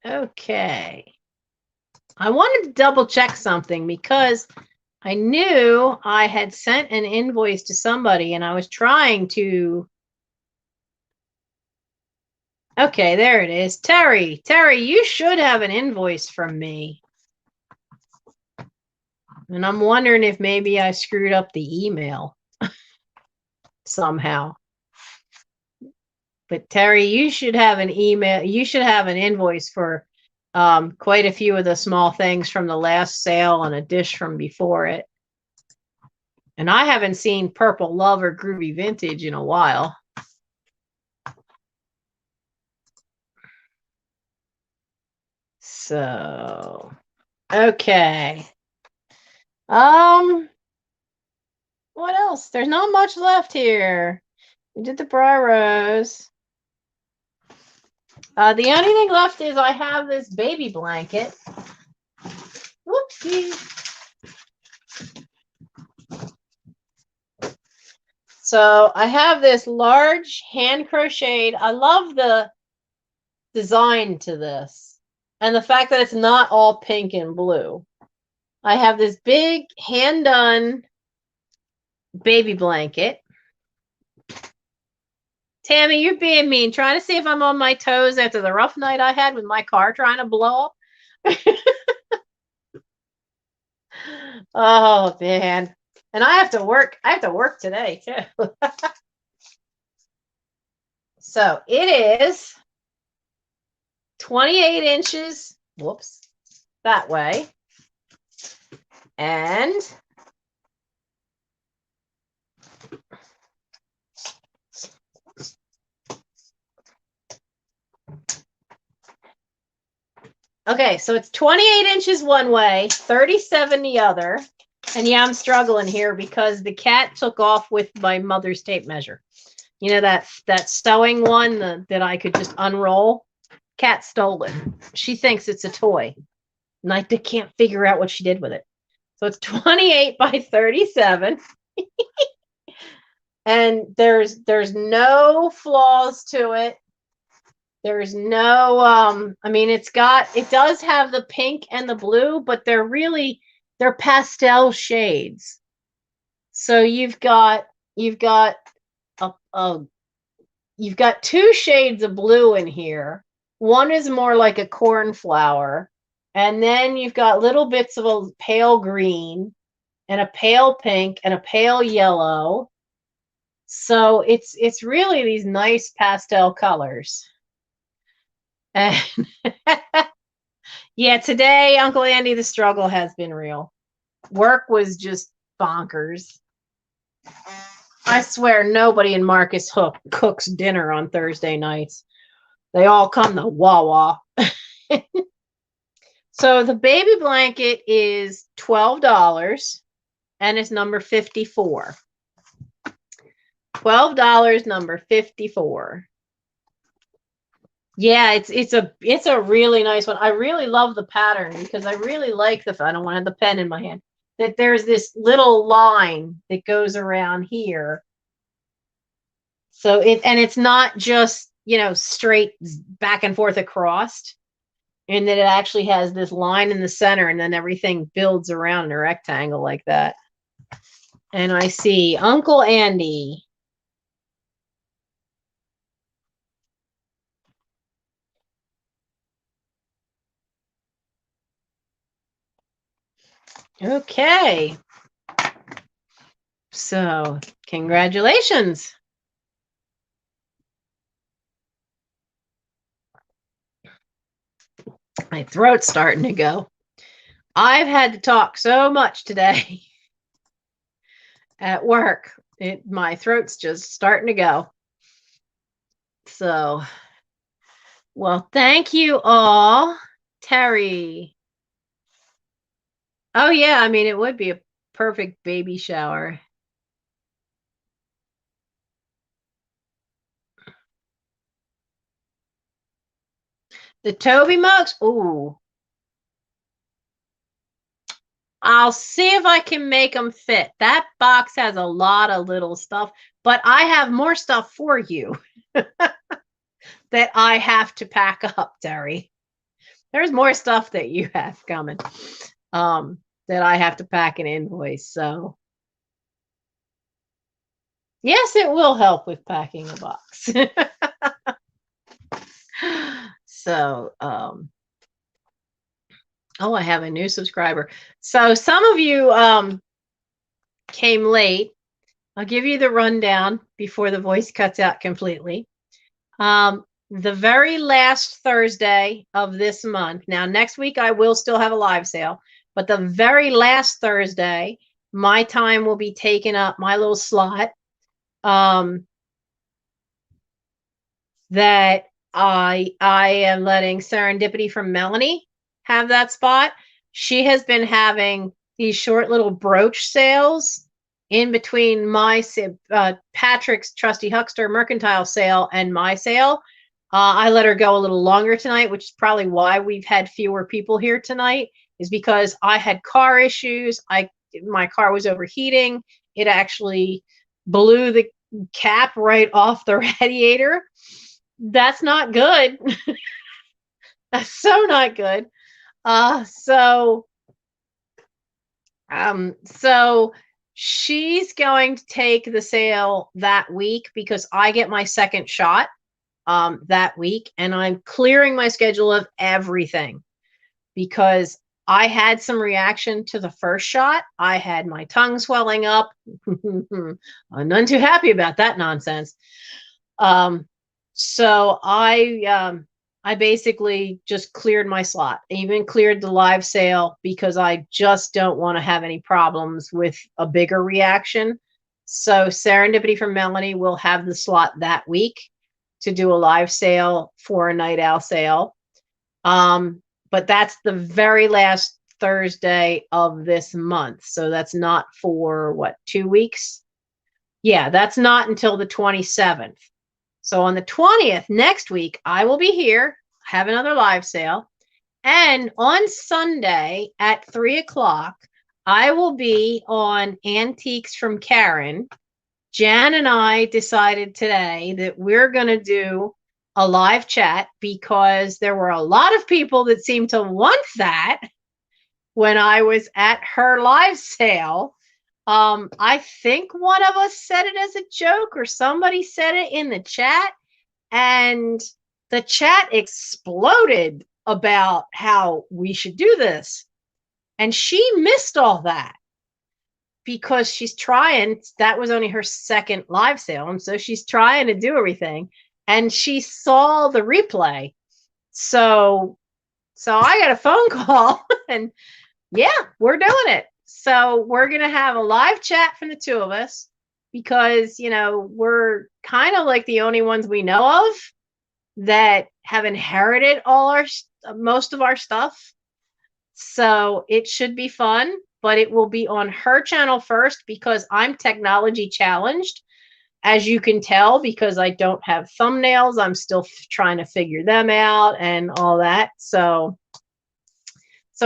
okay. I wanted to double check something, because I knew I had sent an invoice to somebody, and I was trying to. Okay, there it is. Terry, you should have an invoice from me. And I'm wondering if maybe I screwed up the email somehow. But Terry, you should have an email. You should have an invoice for quite a few of the small things from the last sale and a dish from before it. And I haven't seen Purple Love or Groovy Vintage in a while. So, okay. What else? There's not much left here. We did the Briar Rose. The only thing left is I have this baby blanket. Whoopsie. So I have this large hand crocheted. I love the design to this, and the fact that it's not all pink and blue. I have this big hand done baby blanket. Tammy, you're being mean, trying to see if I'm on my toes after the rough night I had with my car trying to blow up. Oh man. And I have to work. I have to work today too. So it is 28 inches. Whoops. That way. And okay, so it's 28 inches one way, 37 the other. And yeah, I'm struggling here because the cat took off with my mother's tape measure. You know, that sewing one that I could just unroll? Cat stole it. She thinks it's a toy. And I can't figure out what she did with it. So it's 28 by 37. And there's no flaws to it. There's no I mean, it does have the pink and the blue, but they're pastel shades. So you've got two shades of blue in here. One is more like a cornflower, and then you've got little bits of a pale green and a pale pink and a pale yellow. So it's really these nice pastel colors. And yeah, today, Uncle Andy, the struggle has been real. Work was just bonkers. I swear nobody in Marcus Hook cooks dinner on Thursday nights. They all come to Wawa. So the baby blanket is $12 and it's number 54. $12, number 54. Yeah, it's a really nice one. I really love the pattern because I really like I don't want to have the pen in my hand. That there's this little line that goes around here. So it's not just, straight back and forth across, and that it actually has this line in the center, and then everything builds around in a rectangle like that. And I see Uncle Andy. Okay. So, congratulations. My throat's starting to go. I've had to talk so much today at work. My throat's just starting to go. So, well, thank you all. Terry. Oh, yeah. I mean, it would be a perfect baby shower. The Toby mugs? Ooh. I'll see if I can make them fit. That box has a lot of little stuff, but I have more stuff for you that I have to pack up, Terry. There's more stuff that you have coming that I have to pack and invoice. So, yes, it will help with packing a box. So, oh, I have a new subscriber. So some of you came late. I'll give you the rundown before the voice cuts out completely. The very last Thursday of this month. Now, next week I will still have a live sale, but the very last Thursday, my time will be taken up, my little slot, that I am letting Serendipity from Melanie have that spot. She has been having these short little brooch sales in between my Patrick's Trusty Huckster Mercantile sale and my sale. I let her go a little longer tonight, which is probably why we've had fewer people here tonight, is because I had car issues. My car was overheating. It actually blew the cap right off the radiator. That's not good. That's so not good. So she's going to take the sale that week because I get my second shot that week, and I'm clearing my schedule of everything because I had some reaction to the first shot. I had my tongue swelling up. I'm none too happy about that nonsense. So I basically just cleared my slot, even cleared the live sale because I just don't want to have any problems with a bigger reaction. So Serendipity from Melanie will have the slot that week to do a live sale for a night owl sale. But that's the very last Thursday of this month. So that's not for what, 2 weeks? Yeah, that's not until the 27th. So on the 20th, next week, I will be here, have another live sale. And on Sunday at 3:00, I will be on Antiques from Karen. Jan and I decided today that we're going to do a live chat because there were a lot of people that seemed to want that when I was at her live sale. I think one of us said it as a joke or somebody said it in the chat, and the chat exploded about how we should do this. And she missed all that because she's trying. That was only her second live sale, and so she's trying to do everything, and she saw the replay. So I got a phone call and yeah, we're doing it. So we're going to have a live chat from the two of us because, we're kind of like the only ones we know of that have inherited most of our stuff. So it should be fun, but it will be on her channel first because I'm technology challenged, as you can tell, because I don't have thumbnails. I'm still trying to figure them out and all that. So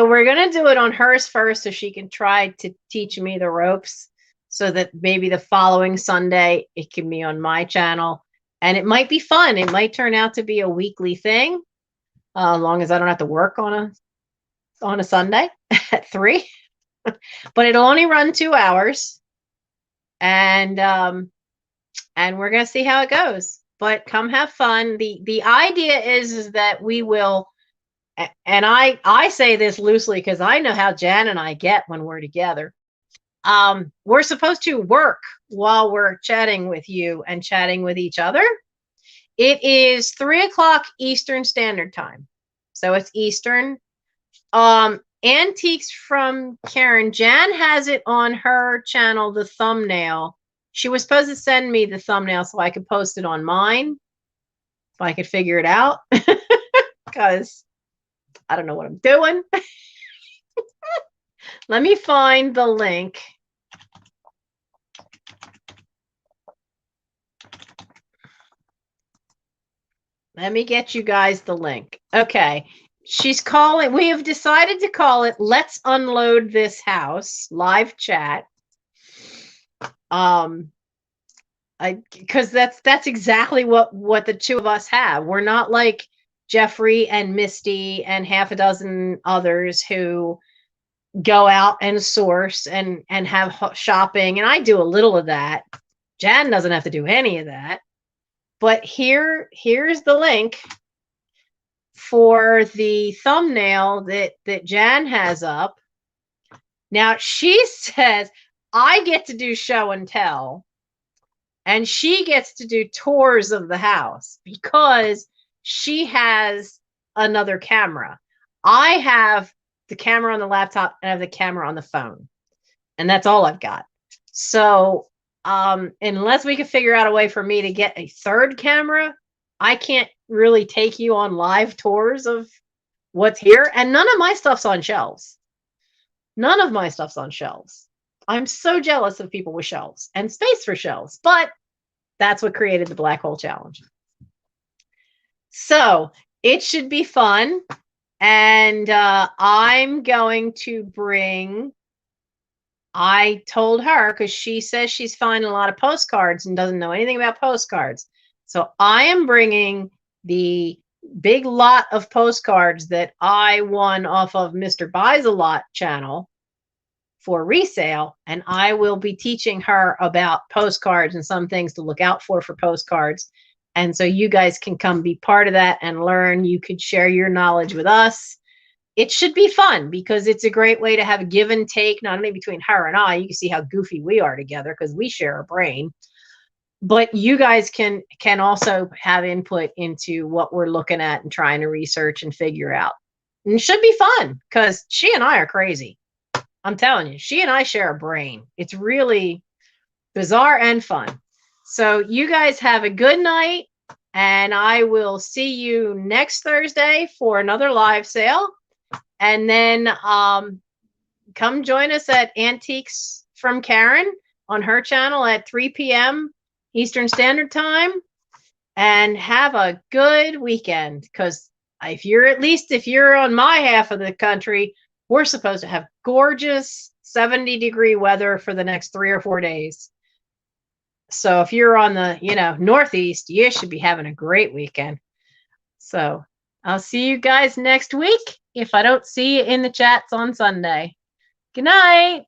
we're going to do it on hers first so she can try to teach me the ropes so that maybe the following Sunday it can be on my channel. And it might be fun. It might turn out to be a weekly thing, as long as I don't have to work on a Sunday at 3. But it'll only run 2 hours, and we're gonna see how it goes. But come have fun. The idea is that we will, and I say this loosely because I know how Jan and I get when we're together. We're supposed to work while we're chatting with you and chatting with each other. It is 3 o'clock Eastern Standard Time, so it's Eastern. Antiques from Karen. Jan has it on her channel, the thumbnail. She was supposed to send me the thumbnail so I could post it on mine, if I could figure it out, because I don't know what I'm doing. Let me find the link. Let me get you guys the link. Okay. She's calling. We have decided to call it Let's Unload This House live chat. Because that's exactly what the two of us have. We're not like Jeffrey and Misty and half a dozen others who go out and source and have shopping, and I do a little of that. Jan doesn't have to do any of that. But here's the link for the thumbnail that Jan has up. Now she says I get to do show and tell, and she gets to do tours of the house because she has another camera. I have the camera on the laptop and I have the camera on the phone, and that's all I've got. So unless we can figure out a way for me to get a third camera, I can't really take you on live tours of what's here. And none of my stuff's on shelves. None of my stuff's on shelves. I'm so jealous of people with shelves and space for shelves, but that's what created the Black Hole Challenge. So it should be fun. And I'm going to bring, I told her, because she says she's finding a lot of postcards and doesn't know anything about postcards. So I am bringing the big lot of postcards that I won off of Mr. Buys a Lot channel for resale, and I will be teaching her about postcards and some things to look out for postcards. And so you guys can come be part of that and learn. You could share your knowledge with us. It should be fun because it's a great way to have a give and take, not only between her and I. You can see how goofy we are together because we share a brain. But you guys can also have input into what we're looking at and trying to research and figure out. And it should be fun because she and I are crazy. I'm telling you, she and I share a brain. It's really bizarre and fun. So you guys have a good night, and I will see you next Thursday for another live sale. And then come join us at Antiques from Karen on her channel at 3 p.m. Eastern Standard Time, and have a good weekend. Because if you're on my half of the country, we're supposed to have gorgeous 70-degree weather for the next 3 or 4 days. So if you're on the, Northeast, you should be having a great weekend. So I'll see you guys next week if I don't see you in the chats on Sunday. Good night.